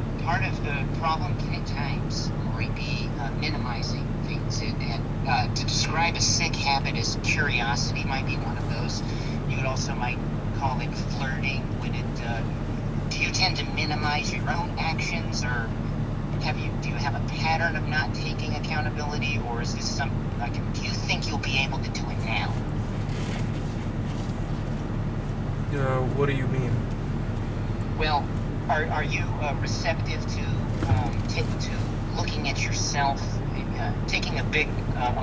problem can at times be minimizing things. And to describe a sick habit as curiosity might be one of those. You would also might call it flirting. Do you tend to minimize your own actions, or do you have a pattern of not taking accountability, or is this do you think you'll be able to do it now? What do you mean? Well, are you receptive to looking at yourself, taking a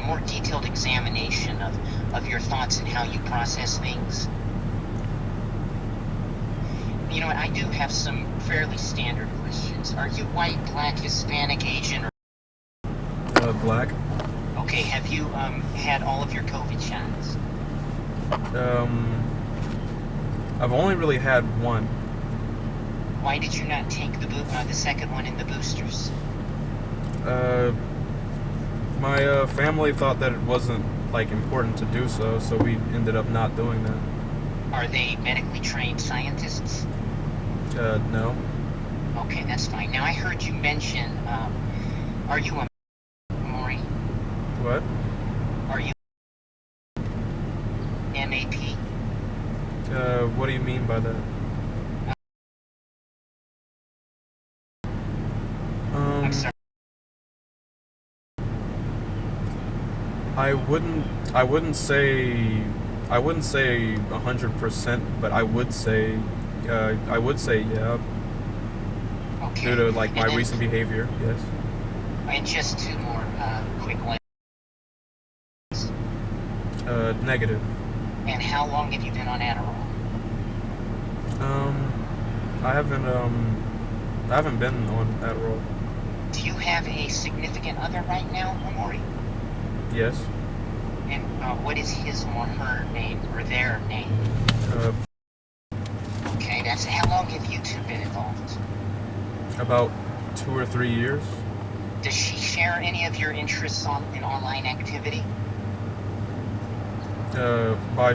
more detailed examination of your thoughts and how you process things? You know what, I do have some fairly standard questions. Are you white, black, Hispanic, Asian, or... Black. Okay, have you had all of your COVID shots? I've only really had one. Why did you not take the second one in the boosters? My family thought that it wasn't important to do so we ended up not doing that. Are they medically trained scientists? No. Okay, that's fine. Now I heard you mention, are you a Maury? What? Are you MAP? What do you mean by that? I'm sorry. I wouldn't say 100%, but I would say yeah. Okay. Due to my recent behavior, yes. And just two more quick ones. Negative. And how long have you been on Adderall? I haven't been on Adderall. Do you have a significant other right now, Amori? Yes. And what is his or her name, or their name? Okay, that's how long have you two been involved? About 2 or 3 years. Does she share any of your interests in online activity? By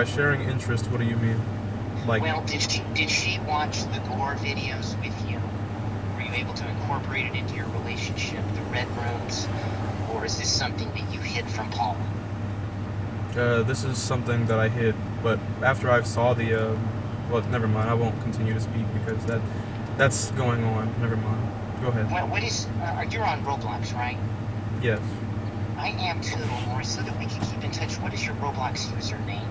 sharing interest, what do you mean? Well, did she watch the gore videos with you? Were you able to incorporate it into your relationship, the red rooms, or is this something that you hid from Paula? This is something that I hid, but after I saw the well, never mind. I won't continue to speak because that's going on. Never mind. Go ahead. Well, you're on Roblox, right? Yes. I am too, or so that we can keep in touch. What is your Roblox username?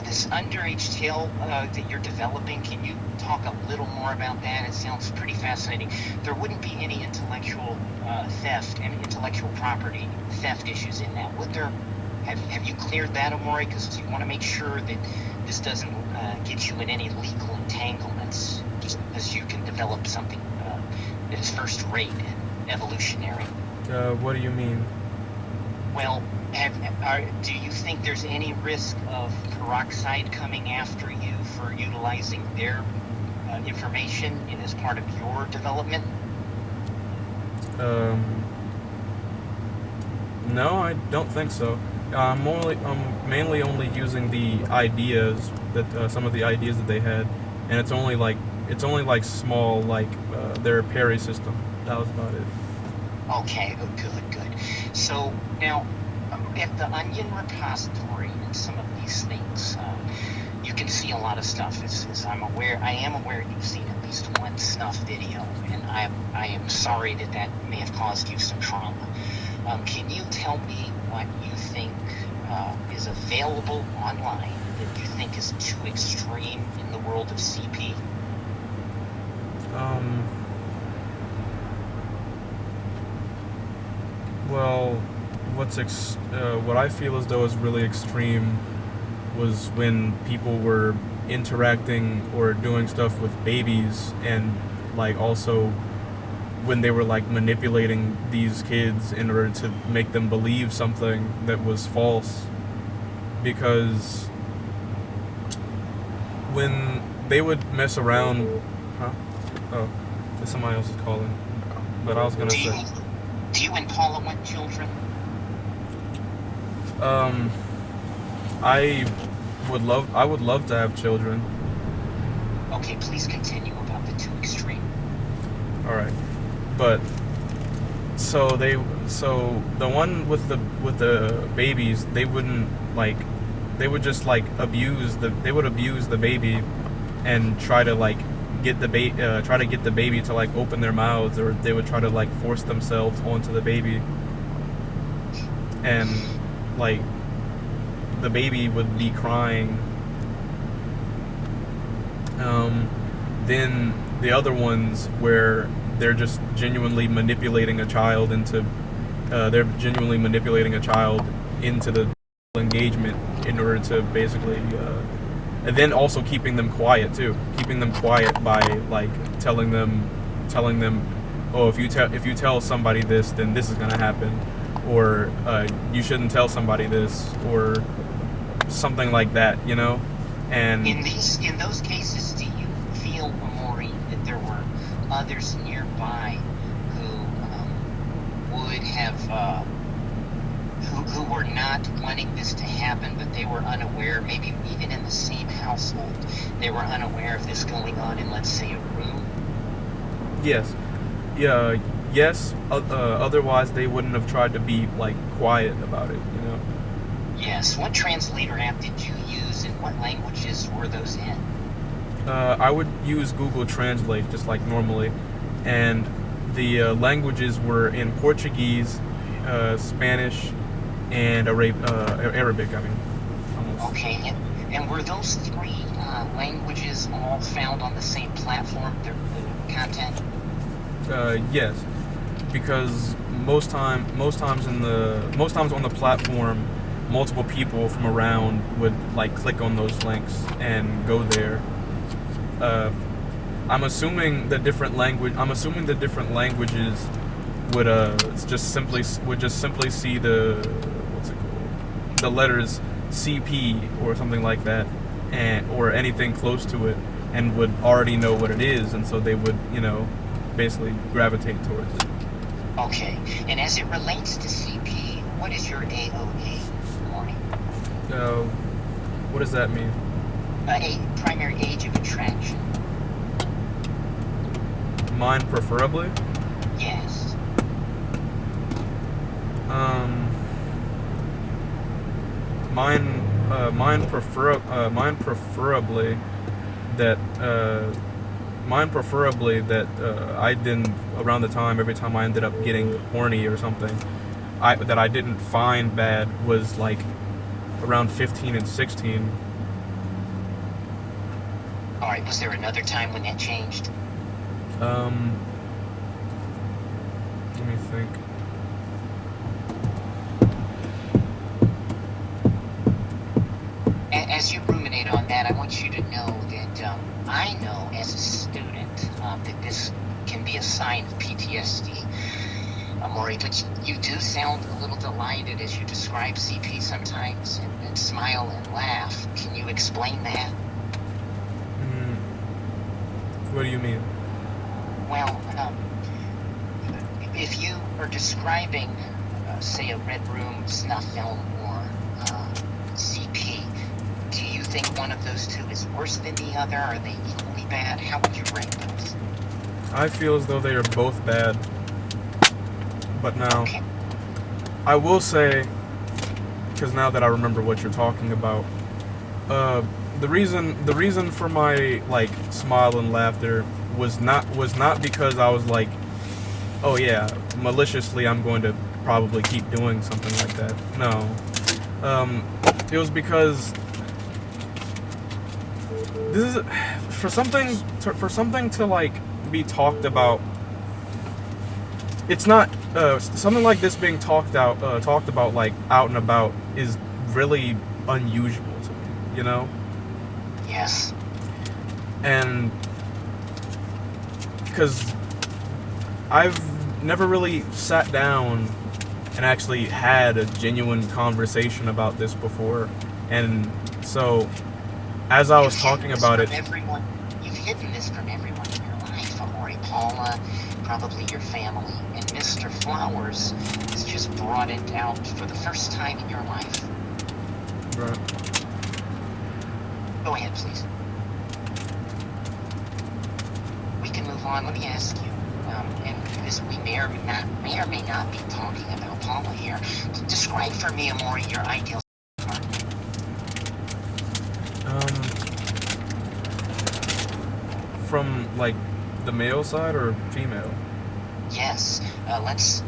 this underage tale that you're developing, can you talk a little more about that? It sounds pretty fascinating. There wouldn't be any intellectual theft and intellectual property theft issues in that, would there? Have you cleared that, Amori? Because you want to make sure that this doesn't get you in any legal entanglements, just because you can develop something that is first rate and evolutionary. What do you mean? Well, do you think there's any risk of peroxide coming after you for utilizing their information as part of your development? No, I don't think so. I'm mainly only using the ideas that some of the ideas that they had, and it's only like small, like their parry system. That was about it. Okay, good. So now, at the Onion repository and some of these things, you can see a lot of stuff. As I am aware you've seen at least one snuff video, and I am sorry that may have caused you some trauma. Can you tell me what you think is available online that you think is too extreme in the world of CP? Well, what I feel as though is really extreme was when people were interacting or doing stuff with babies, and like also when they were like manipulating these kids in order to make them believe something that was false. Because when they would mess around, oh, somebody else is calling. But I was gonna say, do you and Paula want children? I would love to have children. Okay, please continue about the too extreme. All right, but so the one with the babies, they would just like abuse the baby and try to get the baby to like open their mouths, or they would try to like force themselves onto the baby, and like the baby would be crying. Then the other ones where they're just genuinely manipulating a child into the engagement in order to basically and then also keeping them quiet by like telling them, oh, if you tell somebody this, then this is going to happen, or you shouldn't tell somebody this, or something like that, you know. And in those cases, do you feel, Amori, that there were others nearby who would have who were not wanting this to happen, but they were unaware, maybe even in the same household, they were unaware of this going on in, let's say, a room? Yes. Yeah. Yes. Otherwise, they wouldn't have tried to be like quiet about it, you know. Yes. What translator app did you use, and what languages were those in? I would use Google Translate just like normally, and the languages were in Portuguese, Spanish, and Arabic. I mean, almost. Okay. And were those three languages all found on the same platform? The content? Yes, because most times on the platform, multiple people from around would like click on those links and go there. I'm assuming the different languages would just simply see the letters CP or something like that, or anything close to it, and would already know what it is, and so they would, you know, basically gravitate towards it. Okay. And as it relates to CP, what is your AOA, Morning? What does that mean? Primary age of attraction. Mine preferably? Yes. Mine preferably that I didn't, around the time, every time I ended up getting horny or something, that I didn't find bad was like around 15 and 16, Alright, was there another time when that changed? Let me think. As you ruminate on that, I want you to know that I know as a student that this can be a sign of PTSD. Maury, but you do sound a little delighted as you describe CP sometimes, and smile and laugh. Can you explain that? What do you mean? Well, if you are describing, say, a red room, snuff film, or CP, do you think one of those two is worse than the other? Are they equally bad? How would you rate those? I feel as though they are both bad. But now, Okay. I will say, because now that I remember what you're talking about, the reason for my like smile and laughter was not because I was like, oh yeah, maliciously I'm going to probably keep doing something like that. No, it was because this is for something to like be talked about. It's not something like this being talked about like out and about is really unusual to me, you know? Yes. And because I've never really sat down and actually had a genuine conversation about this before, and so as I was talking about it, You've hidden this from everyone in your life, Amori. Paula, probably your family, and Mr. Flowers has just brought it out for the first time in your life. right. Go ahead, please. We can move on. Let me ask you, and this we may or may not be talking about Paula here. Describe for me, Amori, your ideal partner. From like the male side or female? Yes. Let's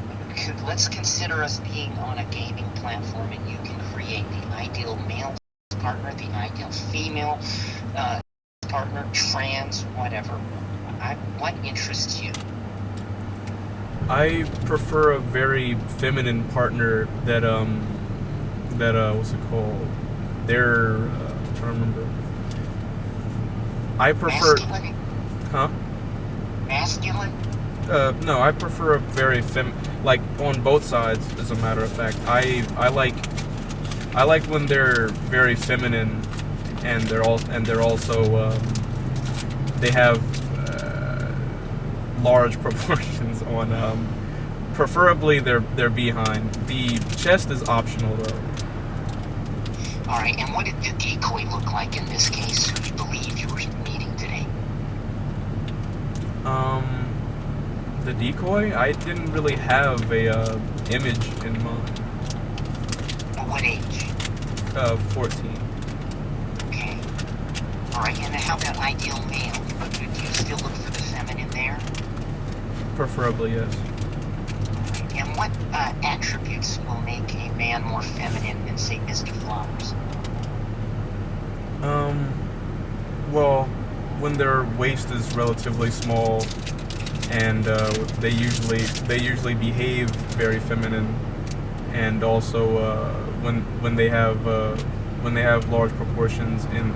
consider us being on a gaming platform, and you can create the ideal male partner, the ideal female partner, trans, whatever. What interests you? I prefer a very feminine partner that what's it called? They're I'm trying to remember. I prefer Masculine? Huh? Masculine? No, I prefer a very like on both sides, as a matter of fact. I like when they're very feminine, and they're also they have large proportions on preferably their behind. The chest is optional though. Alright, and what did the decoy look like in this case, who you believe you were meeting today? The decoy? I didn't really have a image in mind. At what age? 14. Okay. Alright, and how about ideal male? Do you still look for the feminine there? Preferably, yes. And what attributes will make a man more feminine than, say, Mr. Flowers? Well, when their waist is relatively small, and they usually behave very feminine, and also when they have large proportions in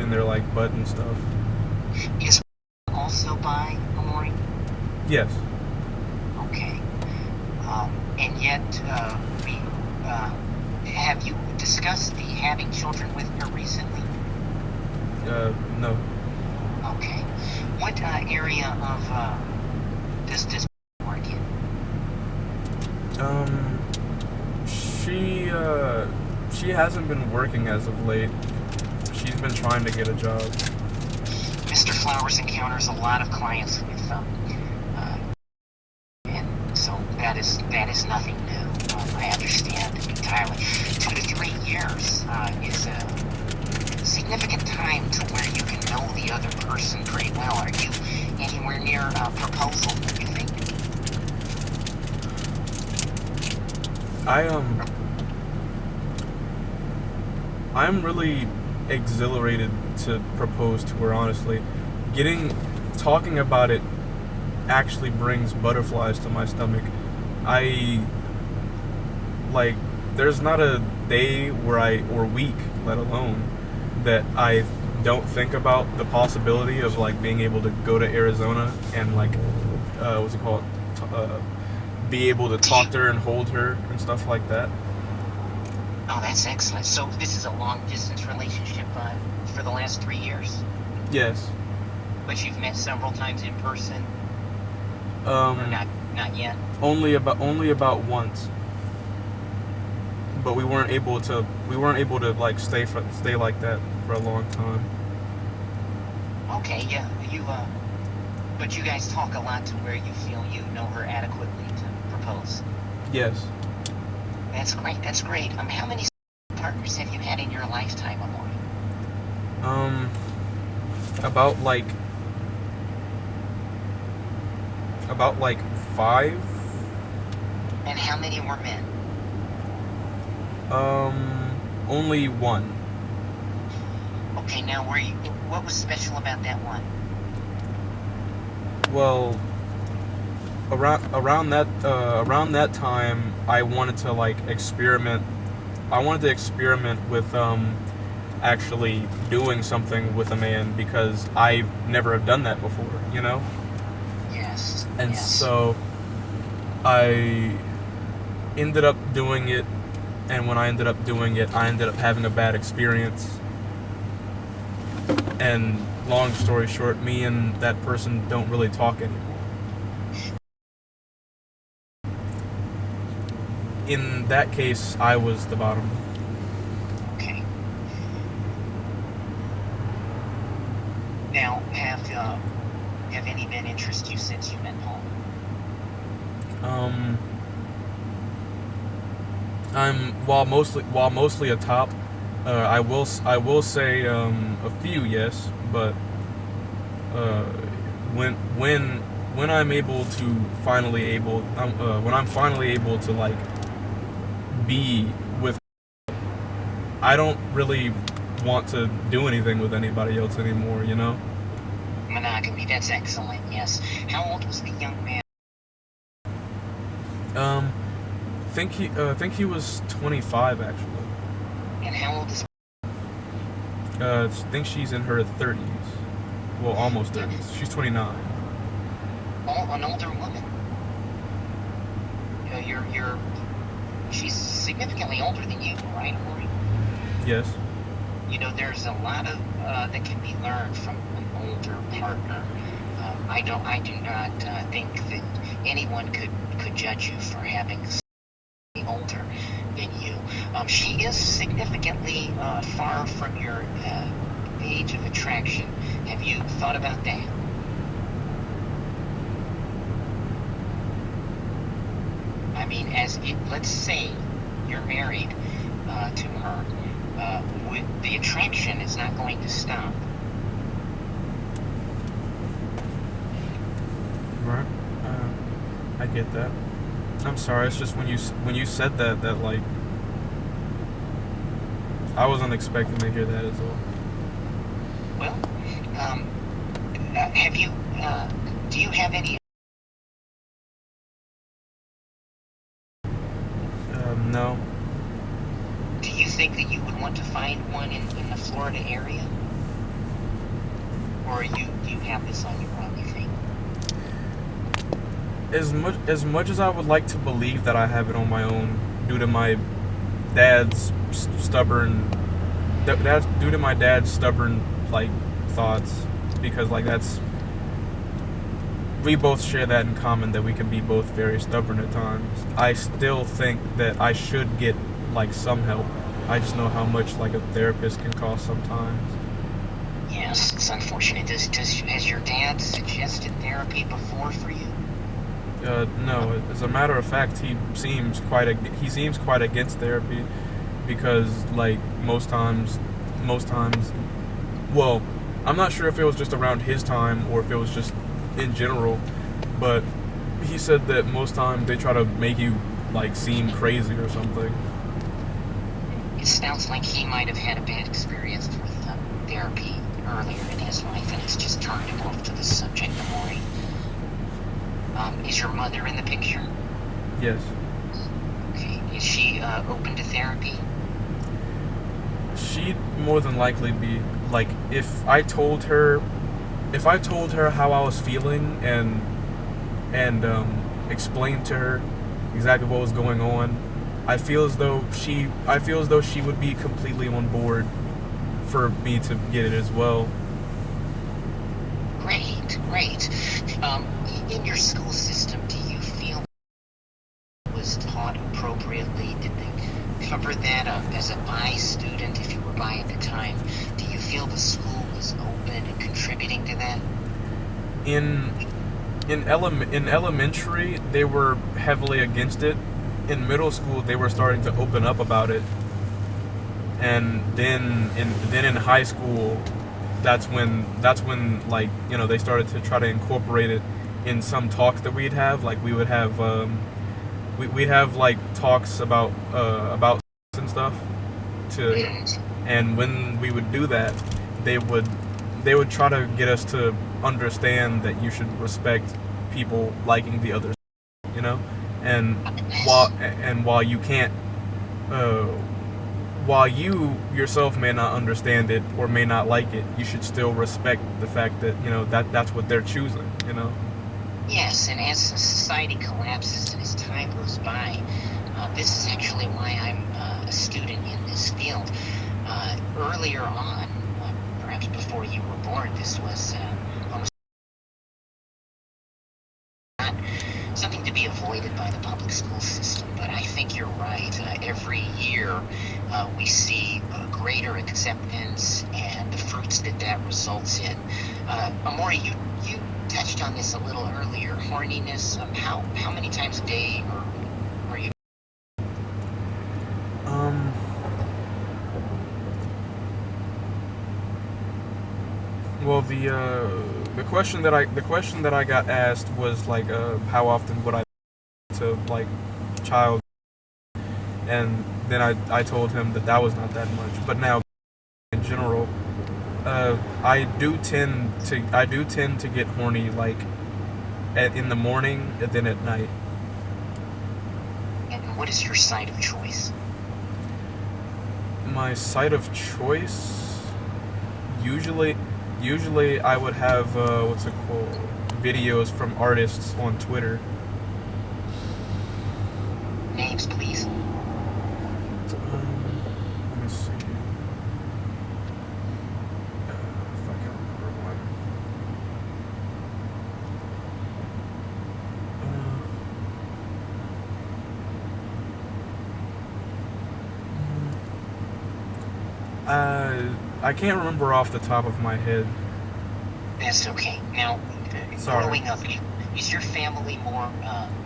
their like butt and stuff. Is also bi, Amori? Yes. Okay. And yet, have you discussed the having children with her recently? No. Okay. What area of does work in? She hasn't been working as of late. She's been trying to get a job. Mr. Flowers encounters a lot of clients with and so that is nothing new. I understand entirely. 2 to 3 years is a significant time to where you can know the other person pretty well. Are you anywhere near a proposal, do you think? I'm really exhilarated to propose to her, honestly. Talking about it actually brings butterflies to my stomach. There's not a day or week, let alone, that I don't think about the possibility of, like, being able to go to Arizona and, like, what's it called? Be able to talk to her and hold her and stuff like that. Oh, that's excellent. So this is a long-distance relationship for the last 3 years? Yes. But you've met several times in person? Or not yet? Only about once. But we weren't able to like stay like that for a long time. Okay, yeah. But you guys talk a lot to where you feel you know her adequately to propose. Yes. That's great. How many partners have you had in your lifetime, Amore? About like 5. And how many were men? Only one. Okay, now what was special about that one? Well, around that time, I wanted to like experiment. I wanted to experiment with actually doing something with a man, because I never have done that before, you know? Yes. And yes. so I ended up doing it, and when I ended up doing it, I ended up having a bad experience. And long story short, me and that person don't really talk anymore. In that case, I was the bottom. Okay. Now, have any men interest you since you met Paul? While mostly a top, I will say a few, yes, but when I'm finally able to like be with, I don't really want to do anything with anybody else anymore, you know? Monogamy, that's excellent, yes. How old was the young man? Think he was 25 actually. And how old is? I think she's in her 30s. Well, almost 30s. She's 29. Oh, an older woman. She's significantly older than you, right, Amore? Yes. You know, there's a lot of that can be learned from an older partner. I do not think that anyone could judge you for having older than you. She is significantly far from your age of attraction. Have you thought about that? I mean, let's say you're married to her, the attraction is not going to stop. Right. I get that. I'm sorry. It's just when you said that like I wasn't expecting to hear that as well. Well, have you? Do you have any? No. Do you think that you would want to find one in the Florida area, or do you have this on your own? You think? As much as I would like to believe that I have it on my own, due to my dad's stubborn like thoughts, because like we both share that in common, that we can be both very stubborn at times. I still think that I should get like some help. I just know how much like a therapist can cost sometimes. Yes, it's unfortunate. Has your dad suggested therapy before for you? No. As a matter of fact, he seems quite against therapy, because like most times, well, I'm not sure if it was just around his time or if it was just in general, but he said that most times they try to make you like seem crazy or something. It sounds like he might have had a bad experience with therapy earlier in his life, and it's just turned him off to the subject more. Is your mother in the picture? Yes. Okay. Is she open to therapy? She'd more than likely be. Like, if I told her how I was feeling and explained to her exactly what was going on, I feel as though she would be completely on board for me to get it as well. Great. In your school system, do you feel it was taught appropriately? Did they cover that up as a bi student, if you were bi at the time? Do you feel the school was open and contributing to that? In elementary, they were heavily against it. In middle school, they were starting to open up about it, and then in high school, that's when like, you know, they started to try to incorporate it in some talks that we'd have. Like, we would have we'd have like talks about and stuff and when we would do that, they would try to get us to understand that you should respect people liking the other, you know, and while you can't while you yourself may not understand it or may not like it, you should still respect the fact that, you know, that's what they're choosing, you know. Yes, and as society collapses and as time goes by, this is actually why I'm a student in this field. Earlier on, perhaps before you were born, this was almost not something to be avoided by the public school system. But I think you're right. Every year we see greater acceptance and the fruits that results in. Amori, you touched on this a little earlier. Horniness. How many times a day are you? Well, the question that I got asked was like, how often would I to like child, and then I told him that was not that much. But now, in general, I do tend to get horny like in the morning and then at night. And what is your site of choice? My site of choice, usually I would have what's it called? Videos from artists on Twitter. Names, please. Let me see. If I can remember one. I can't remember off the top of my head. That's okay. Now, growing up, is your family more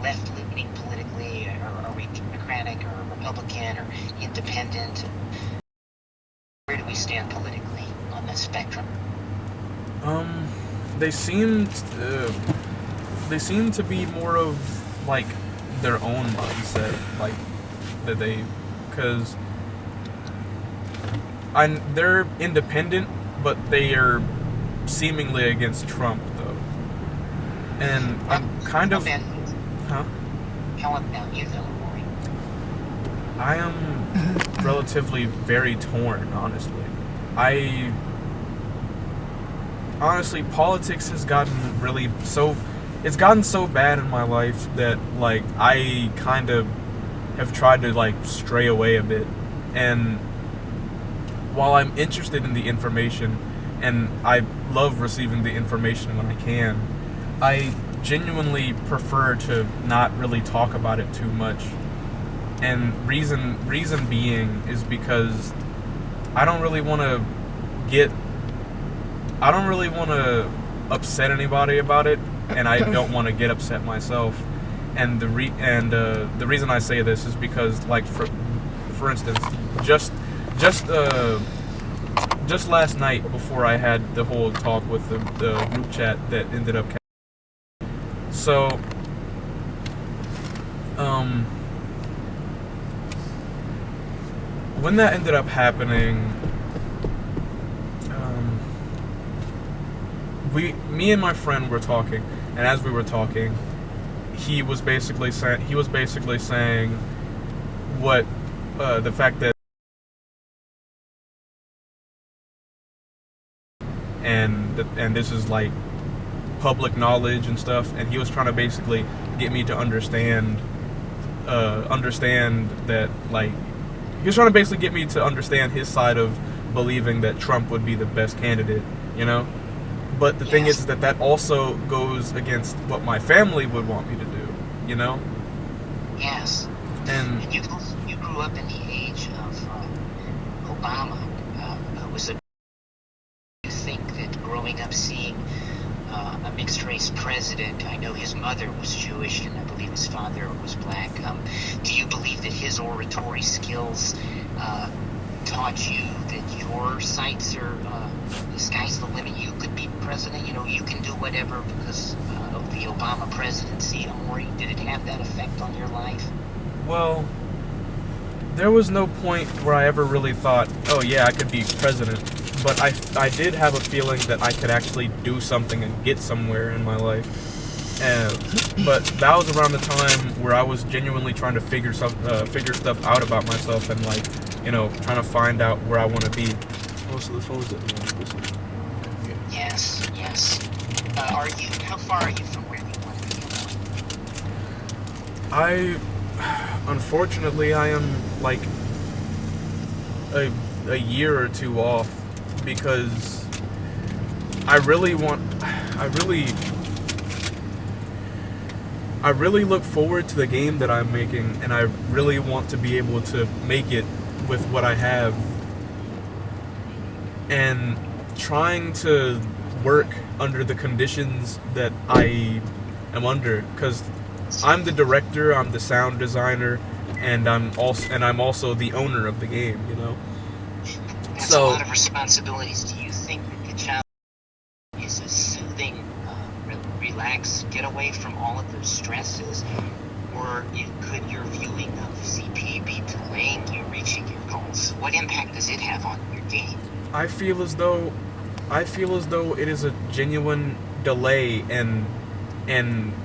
left-leaning politically, or are we Democratic or Republican or independent? Where do we stand politically on the spectrum? They seem to be more of like their own mindset, like that because they're independent, but they are seemingly against Trump, though. And I'm kind of... Huh? How about you, though, Rory? I am relatively very torn, honestly. Honestly, politics has gotten really so... It's gotten so bad in my life that, like, I kind of have tried to, like, stray away a bit. And while I'm interested in the information, and I love receiving the information when I can, I genuinely prefer to not really talk about it too much. And reason being is because I don't really want to upset anybody about it, and I don't want to get upset myself. And the reason I say this is because, like, for instance, just last night, before I had the whole talk with the group chat that ended up, so when that ended up happening, me and my friend were talking, and as we were talking, he was basically saying what the fact that and this is like public knowledge and stuff, and he was trying to basically get me to understand that, like, he was trying to basically get me to understand his side of believing that Trump would be the best candidate, you know? But the thing is that that also goes against what my family would want me to do, you know? Yes. And you grew up in the age of Obama, who was a. You think that growing up seeing a mixed race president, I know his mother was Jewish and I believe his father was black. Do you believe that his oratory skills taught you that your sights are the sky's the limit? You could be president. You know, you can do whatever because of the Obama presidency. Or did it have that effect on your life? well, there was no point where I ever really thought, oh yeah, I could be president. But I did have a feeling that I could actually do something and get somewhere in my life. But that was around the time where I was genuinely trying to figure stuff out about myself and, like, you know, trying to find out where I want to be. Oh, so the phone's at me. Yes. How far are you from where you want to be? Unfortunately, I am like a year or two off, because I really look forward to the game that I'm making, and I really want to be able to make it with what I have. And trying to work under the conditions that I am under, because I'm the director, I'm the sound designer, and I'm also the owner of the game, you know? That's So a lot of responsibilities. Do you think that the job is a soothing, relax, get away from all of those stresses, or could your viewing of CP be delaying you reaching your goals? What impact does it have on your game? I feel as though it is a genuine delay and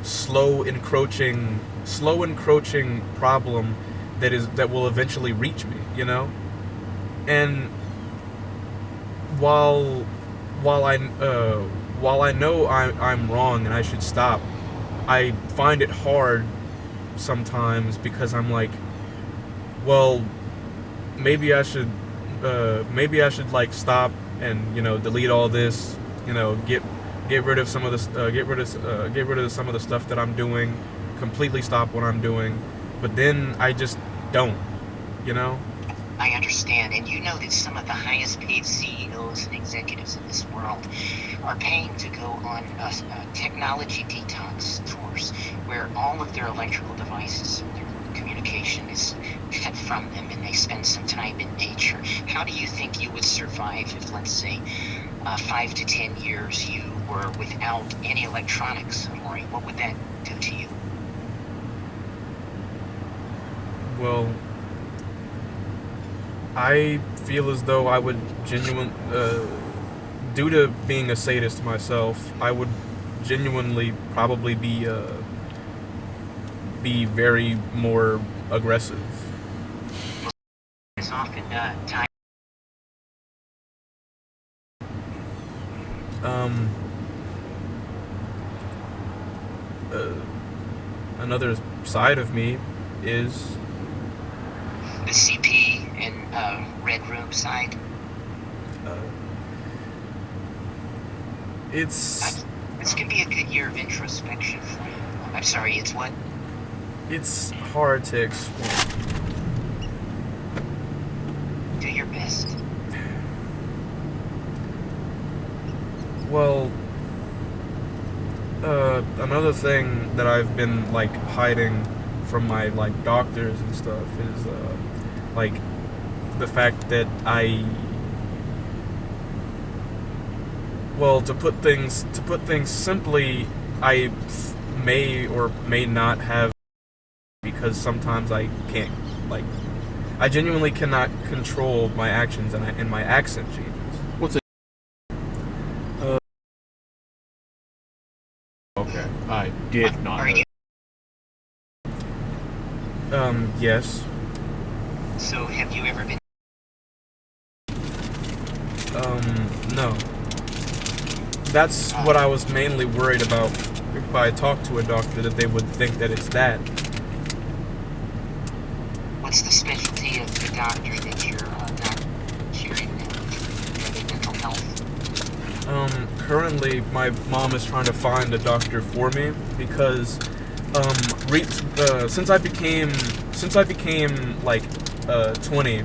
slow encroaching problem that will eventually reach me, you know? And while I know I'm wrong and I should stop, I find it hard sometimes, because I'm like, well, maybe I should like stop and, you know, delete all this, you know, get rid of some of the get rid of some of the stuff that I'm doing, completely stop what I'm doing, but then I just don't, you know? I understand, and you know that some of the highest paid CEOs and executives in this world are paying to go on technology detox tours where all of their electrical devices, their communication is cut from them, and they spend some time in nature. How do you think you would survive if, let's say, 5 to 10 years you were without any electronics, Maury? What would that do to you? Well, I feel as though I would due to being a sadist myself, I would genuinely probably be very more aggressive. It's often time. Another side of me is The CP and Red Room side. It's This can be a good year of introspection for you. I'm sorry, it's what? it's hard to explain. Do your best. Well, another thing that I've been like hiding from my like doctors and stuff is like the fact that to put things simply, I may or may not have, because sometimes I can't, like, I genuinely cannot control my actions, and my accent changes. did not Are know. you? Yes. So have you ever been? No. That's what I was mainly worried about. If I talked to a doctor, that they would think that it's that. What's the specialty of the doctor that you're not sharing mental health? Currently, my mom is trying to find a doctor for me because, since I became like 20,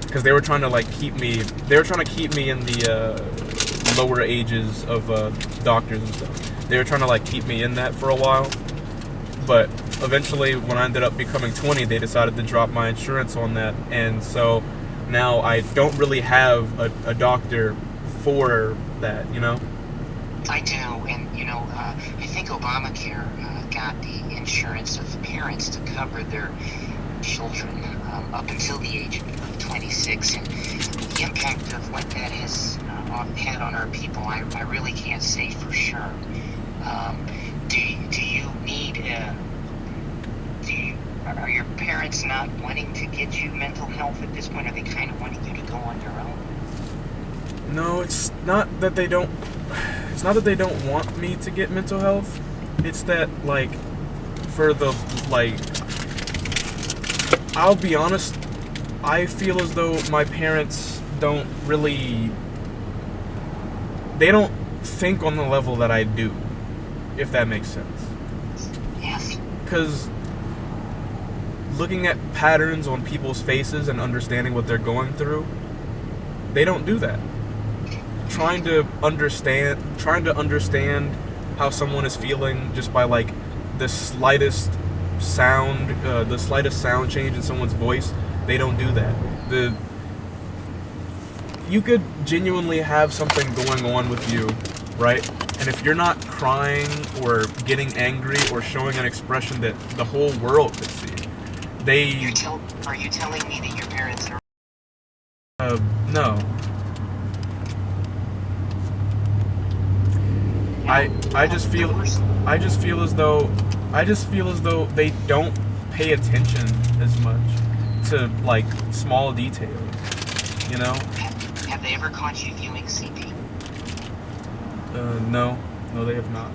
because they were trying to keep me in the lower ages of doctors and stuff. They were trying to keep me in that for a while, but eventually, when I ended up becoming 20, they decided to drop my insurance on that, and so now I don't really have a doctor for that, you know? I do, and I think Obamacare got the insurance of parents to cover their children up until the age of 26, and the impact of what that has had on our people, I really can't say for sure. Do you need are your parents not wanting to get you mental health at this point? Are they kind of wanting you to go on your own? No, it's not that they don't want me to get mental health. It's that I'll be honest, I feel as though my parents don't think on the level that I do, if that makes sense. Yes. Because looking at patterns on people's faces and understanding what they're going through, they don't do that. Trying to understand how someone is feeling just by the slightest sound change in someone's voice, they don't do that. You could genuinely have something going on with you, right? And if you're not crying or getting angry or showing an expression that the whole world could see, Are you telling me that your parents are? No. I just feel as though they don't pay attention as much to small details, you know? Have they ever caught you viewing CP? No, they have not.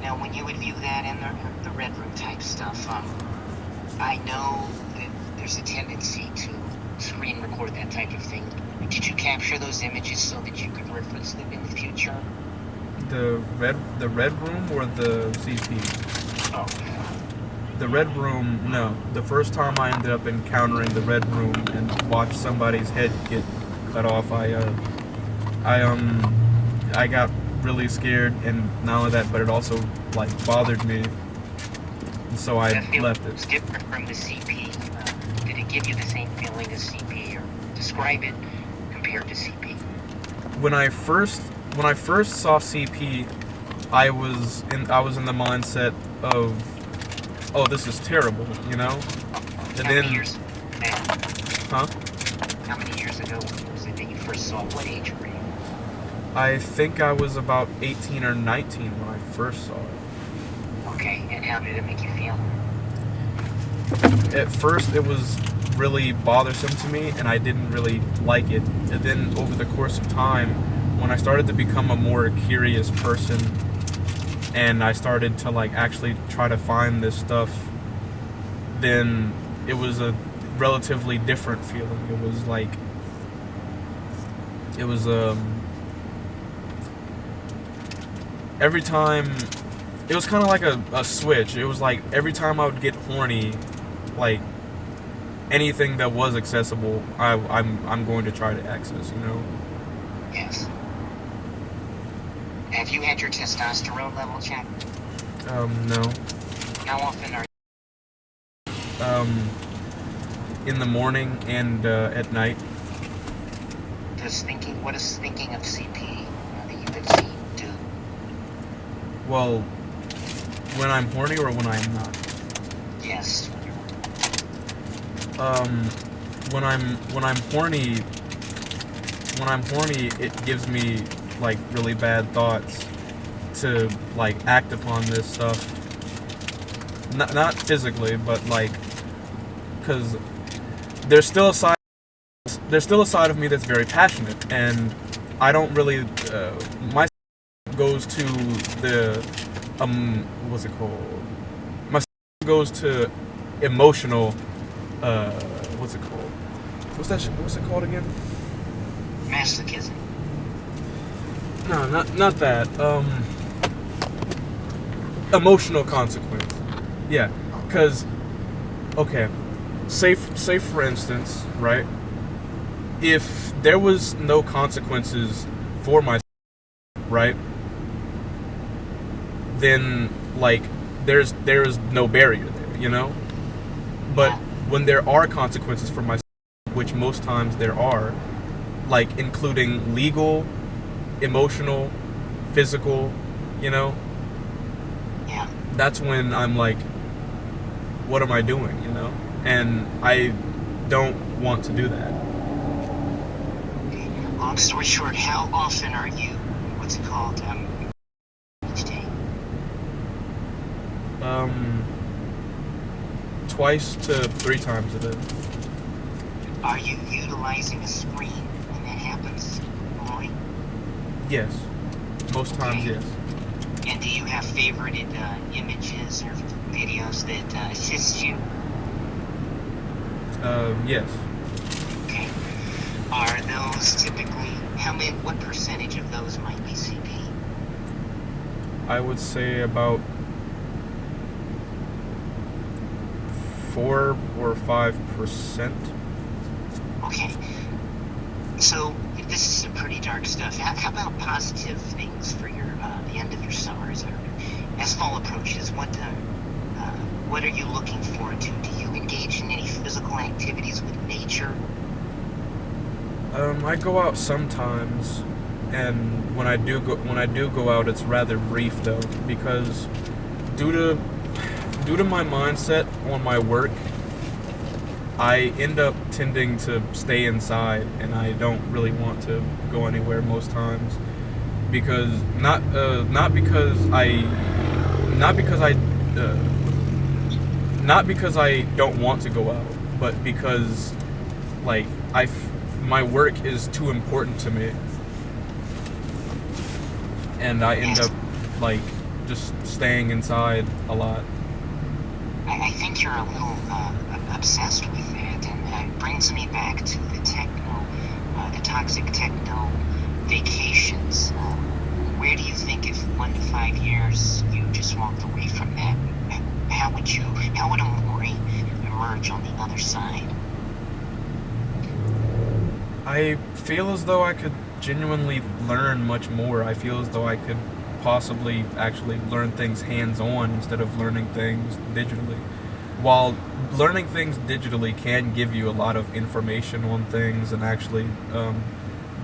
Now, when you would view that in the red room type stuff, I know that there's a tendency to screen record that type of thing. Did you capture those images so that you could reference them in the future? The red room or the CP? Oh. The red room, no. The first time I ended up encountering the red room and watched somebody's head get cut off, I got really scared, and not only that, but it also bothered me, and so I left it. It's different from the CP. Did it give you the same feeling as CP, or describe it compared to CP? When I first saw CP, I was in the mindset of, oh, this is terrible, you know? And How then, many years? huh? How many years ago was it that you first saw it? What age were you? I think I was about 18 or 19 when I first saw it. Okay, and how did it make you feel? At first, it was really bothersome to me, and I didn't really like it. And then, over the course of time, when I started to become a more curious person, and I started to actually try to find this stuff, then it was a relatively different feeling. It was every time, it was kind of like a switch. It was every time I would get horny, anything that was accessible, I'm going to try to access, you know? Yes. Have you had your testosterone level checked? No. How often are In the morning and at night. what does thinking of CP that you have seen do? Well, when I'm horny or when I'm not? Yes. When I'm horny, it gives me really bad thoughts to act upon this stuff, not physically, but like, because there's still a side of me that's very passionate, and I don't really my goes to the what's it called? My goes to emotional what's it called? What's it called again? Masochism. No, not that. Emotional consequence. Yeah, because okay, say for instance, right? If there was no consequences for my right, then like there's no barrier there, you know? But when there are consequences for my, which most times there are, like including legal, emotional, physical, you know? Yeah. That's when I'm like, what am I doing, you know? And I don't want to do that. Long story short, how often are you, what's it called, each day? Twice to 3 times a day. Are you utilizing a screen when that happens, Roy? Yes. Most times, Okay. yes. And do you have favorited images or videos that assist you? Yes. Okay. Are those typically, what percentage of those might be CP? I would say about 4 or 5%. Okay. So this is some pretty dark stuff. How about positive things for your the end of your summer? As fall approaches, what are you looking forward to? Do you engage in any physical activities with nature? I go out sometimes, and when I do go out, it's rather brief though, because due to my mindset on my work, I end up tending to stay inside, and I don't really want to go anywhere most times, because not because I don't want to go out, but because like my work is too important to me, and I end up like just staying inside a lot. I think you're a little obsessed with that, and it brings me back to the toxic techno vacations. Where do you think if 1 to 5 years you just walked away from that, how would a Maury emerge on the other side? I feel as though I could genuinely learn much more. I feel as though I could possibly actually learn things hands-on instead of learning things digitally. While learning things digitally can give you a lot of information on things and actually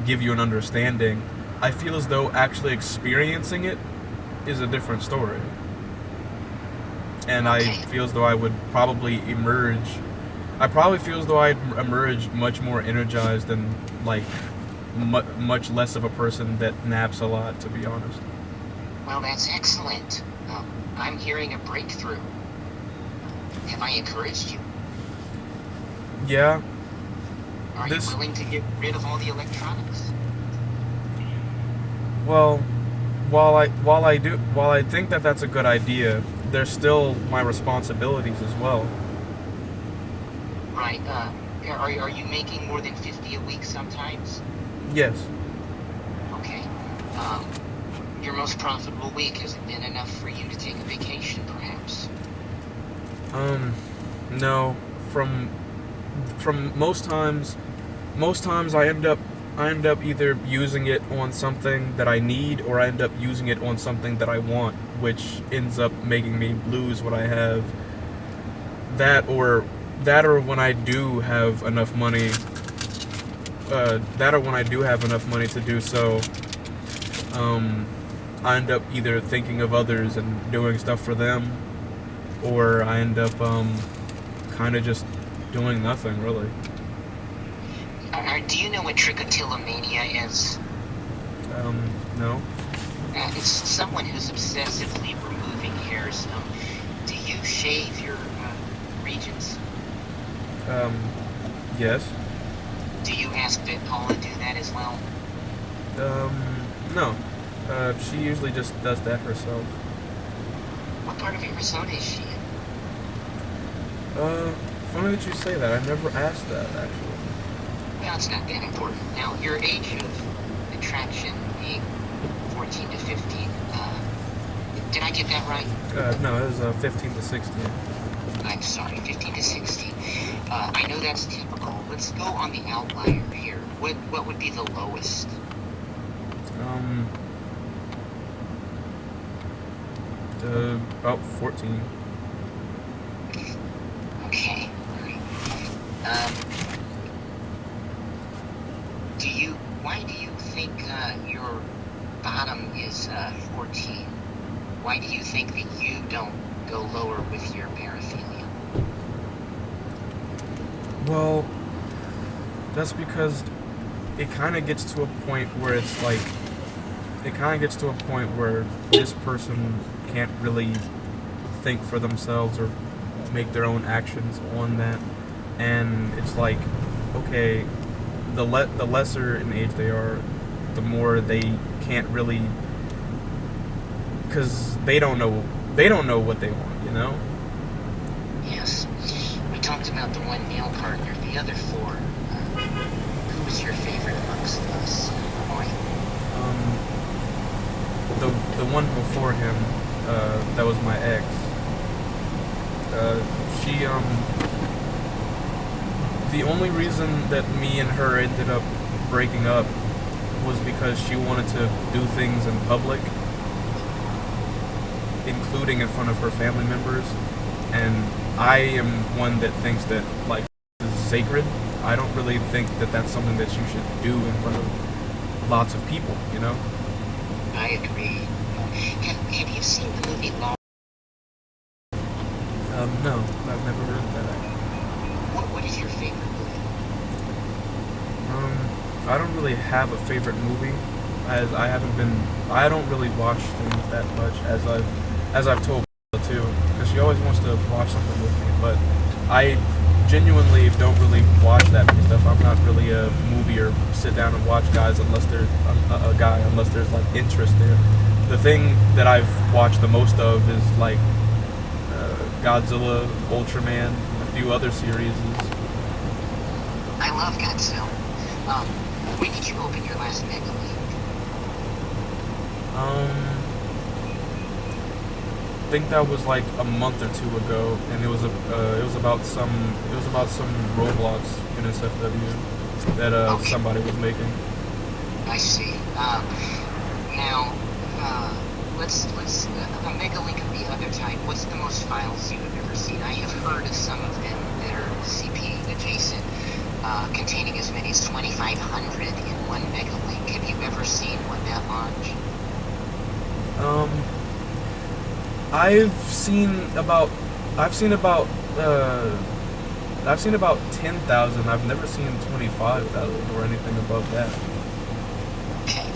give you an understanding, I feel as though actually experiencing it is a different story. And I feel as though I would probably emerge. I probably feel as though I'd emerge much more energized and like much less of a person that naps a lot, to be honest. Well, that's excellent. I'm hearing a breakthrough. Have I encouraged you? Yeah. Are you willing to get rid of all the electronics? Well, while I think that that's a good idea, there's still my responsibilities as well. Right. Are you making more than 50 a week sometimes? Yes. Okay. Your most profitable week, has it been enough for you to take a vacation, perhaps? No. From most times I end up either using it on something that I need, or I end up using it on something that I want, which ends up making me lose what I have. That or when I do have enough money. To do so, I end up either thinking of others and doing stuff for them, or I end up kind of just doing nothing really. Do you know what trichotillomania is? No. It's someone who's obsessively removing hairs. Do you shave your regions? Yes. Do you ask Paula do that as well? No. She usually just does that herself. What part of Arizona is she in? Funny that you say that. I never asked that, actually. Well, it's not that important. Now, your age of attraction being 14 to 15, did I get that right? No, it was 15 to 16. I'm sorry, 15 to 16. I know that's typical. Let's go on the outlier here. What would be the lowest? About 14. Okay, alright. Why do you think your bottom is 14? Why do you think that you don't go lower with your paraphilia? Well, that's because it kind of gets to a point where it's like, this person can't really think for themselves or make their own actions on that, and it's like, okay, the lesser in age they are, the more they can't really, because they don't know what they want, you know? Yes. We talked about the one male partner. The other four, who was your favorite amongst us? Boy. The one before him, that was my ex. She the only reason that me and her ended up breaking up was because she wanted to do things in public, including in front of her family members, and I am one that thinks that, like, is sacred. I don't really think that that's something that you should do in front of lots of people, you know? I agree. Have you seen the movie Law? No, I've never heard of that, actually. What is your favorite movie? I don't really have a favorite movie, as I don't really watch things that much, as I've told her too, because she always wants to watch something with me, but I genuinely don't really watch that many stuff. I'm not really a movie or sit down and watch guys unless there's unless there's like interest there. The thing that I've watched the most of is like Godzilla, Ultraman, and a few other series. I love Godzilla. When did you open your last Mega League? I think that was like a month or two ago, and it was about some Roblox NSFW that Okay. somebody was making. I see. Now, let's a Mega Link of the other type. What's the most files you have ever seen? I have heard of some of them that are CP adjacent, containing as many as 2,500 in one Mega Link. Have you ever seen one that large? I've seen about 10,000. I've never seen 25,000 or anything above that. Okay.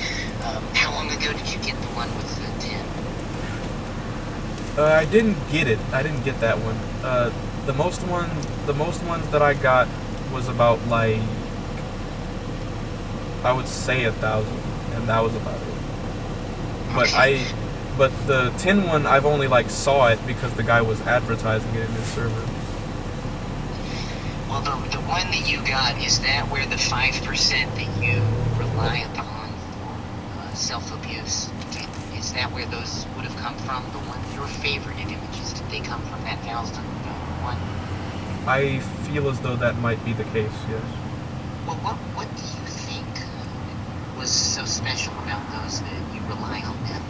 How long ago did you get the one with the 10? I didn't get it. I didn't get that one. The most ones that I got was about, like, I would say 1,000, and that was about it. But the 10 one, I've only like saw it because the guy was advertising it in his server. Well, the one that you got, is that where the 5% that you rely upon for self-abuse, is that where those would have come from? The one, your favorite images, did they come from that 1,000 one? I feel as though that might be the case, yes. Well, what do you think was so special about those that you rely on them?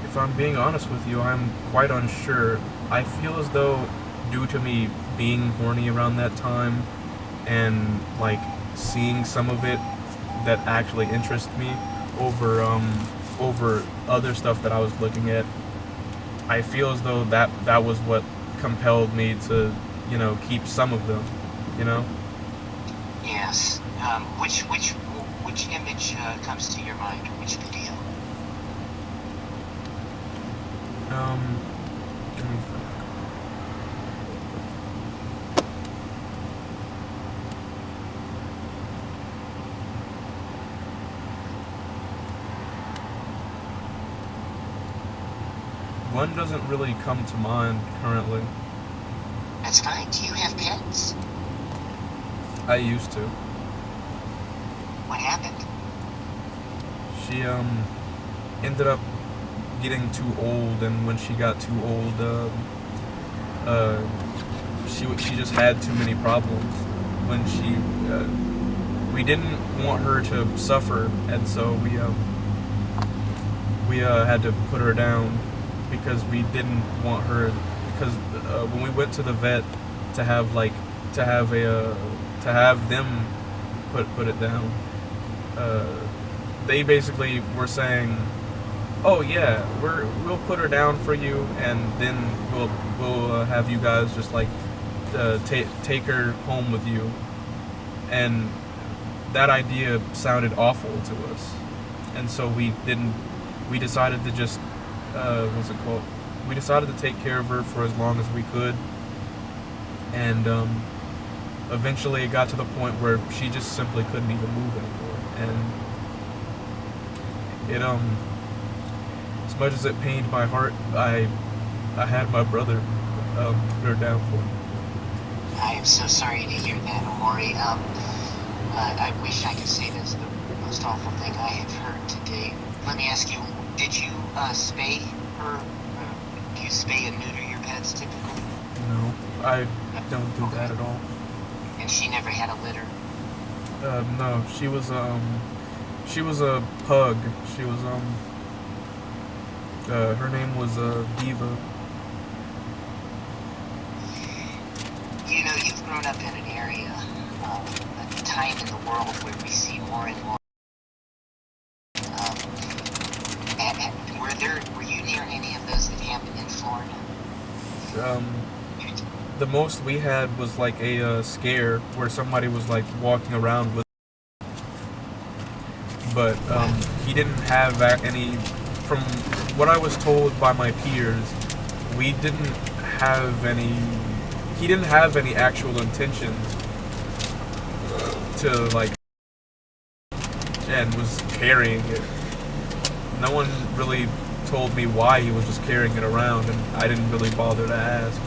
If I'm being honest with you, I'm quite unsure. I feel as though, due to me being horny around that time and like seeing some of it that actually interests me over other stuff that I was looking at, I feel as though that was what compelled me to, keep some of them, Yes. which image comes to your mind? Which video? Let me think. One doesn't really come to mind currently. That's fine. Do you have pets? I used to. What happened? She ended up getting too old, and when she got too old, she just had too many problems. When we didn't want her to suffer, and so we had to put her down because we didn't want her. Because when we went to the vet to have them put it down, they basically were saying, "Oh yeah, we'll put her down for you, and then we'll have you guys just like take her home with you." And that idea sounded awful to us, and so we decided to just what's it called? We decided to take care of her for as long as we could, and eventually it got to the point where she just simply couldn't even move anymore, and it as much as it pained my heart, I had my brother put her down for me. I am so sorry to hear that, Omori. I wish I could say that's the most awful thing I have heard today. Let me ask you, did you spay her? Do you spay and neuter your pets typically? No, I don't do that at all. And she never had a litter? No, she was a pug. She was her name was Diva. You know, you've grown up in an area, a time in the world where we see more and more. Were you near any of those that happened in Florida? The most we had was like a scare where somebody was like walking around with, but he didn't have any. From what I was told by my peers, we didn't have any. He didn't have any actual intentions to like, and was carrying it. No one really told me why he was just carrying it around, and I didn't really bother to ask.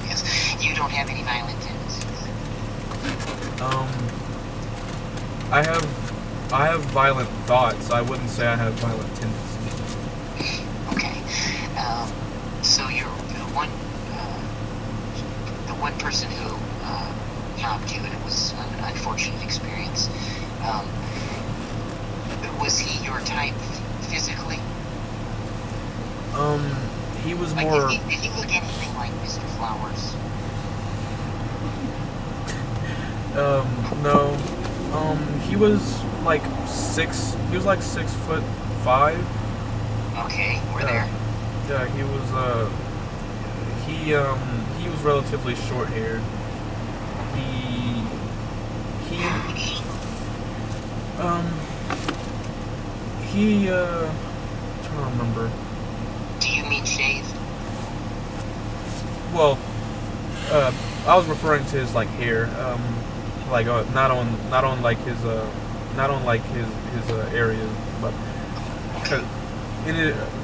Yes, you don't have any violent tendencies. I have violent thoughts. I wouldn't say I have violent tendencies. Okay. So you're the one person who helped you, and it was an unfortunate experience. Was he your type physically? He was Like, more. did he look anything like Mr. Flowers? No. He was like 6. He was like 6'5". Okay, we're there. Yeah, he was. He was relatively short-haired. I'm trying to remember. Do you mean shaved? Well, I was referring to his like hair, like not on like his areas, but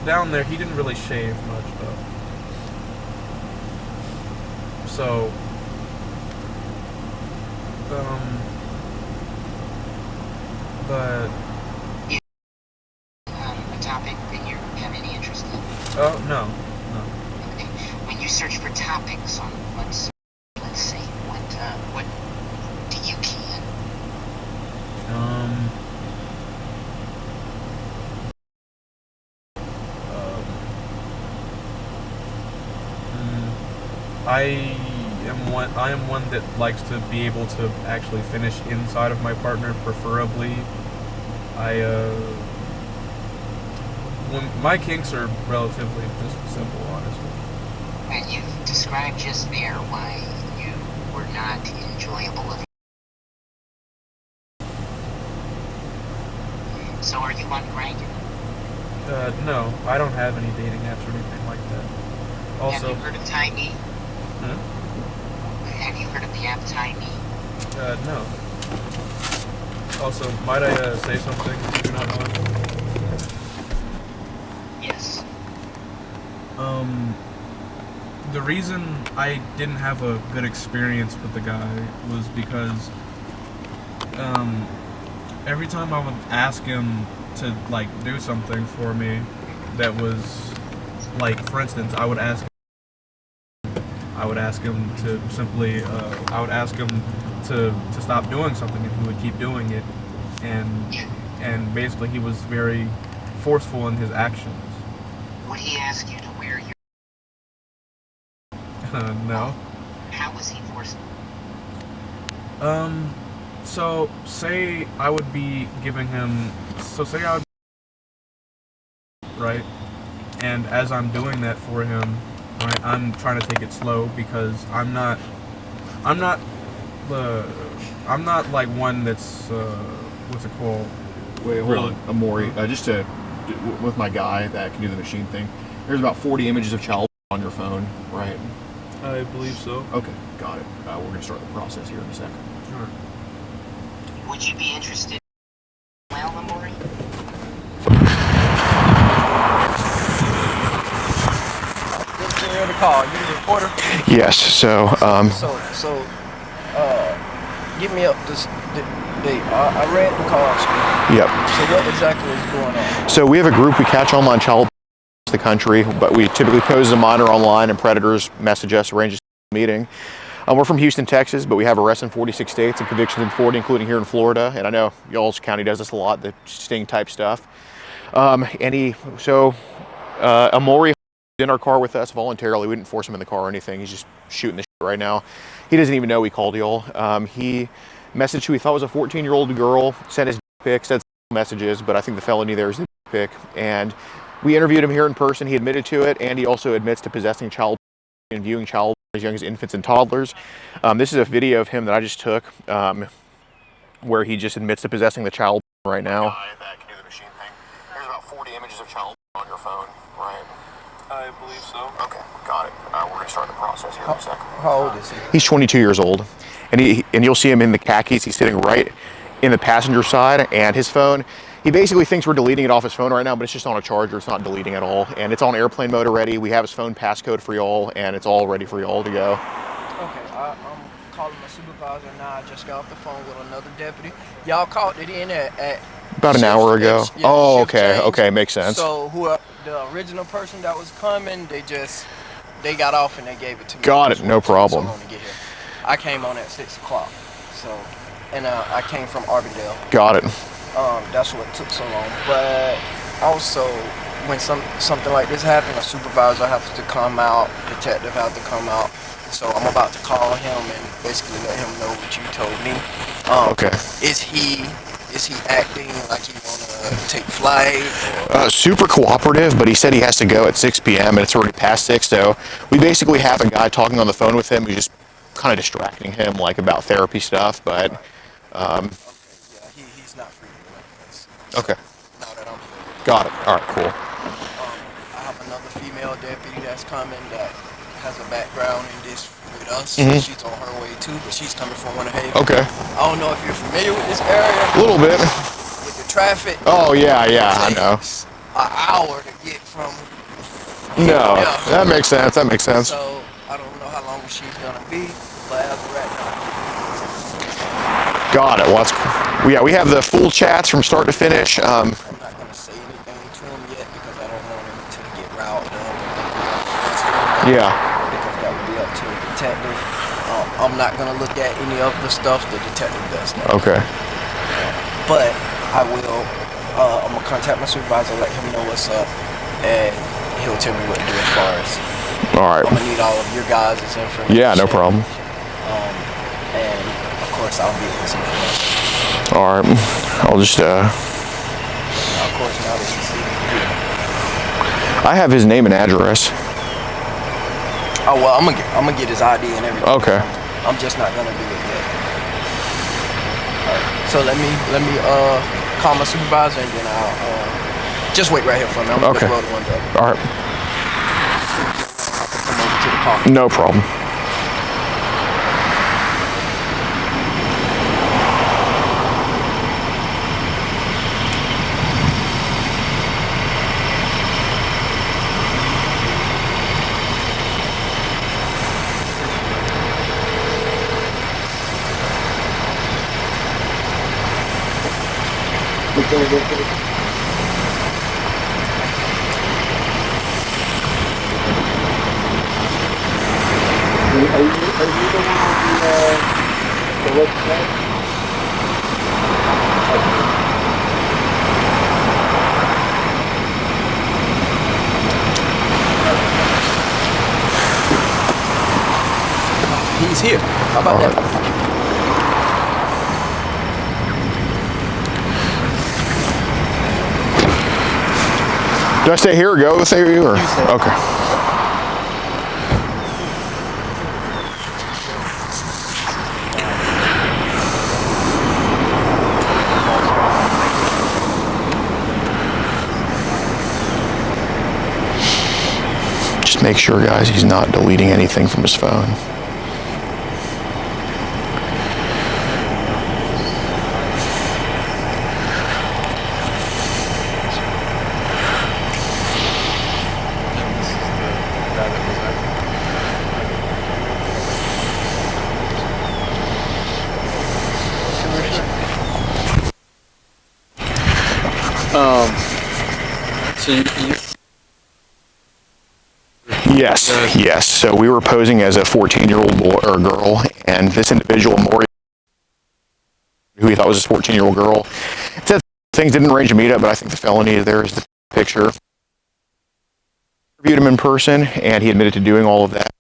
down there he didn't really shave much though. So, but. A topic that you have any interest in? Oh no. Okay. When you search for topics on let's see, what do you can? I am one that likes to be able to actually finish inside of my partner, preferably. My kinks are relatively just simple, honestly. And you described just there why you were not enjoyable of So are you on Grindr? No, I don't have any dating apps or anything like that. Also, Have you heard of Tiny? Have you heard of the app Tiny? no. Also, might I say something if you're not mind? Yes. The reason I didn't have a good experience with the guy was because every time I would ask him to like do something for me that was like, for instance, I would ask him to simply I would ask him to stop doing something, and he would keep doing it, and basically he was very forceful in his actions. Would he ask you to wear your... No. How was he forceful? So say I would be giving him, right, and as I'm doing that for him, right, I'm trying to take it slow because I'm not like one that's what's it called? Wait, hold on, Amori. Just to with my guy that can do the machine thing. There's about 40 images of child on your phone, right? I believe so. Okay, got it. We're gonna start the process here in a second. Sure. Would you be interested in well, Amori? You're the call. You the reporter? Yes. So, Give me up this date. I read the call. yep. So what exactly is going on? So we have a group. We catch online child across the country, but we typically pose as a minor online, and predators message us, arrange a meeting. We're from Houston, Texas, but we have arrests in 46 states and convictions in 40, including here in Florida. And I know y'all's county does this a lot, the sting type stuff. Amori in our car with us voluntarily. We didn't force him in the car or anything. He's just shooting the shit right now. He doesn't even know we called y'all. He messaged who he thought was a 14-year-old girl, sent his pic, said messages, but I think the felony there is the pic. And we interviewed him here in person. He admitted to it, and he also admits to possessing child and viewing child as young as infants and toddlers. This is a video of him that I just took, where he just admits to possessing the child right now. That can do the machine thing. There's about 40 images of child on your phone, right? I believe so. Okay, got it. We're gonna start the process here in a second. How old is he? He's 22 years old, and you'll see him in the khakis. He's sitting right in the passenger side, and his phone. He basically thinks we're deleting it off his phone right now, but it's just on a charger. It's not deleting at all, and it's on airplane mode already. We have his phone passcode for y'all, and it's all ready for y'all to go. Okay, I'm calling my supervisor now. I just got off the phone with another deputy. Y'all called it in at About an hour ago. Yeah, oh, shift okay, change. okay, makes sense. So the original person that was coming, they got off and they gave it to me. Got it, no problem. So long to get here. I came on at 6 o'clock, and I came from Arbondale. Got it. That's what took so long. But also, when something like this happens, a supervisor has to come out, detective has to come out. So I'm about to call him and basically let him know what you told me. Okay. Is he acting like he wanna take flight? Super cooperative, but he said he has to go at 6 p.m. and it's already past 6. So we basically have a guy talking on the phone with him who's just kind of distracting him, like about therapy stuff. But He's not free to like this. okay. Now that I'm here. Got it. All right. Cool. I have another female deputy that's coming that has a background in this with us. Mhm. She's on her way too, but she's coming from Winter Haven. Okay. I don't know if you're familiar with this area. A little bit. With the traffic. Oh yeah, I know. Takes an hour to get from. No, Yeah. that makes sense. That makes sense. So I don't know how long she's gonna be, but as of right now. Got it. Well, we have the full chats from start to finish. I'm not gonna say anything to him yet because I don't want him to get riled up. Yeah. Because that would be up to the detective. I'm not gonna look at any of the stuff the detective does. Okay. But I will. I'm gonna contact my supervisor, let him know what's up, and he'll tell me what to do as far as. All right. I'm gonna need all of your guys' information. Yeah, no problem. And of course, I'll get this information. All right. I'll just. Now, of course, now that you see me here. I have his name and address. Oh well, I'm gonna get his ID and everything. Okay. I'm just not gonna do it yet. Alright. So let me call my supervisor, and then I'll just wait right here for me. I'm gonna Okay. just roll the window up. All right. Come over to the car. No problem. He's here. How about that? Do I stay here or go? Let's stay here or? Okay. Just make sure, guys, he's not deleting anything from his phone. So you Yes. So we were posing as a 14-year-old boy or girl, and this individual, Maury, who he thought was his 14-year-old girl, said things didn't arrange a meetup, but I think the felony there is the picture. Interviewed him in person, and he admitted to doing all of that.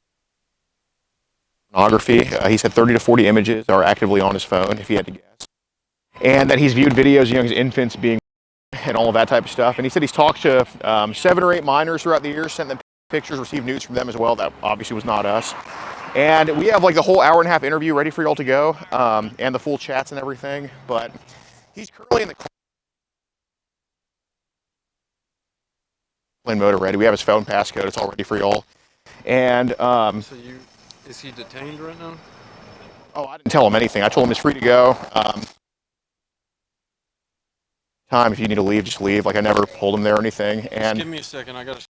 Pornography. He said 30 to 40 images are actively on his phone, if he had to guess, and that he's viewed videos of young infants being and all of that type of stuff. And he said he's talked to 7 or 8 minors throughout the years, sent them pictures, received news from them as well. That obviously was not us. And we have like the whole hour-and-a-half interview ready for y'all to go, and the full chats and everything. But he's currently in the plane mode already. We have his phone passcode. It's all ready for y'all. And is he detained right now? oh, I didn't tell him anything. I told him he's free to go. Time if you need to leave, just leave. Like I never pulled him there or anything. And Just give me a second. I gotta.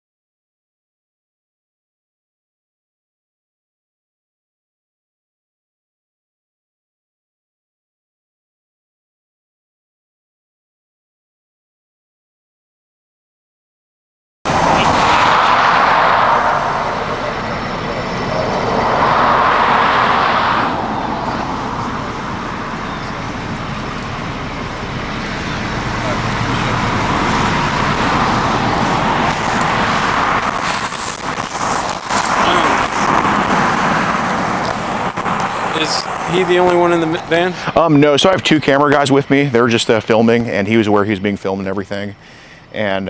Is he the only one in the van? No, so I have 2 camera guys with me. They're just filming, and he was aware he was being filmed and everything. And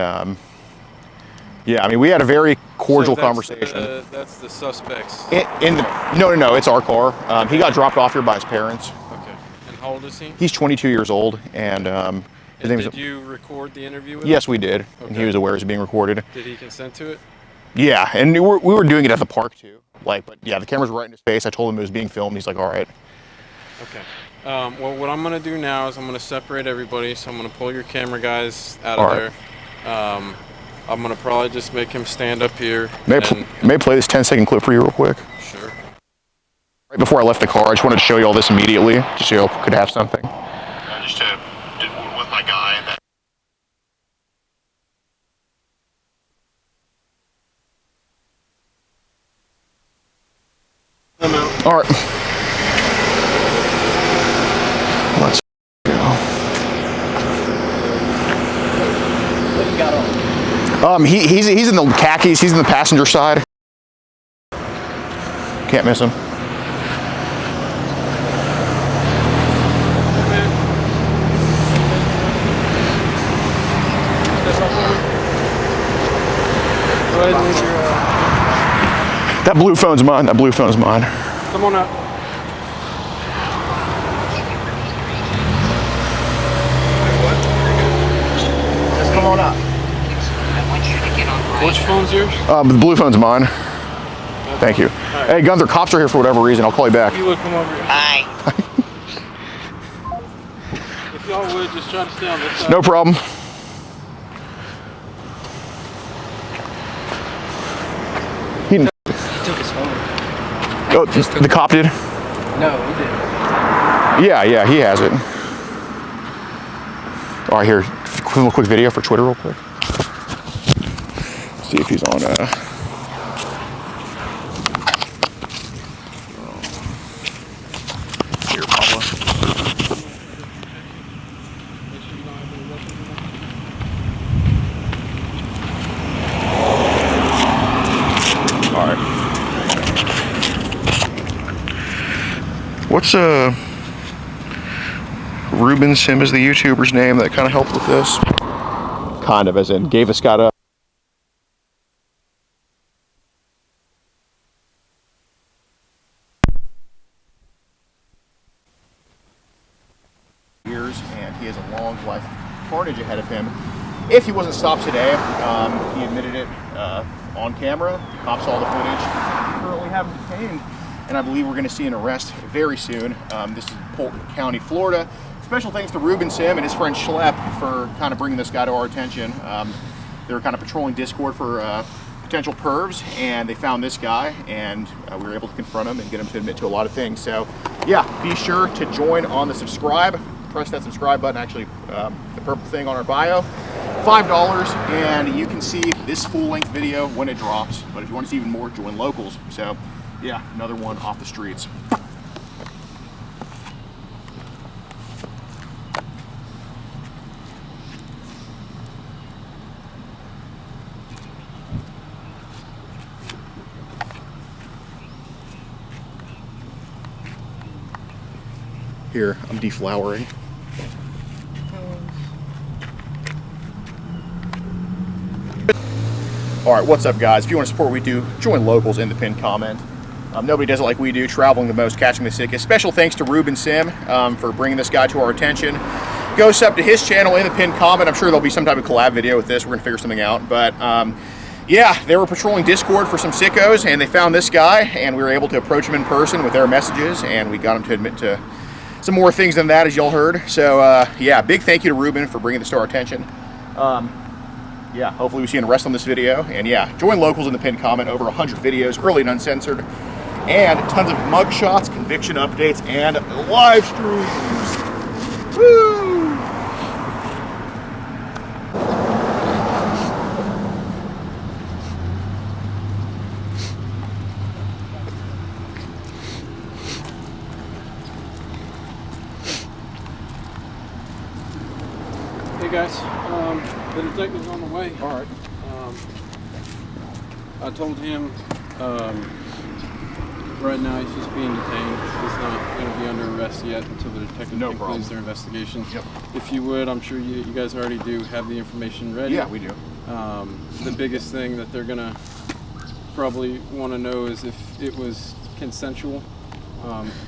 yeah, I mean, we had a very cordial conversation. That's the suspects. No, it's our car. He got dropped off here by his parents. Okay. And how old is he? He's 22 years old, and his name is. Did you record the interview with him? Yes, we did. Okay. And he was aware it was being recorded. Did he consent to it? Yeah, and we were doing it at the park too. But yeah, the camera's right in his face. I told him it was being filmed. He's like, all right. Okay. Well, what I'm gonna do now is I'm gonna separate everybody. So I'm gonna pull your camera guys out of there. I'm gonna probably just make him stand up here. May I play this 10-second clip for you real quick? Sure. Right before I left the car, I just wanted to show you all this immediately, just so you all could have something. Just with my guy. All right. Let's go. What you got on? He's in the khakis. He's in the passenger side. Can't miss him. Go ahead and leave your. That blue phone's mine. That blue phone's mine. Come on out. What? on up. I want you to get on my... Which phone's yours? The blue phone's mine. Thank you. Hey, Gunther, cops are here for whatever reason. I'll call you back. You would come over here. Hi. If y'all would, just try to stay on this side. No problem. He took his phone. Oh, the cop did? No, he didn't. Yeah, he has it. All right, here, quick video for Twitter real quick. See if he's on, here, Pablo. All right. What's, Ruben Sim is the YouTuber's name that kind of helped with this. Kind of, as in gave us got up. Years, and he has a long life of carnage ahead of him. If he wasn't stopped today, he admitted it on camera. The cops saw the footage. We currently have him detained, and I believe we're going to see an arrest very soon. This is Polk County, Florida. Special thanks to Ruben Sim and his friend Schlepp for kind of bringing this guy to our attention. They were kind of patrolling Discord for potential pervs, and they found this guy, and we were able to confront him and get him to admit to a lot of things. So yeah, be sure to join on the subscribe. Press that subscribe button, actually the purple thing on our bio. $5, and you can see this full-length video when it drops. But if you want to see even more, join Locals. So yeah, another one off the streets. Here, I'm deflowering. All right, what's up, guys? If you want to support what we do, join Locals in the pinned comment. Nobody does it like we do, traveling the most, catching the sickest. Special thanks to Ruben Sim for bringing this guy to our attention. Go sub to his channel in the pinned comment. I'm sure there'll be some type of collab video with this. We're gonna figure something out. But yeah, they were patrolling Discord for some sickos, and they found this guy, and we were able to approach him in person with their messages, and we got him to admit to some more things than that, as y'all heard. So yeah, big thank you to Ruben for bringing this to our attention. Yeah, hopefully we see an arrest on this video. And yeah, join Locals in the pinned comment. Over 100 videos, early and uncensored, and tons of mugshots, conviction updates, and live streams. Woo! Hey guys, the detective's on the way. All right. I told him right now he's just being detained. He's not going to be under arrest yet until the detective concludes their investigation. Yep. If you would, I'm sure you guys already do have the information ready. Yeah, we do. The biggest thing that they're going to probably want to know is if it was consensual.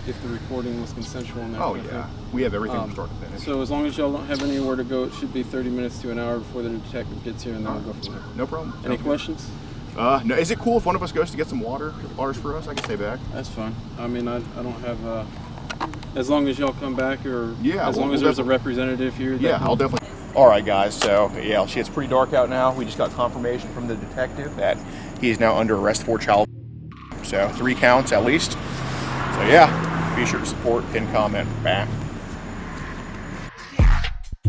If the recording was consensual and that kind of thing. We have everything from start to finish. So as long as y'all don't have anywhere to go, it should be 30 minutes to an hour before the detective gets here, and then we'll go from there. No problem. Any questions? No. Is it cool if one of us goes to get some water? Water's for us. I can stay back. That's fine. I mean, I don't have. As long as y'all come back, or yeah, as long as there's a representative here. Yeah, I'll definitely. All right, guys. So yeah, it's pretty dark out now. We just got confirmation from the detective that he is now under arrest for child. So 3 counts at least. So yeah. Be sure to support, pin, comment, back.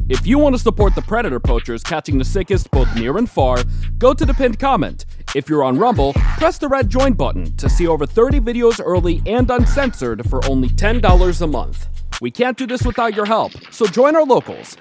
If you want to support the predator poachers catching the sickest both near and far, go to the pinned comment. If you're on Rumble, press the red join button to see over 30 videos early and uncensored for only $10 a month. We can't do this without your help, so join our Locals.